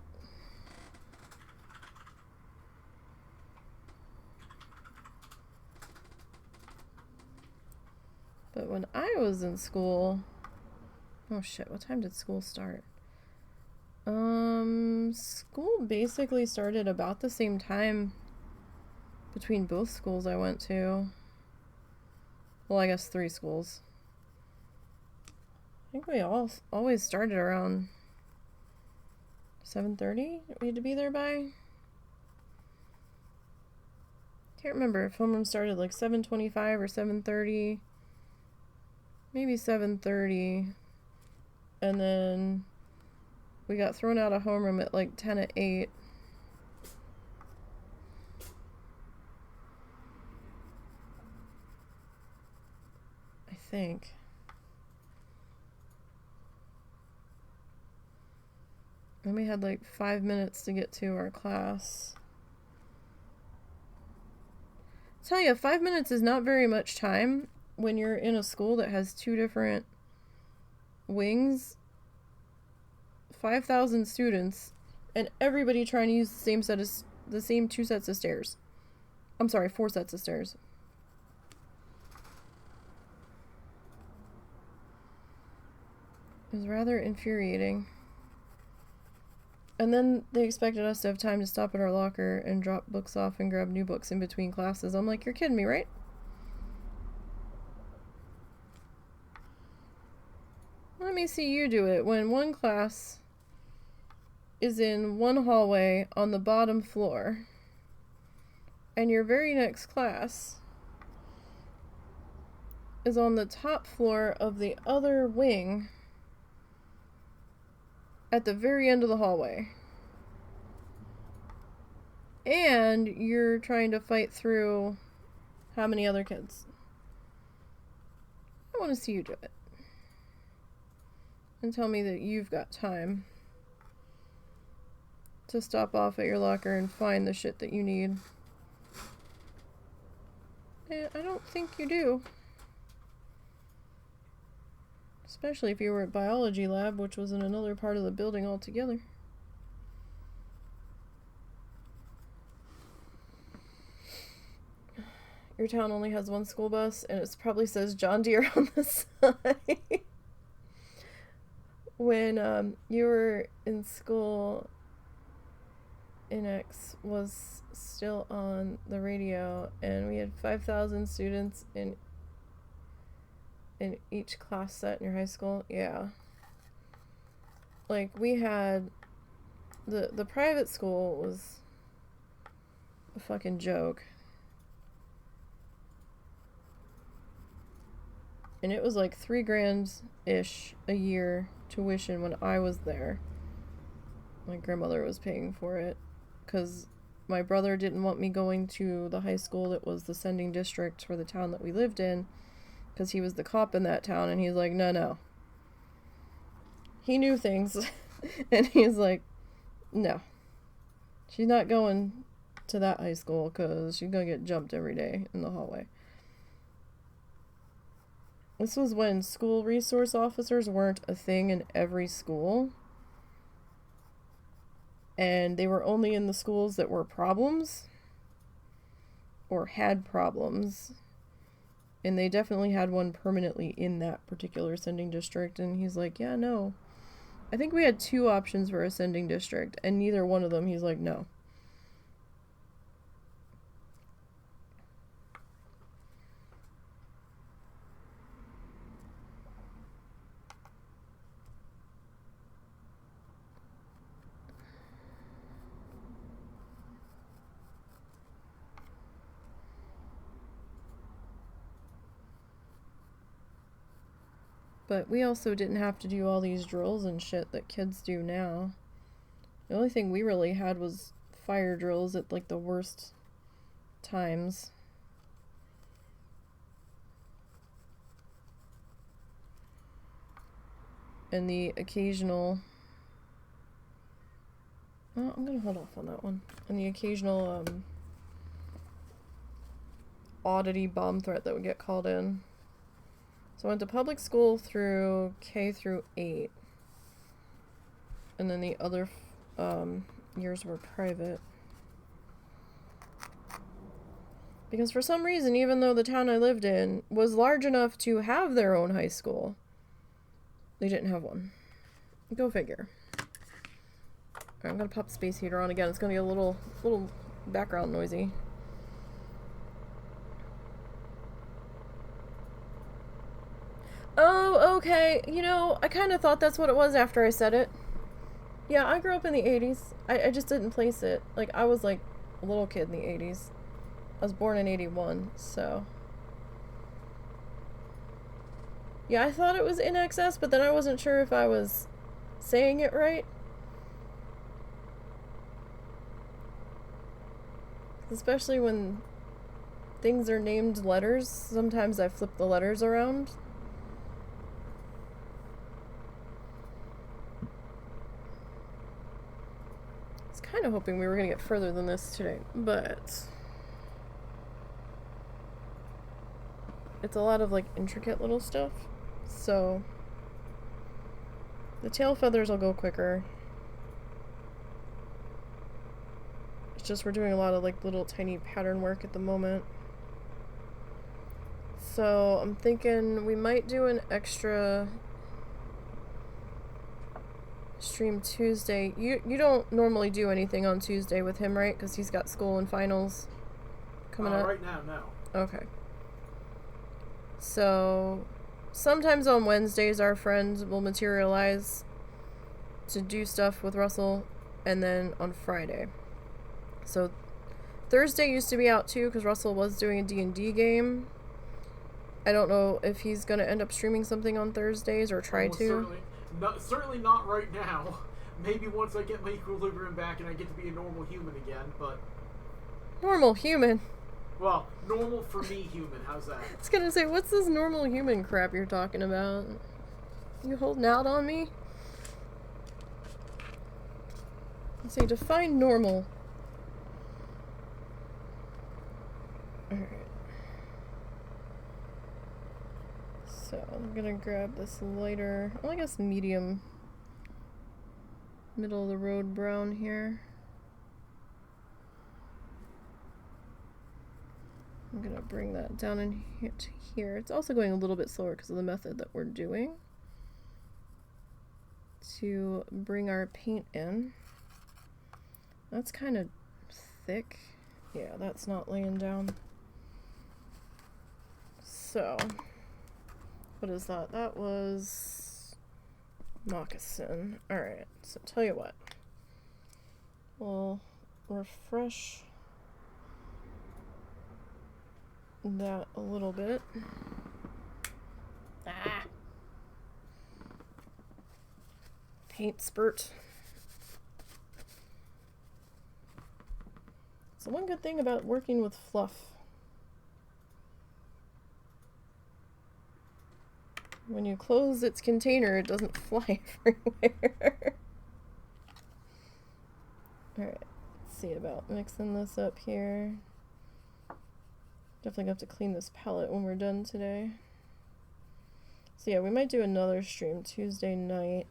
But when I was in school... Oh shit, what time did school start? School basically started about the same time between both schools I went to. Well, I guess 3 schools. I think we always started around 7:30. We had to be there by... Can't remember if homeroom started like 7:25 or 7:30. Maybe 7:30. And then we got thrown out of homeroom at like 10 at 8. I think. And we had like 5 minutes to get to our class. Tell you, 5 minutes is not very much time when you're in a school that has 2 different wings, 5,000 students, and everybody trying to use the same 2 sets of stairs. I'm sorry, 4 sets of stairs. It was rather infuriating. And then they expected us to have time to stop at our locker and drop books off and grab new books in between classes. I'm like, you're kidding me, right? Let me see you do it when one class is in one hallway on the bottom floor and your very next class is on the top floor of the other wing at the very end of the hallway. And you're trying to fight through how many other kids? I want to see you do it. And tell me that you've got time to stop off at your locker and find the shit that you need. And I don't think you do. Especially if you were at biology lab, which was in another part of the building altogether. Your town only has 1 school bus, and it probably says John Deere on the side. When you were in school, NX was still on the radio, and we had 5,000 students in each class set in your high school. Yeah. Like, we had the private school was a fucking joke. And it was like $3,000-ish a year tuition when I was there. My grandmother was paying for it because my brother didn't want me going to the high school that was the sending district for the town that we lived in because he was the cop in that town, and he's like, no. He knew things, and he's like, no. She's not going to that high school because she's going to get jumped every day in the hallway. This was when school resource officers weren't a thing in every school. And they were only in the schools that were problems or had problems. And they definitely had one permanently in that particular sending district. And he's like, yeah, no. I think we had 2 options for a sending district, and neither one of them, he's like, no. But we also didn't have to do all these drills and shit that kids do now. The only thing we really had was fire drills at, like, the worst times. And the occasional... Oh, I'm gonna hold off on that one. And the occasional, oddity bomb threat that would get called in. So I went to public school through K through 8. And then the other years were private. Because for some reason, even though the town I lived in was large enough to have their own high school, they didn't have one. Go figure. Alright, I'm gonna pop the space heater on again. It's gonna be a little background noisy. Oh, okay. You know, I kind of thought that's what it was after I said it. Yeah, I grew up in the 80s. I just didn't place it. Like, I was, like, a little kid in the 80s. I was born in 81, so... Yeah, I thought it was in excess, but then I wasn't sure if I was saying it right. Especially when things are named letters. Sometimes I flip the letters around. Kind of hoping we were going to get further than this today, but it's a lot of, like, intricate little stuff, so the tail feathers will go quicker. It's just we're doing a lot of, like, little tiny pattern work at the moment. So I'm thinking we might do an extra stream Tuesday. You don't normally do anything on Tuesday with him, right? Because he's got school and finals coming up. Right now, no. Okay. So sometimes on Wednesdays our friends will materialize to do stuff with Russell, and then on Friday. So Thursday used to be out too because Russell was doing a D&D game. I don't know if he's going to end up streaming something on Thursdays or try to. Certainly not right now. Maybe once I get my equilibrium back and I get to be a normal human again, but... Normal human? Well, normal for me human, how's that? I was gonna say, what's this normal human crap you're talking about? You holding out on me? Let's see, define normal. Alright. So, I'm gonna grab this lighter, well, I guess medium, middle of the road brown here. I'm gonna bring that down in here. It's also going a little bit slower because of the method that we're doing to bring our paint in. That's kind of thick. Yeah, that's not laying down. So, what is that? That was moccasin. Alright, so tell you what. We'll refresh that a little bit. Ah! Paint spurt. So one good thing about working with fluff. When you close its container, it doesn't fly everywhere. Alright, let's see about mixing this up here. Definitely have to clean this palette when we're done today. So yeah, we might do another stream Tuesday night.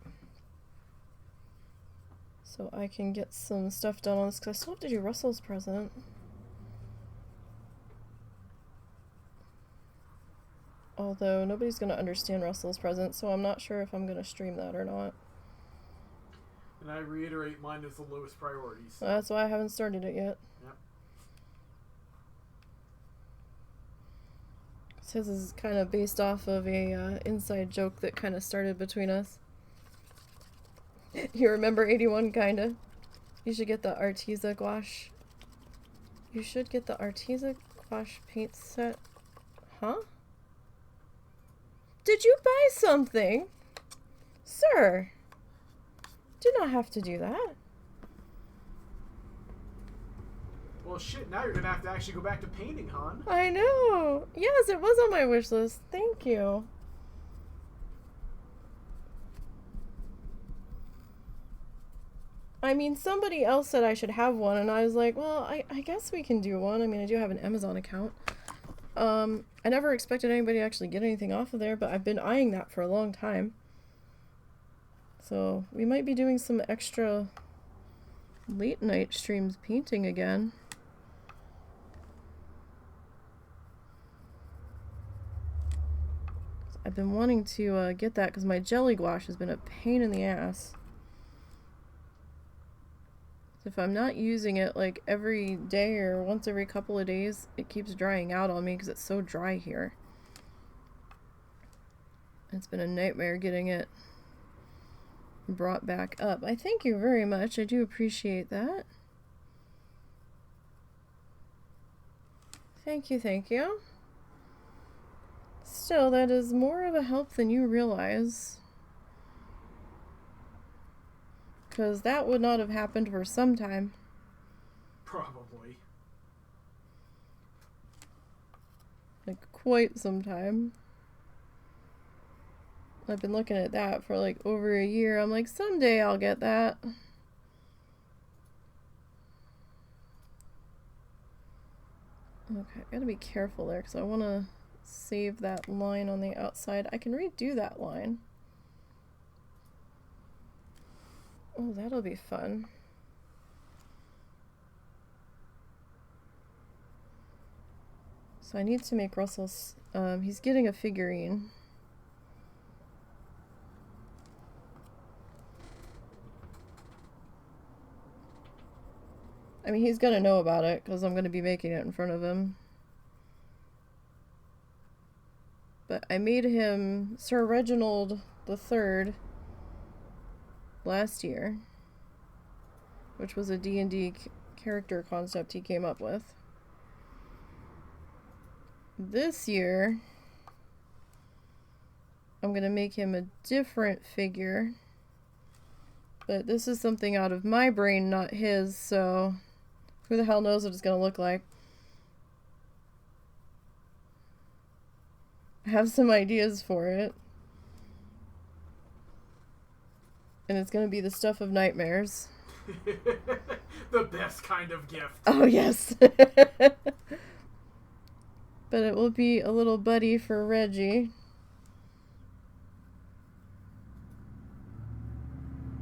So I can get some stuff done on this, because I still have to do Russell's present. Although nobody's going to understand Russell's present, so I'm not sure if I'm going to stream that or not. And I reiterate, mine is the lowest priority. So. That's why I haven't started it yet. Yep. His is kind of based off of a inside joke that kind of started between us. You remember 81, kinda? You should get the Arteza gouache. You should get the Arteza gouache paint set. Huh? Did you buy something? Sir, do not have to do that. Well, shit, now you're gonna have to actually go back to painting, hon. I know. Yes, it was on my wish list. Thank you. I mean, somebody else said I should have one, and I was like, well, I guess we can do one. I mean, I do have an Amazon account. I never expected anybody to actually get anything off of there, but I've been eyeing that for a long time. So, we might be doing some extra late night streams painting again. I've been wanting to get that because my jelly gouache has been a pain in the ass. If I'm not using it like every day or once every couple of days, it keeps drying out on me because it's so dry here. It's been a nightmare getting it brought back up. I thank you very much. I do appreciate that. Thank you, thank you. Still, that is more of a help than you realize. Because that would not have happened for some time. Probably. Like, quite some time. I've been looking at that for like over a year. I'm like, someday I'll get that. Okay, I gotta be careful there because I want to save that line on the outside. I can redo that line. Oh, that'll be fun. So I need to make Russell's, he's getting a figurine. I mean, he's gonna know about it because I'm gonna be making it in front of him. But I made him Sir Reginald III last year, which was a D&D character concept he came up with. This year, I'm gonna make him a different figure, but this is something out of my brain, not his, so who the hell knows what it's gonna look like. I have some ideas for it. And it's gonna be the stuff of nightmares. The best kind of gift. Oh, yes. But it will be a little buddy for Reggie.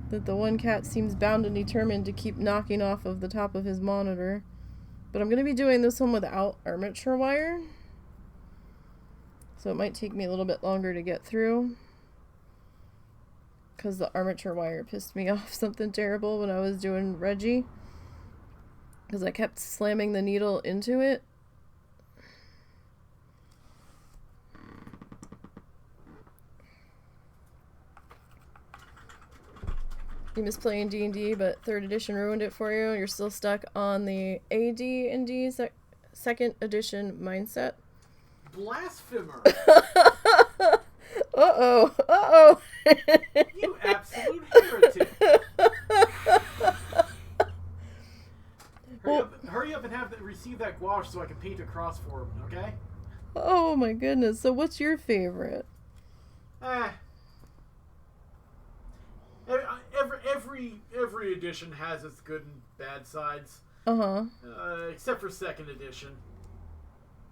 That the one cat seems bound and determined to keep knocking off of the top of his monitor. But I'm gonna be doing this one without armature wire. So it might take me a little bit longer to get through. Because the armature wire pissed me off something terrible when I was doing Reggie. Because I kept slamming the needle into it. You miss playing D&D, but 3rd edition ruined it for you. You're still stuck on the AD&D 2nd edition mindset. Blasphemer! Uh-oh. Uh-oh. You absolute heretic! Hurry up and receive that gouache so I can paint a cross for him, okay? Oh my goodness. So what's your favorite? Every edition has its good and bad sides. Except for 2nd edition.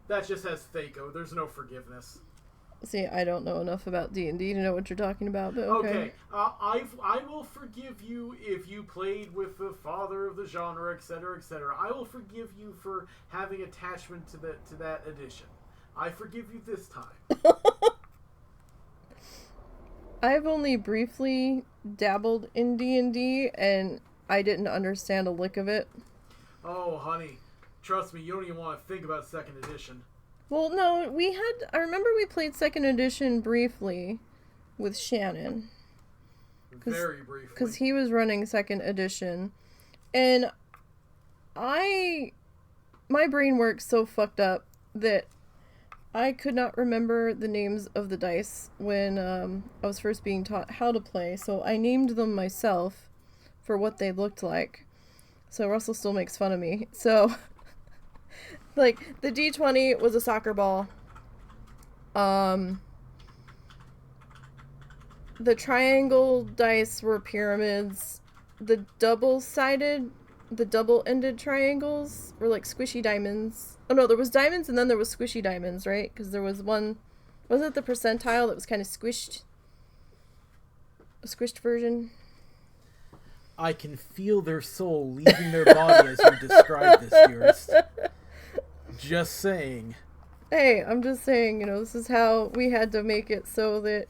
That just has Thaco. There's no forgiveness. See, I don't know enough about D&D to know what you're talking about, but okay. I will forgive you if you played with the father of the genre, etc., etc. I will forgive you for having attachment to that edition. I forgive you this time. I've only briefly dabbled in D&D, and I didn't understand a lick of it. Oh, honey. Trust me, you don't even want to think about 2nd edition. Well, no, I remember we played 2nd edition briefly with Shannon. Very briefly. Because he was running 2nd edition. And my brain works so fucked up that I could not remember the names of the dice when I was first being taught how to play. So I named them myself for what they looked like. So Russell still makes fun of me. So... like, the D20 was a soccer ball. The triangle dice were pyramids. The double-ended triangles were like squishy diamonds. Oh no, there was diamonds and then there was squishy diamonds, right? Because there was one... was it the percentile that was kind of squished? A squished version? I can feel their soul leaving their body as you describe this, dearest. Just saying. Hey, I'm just saying, this is how we had to make it so that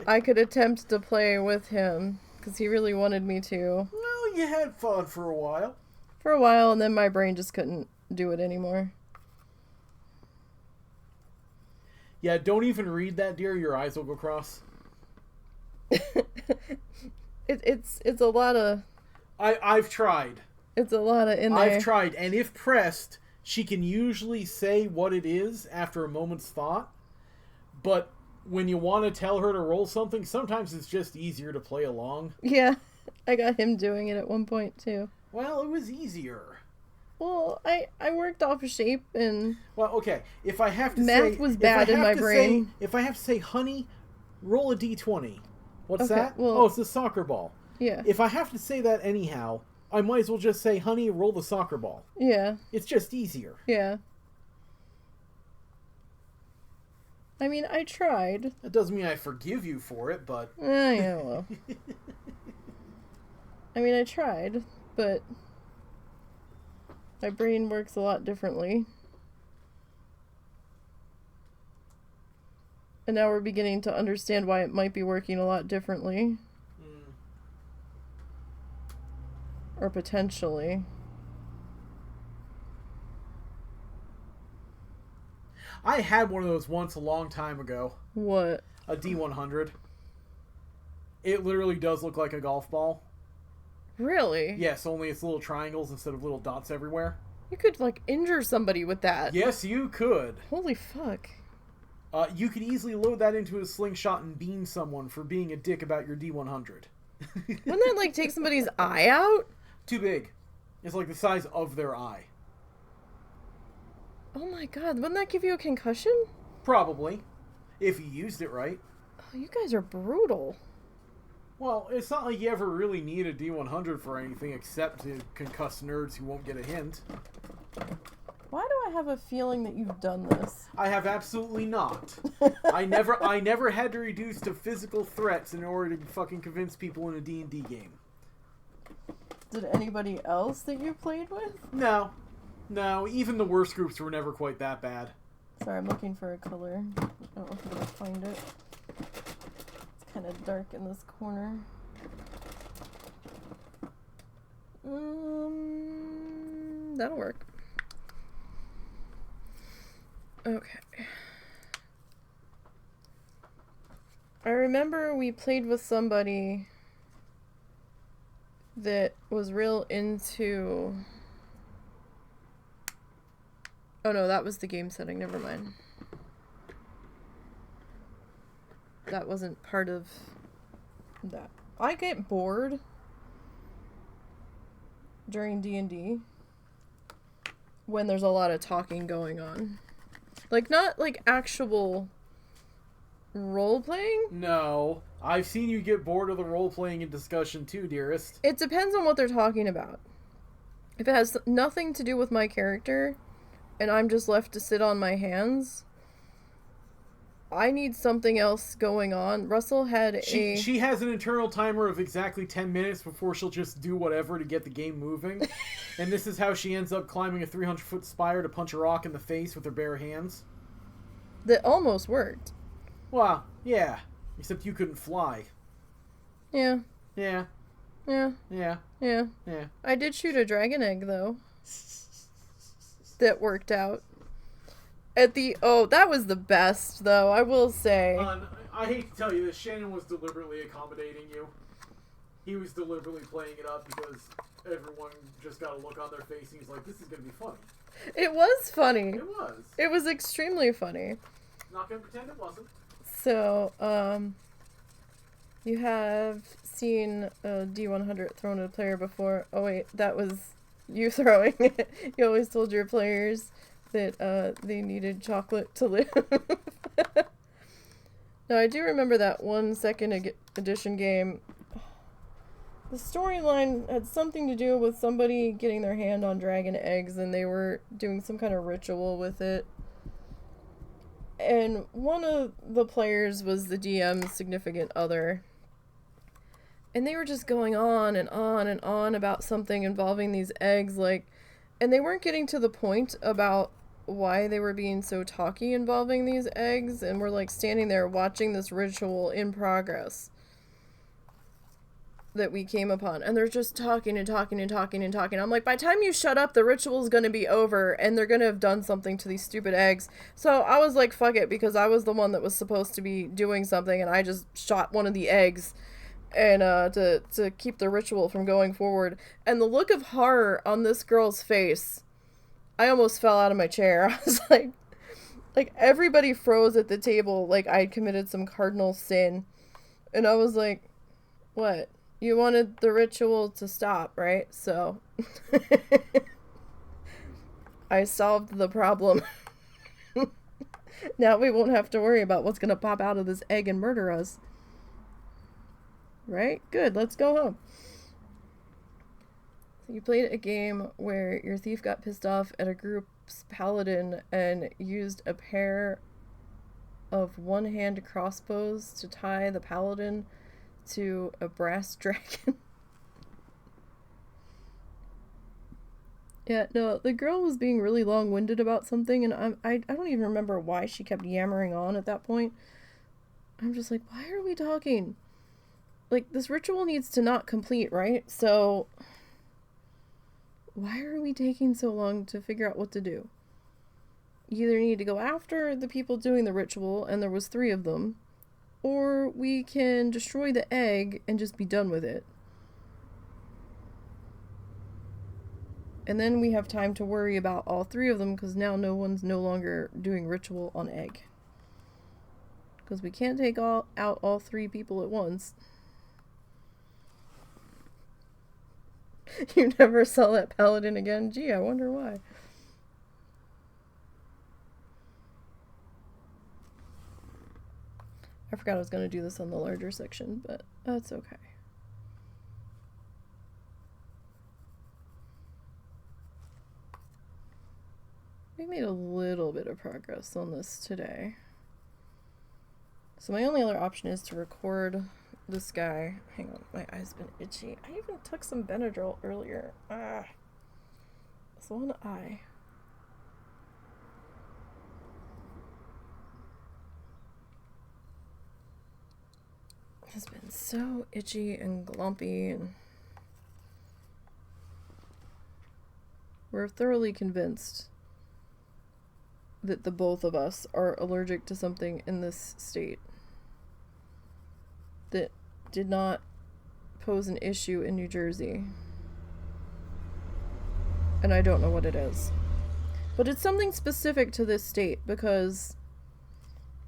I could attempt to play with him. Because he really wanted me to. Well, you had fun for a while. For a while, and then my brain just couldn't do it anymore. Yeah, don't even read that, dear. Your eyes will go cross. It's a lot of... I've tried. It's a lot of in there. I've tried, and if pressed... she can usually say what it is after a moment's thought, but when you want to tell her to roll something, sometimes it's just easier to play along. Yeah, I got him doing it at one point, too. Well, it was easier. Well, I worked off a shape, and... well, okay, if I have to math was bad in my brain. If I have to say, honey, roll a d20. What's okay, that? well, oh, it's a soccer ball. Yeah. If I have to say that anyhow... I might as well just say, honey, roll the soccer ball. Yeah. It's just easier. Yeah. I mean, I tried. That doesn't mean I forgive you for it, but... yeah, well. I mean, I tried, but... my brain works a lot differently. And now we're beginning to understand why it might be working a lot differently. Or potentially. I had one of those once a long time ago. What? A D100. It literally does look like a golf ball. Really? Yes, only it's little triangles instead of little dots everywhere. You could, like, injure somebody with that. Yes, you could. Holy fuck. You could easily load that into a slingshot and beam someone for being a dick about your D100. Wouldn't that, like, take somebody's eye out? Too big. It's like the size of their eye. Oh my god, wouldn't that give you a concussion? Probably. If you used it right. Oh, you guys are brutal. Well, it's not like you ever really need a D100 for anything except to concuss nerds who won't get a hint. Why do I have a feeling that you've done this? I have absolutely not. I never had to reduce to physical threats in order to fucking convince people in a D&D game. Did anybody else that you played with? No. No, even the worst groups were never quite that bad. Sorry, I'm looking for a color. I don't know if I'm gonna find it. It's kind of dark in this corner. That'll work. Okay. I remember we played with somebody that was real into... Oh no, that was the game setting. Never mind. That wasn't part of that. I get bored during D&D when there's a lot of talking going on. Like, not like actual role-playing. No. I've seen you get bored of the role-playing and discussion too, dearest. It depends on what they're talking about. If it has nothing to do with my character and I'm just left to sit on my hands, I need something else going on. Russell had She has an internal timer of exactly 10 minutes before she'll just do whatever to get the game moving. And this is how she ends up climbing a 300-foot spire to punch a rock in the face with her bare hands. That almost worked. Well, yeah. Except you couldn't fly. Yeah. Yeah. Yeah. Yeah. Yeah. Yeah. I did shoot a dragon egg, though. That worked out. That was the best, though, I will say. I hate to tell you this, Shannon was deliberately accommodating you. He was deliberately playing it up because everyone just got a look on their face and he's like, this is going to be funny. It was funny. It was. It was extremely funny. Not going to pretend it wasn't. So, you have seen a D100 thrown at a player before. Oh wait, that was you throwing it. You always told your players that they needed chocolate to live. Now, I do remember that 1st edition game. The storyline had something to do with somebody getting their hand on dragon eggs, and they were doing some kind of ritual with it. And one of the players was the DM's significant other. And they were just going on and on and on about something involving these eggs, and they weren't getting to the point about why they were being so talky involving these eggs, and we're standing there watching this ritual in progress that we came upon, and they're just talking and talking and talking and talking. I'm like, by the time you shut up, the ritual's gonna be over and they're gonna have done something to these stupid eggs. So I was like, fuck it, because I was the one that was supposed to be doing something, and I just shot one of the eggs and to keep the ritual from going forward. And the look of horror on this girl's face, I almost fell out of my chair. I was like everybody froze at the table like I'd committed some cardinal sin. And I was like, what? You wanted the ritual to stop, right? So I solved the problem. Now we won't have to worry about what's going to pop out of this egg and murder us. Right? Good, let's go home. So you played a game where your thief got pissed off at a group's paladin and used a pair of one-hand crossbows to tie the paladin to a brass dragon. Yeah, no, the girl was being really long-winded about something, and I don't even remember why she kept yammering on at that point. I'm just like, why are we talking? This ritual needs to not complete, right? So, why are we taking so long to figure out what to do? You either need to go after the people doing the ritual, and there was 3 of them, or we can destroy the egg and just be done with it. And then we have time to worry about all 3 of them, because now no one's no longer doing ritual on egg. Because we can't take out all 3 people at once. You never saw that paladin again? Gee, I wonder why. I forgot I was going to do this on the larger section, but that's okay. We made a little bit of progress on this today. So my only other option is to record this guy. Hang on, my eye's been itchy. I even took some Benadryl earlier. This one eye. Has been so itchy and glumpy, and We're thoroughly convinced that the both of us are allergic to something in this state that did not pose an issue in New Jersey. And I don't know what it is. But it's something specific to this state, because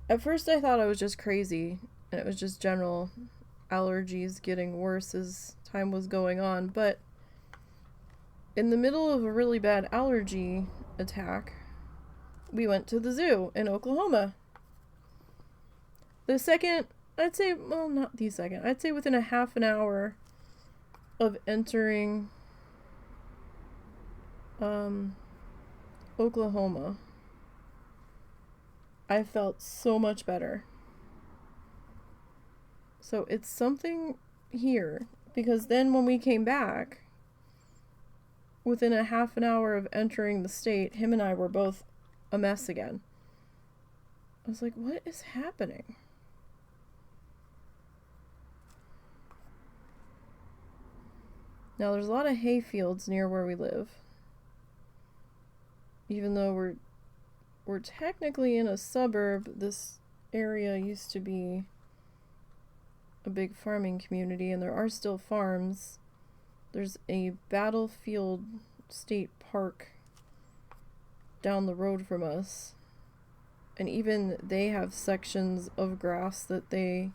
at first I thought I was just crazy and it was just general allergies getting worse as time was going on. But in the middle of a really bad allergy attack, we went to the zoo in Oklahoma. The second, I'd say, well, not the second, I'd say within a half an hour of entering Oklahoma, I felt so much better. So it's something here, because then when we came back, within a half an hour of entering the state, him and I were both a mess again. I was like, what is happening? Now there's a lot of hay fields near where we live. Even though we're technically in a suburb, this area used to be a big farming community, and there are still farms. There's a Battlefield State Park down the road from us, and even they have sections of grass that they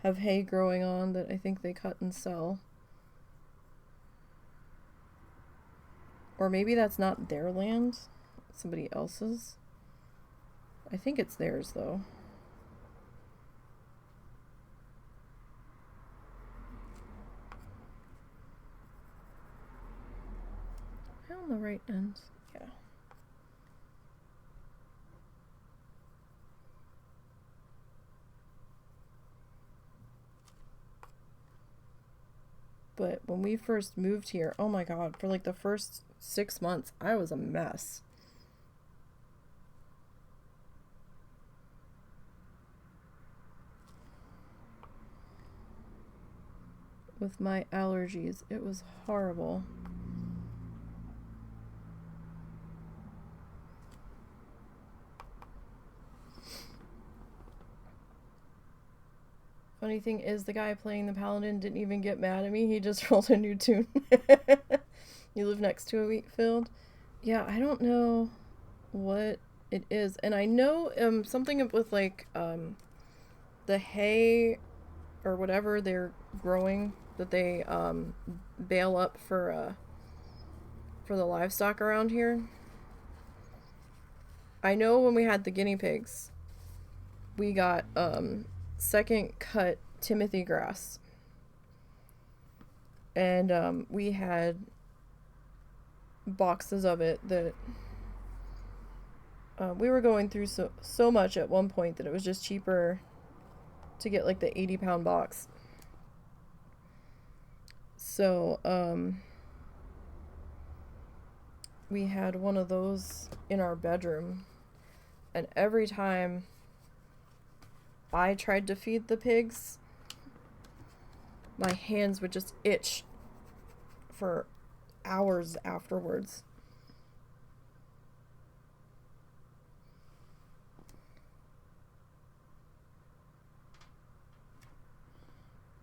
have hay growing on that I think they cut and sell. Or maybe that's not their land, somebody else's. I think it's theirs though. Am I on the right end? Yeah. But when we first moved here, oh my god, for like the first 6 months, I was a mess. With my allergies, it was horrible. Funny thing is, the guy playing the paladin didn't even get mad at me. He just rolled a new tune. You live next to a wheat field? Yeah, I don't know what it is. And I know something with like the hay or whatever they're growing that they bale up for the livestock around here. I know when we had the guinea pigs, we got second cut Timothy grass, and we had boxes of it that we were going through so much at one point that it was just cheaper to get like the 80-pound box. So we had one of those in our bedroom, and every time I tried to feed the pigs, my hands would just itch for hours afterwards.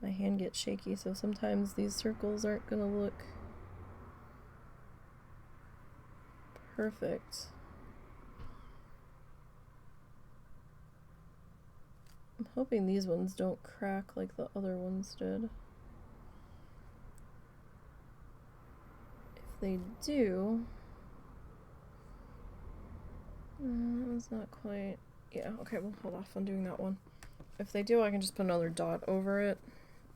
My hand gets shaky, so sometimes these circles aren't gonna look perfect. I'm hoping these ones don't crack like the other ones did. If they do... that one's not quite... Yeah, okay, we'll hold off on doing that one. If they do, I can just put another dot over it,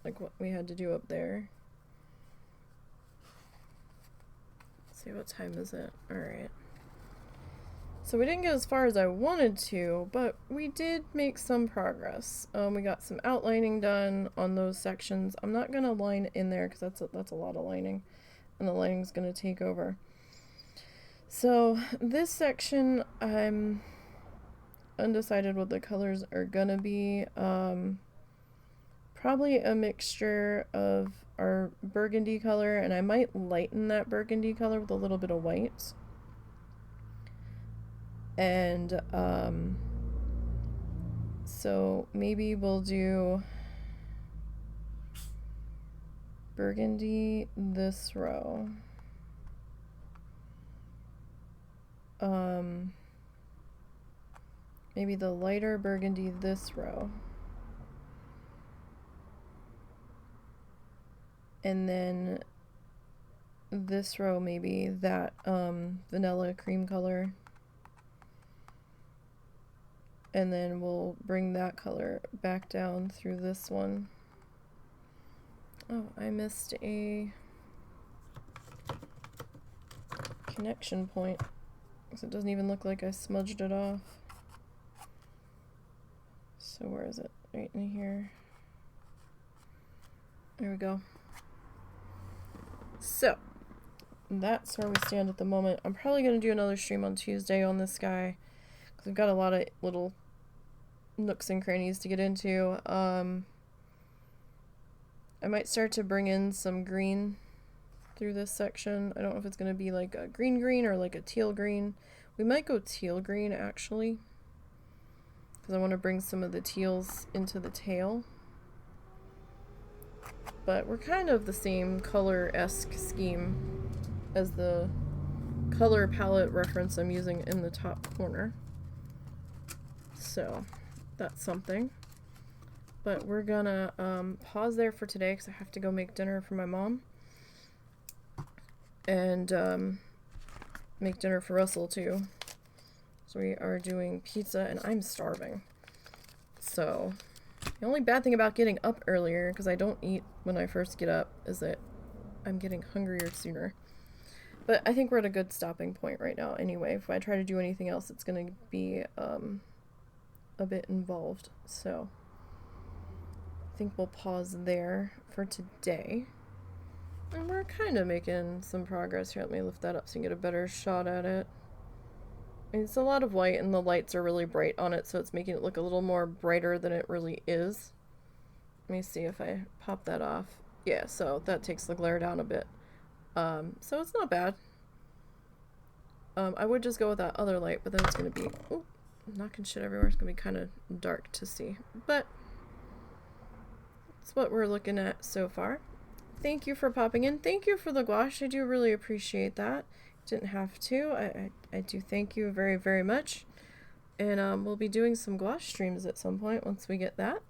like what we had to do up there. Let's see, what time is it? Alright. So we didn't get as far as I wanted to, but we did make some progress. We got some outlining done on those sections. I'm not going to line in there because that's a lot of lining, and the lining's going to take over. So this section, I'm undecided what the colors are going to be. Probably probably a mixture of our burgundy color, and I might lighten that burgundy color with a little bit of white. And so maybe we'll do burgundy this row. Maybe the lighter burgundy this row. And then this row maybe that vanilla cream color. And then we'll bring that color back down through this one. Oh, I missed a connection point. So it doesn't even look like I smudged it off. So where is it? Right in here. There we go. So that's where we stand at the moment. I'm probably going to do another stream on Tuesday on this guy, because we've got a lot of little nooks and crannies to get into. I might start to bring in some green through this section. I don't know if it's going to be like a green green or like a teal green. We might go teal green actually, because I want to bring some of the teals into the tail. But we're kind of the same color-esque scheme as the color palette reference I'm using in the top corner. So that's something. But we're gonna pause there for today because I have to go make dinner for my mom. And make dinner for Russell too. So we are doing pizza and I'm starving. So the only bad thing about getting up earlier, because I don't eat when I first get up, is that I'm getting hungrier sooner. But I think we're at a good stopping point right now anyway. If I try to do anything else, it's going to be a bit involved. So I think we'll pause there for today. And we're kind of making some progress here. Let me lift that up so you can get a better shot at it. It's a lot of white and the lights are really bright on it, so it's making it look a little more brighter than it really is. Let me see if I pop that off. Yeah, so that takes the glare down a bit. So it's not bad. I would just go with that other light, but then it's going to be... Ooh, knocking shit everywhere. It's going to be kind of dark to see. But that's what we're looking at so far. Thank you for popping in. Thank you for the gouache. I do really appreciate that. Didn't have to. I do thank you very, very much. And we'll be doing some gouache streams at some point once we get that.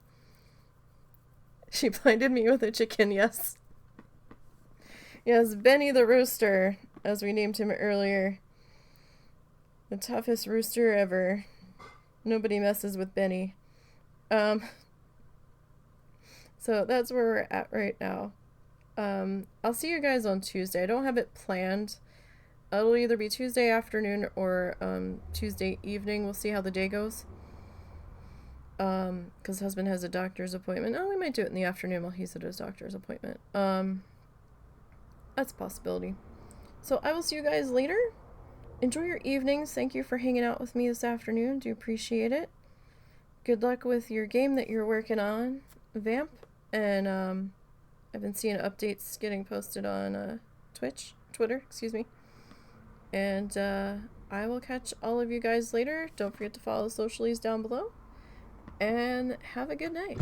She blinded me with a chicken, yes. Yes, Benny the Rooster, as we named him earlier. The toughest rooster ever. Nobody messes with Benny. So that's where we're at right now. I'll see you guys on Tuesday. I don't have it planned. It'll either be Tuesday afternoon or Tuesday evening. We'll see how the day goes. Because husband has a doctor's appointment. Oh, we might do it in the afternoon while he's at his doctor's appointment. That's a possibility. So I will see you guys later. Enjoy your evenings. Thank you for hanging out with me this afternoon. Do appreciate it. Good luck with your game that you're working on, Vamp. And I've been seeing updates getting posted on Twitter, excuse me. And I will catch all of you guys later. Don't forget to follow the socialies down below. And have a good night.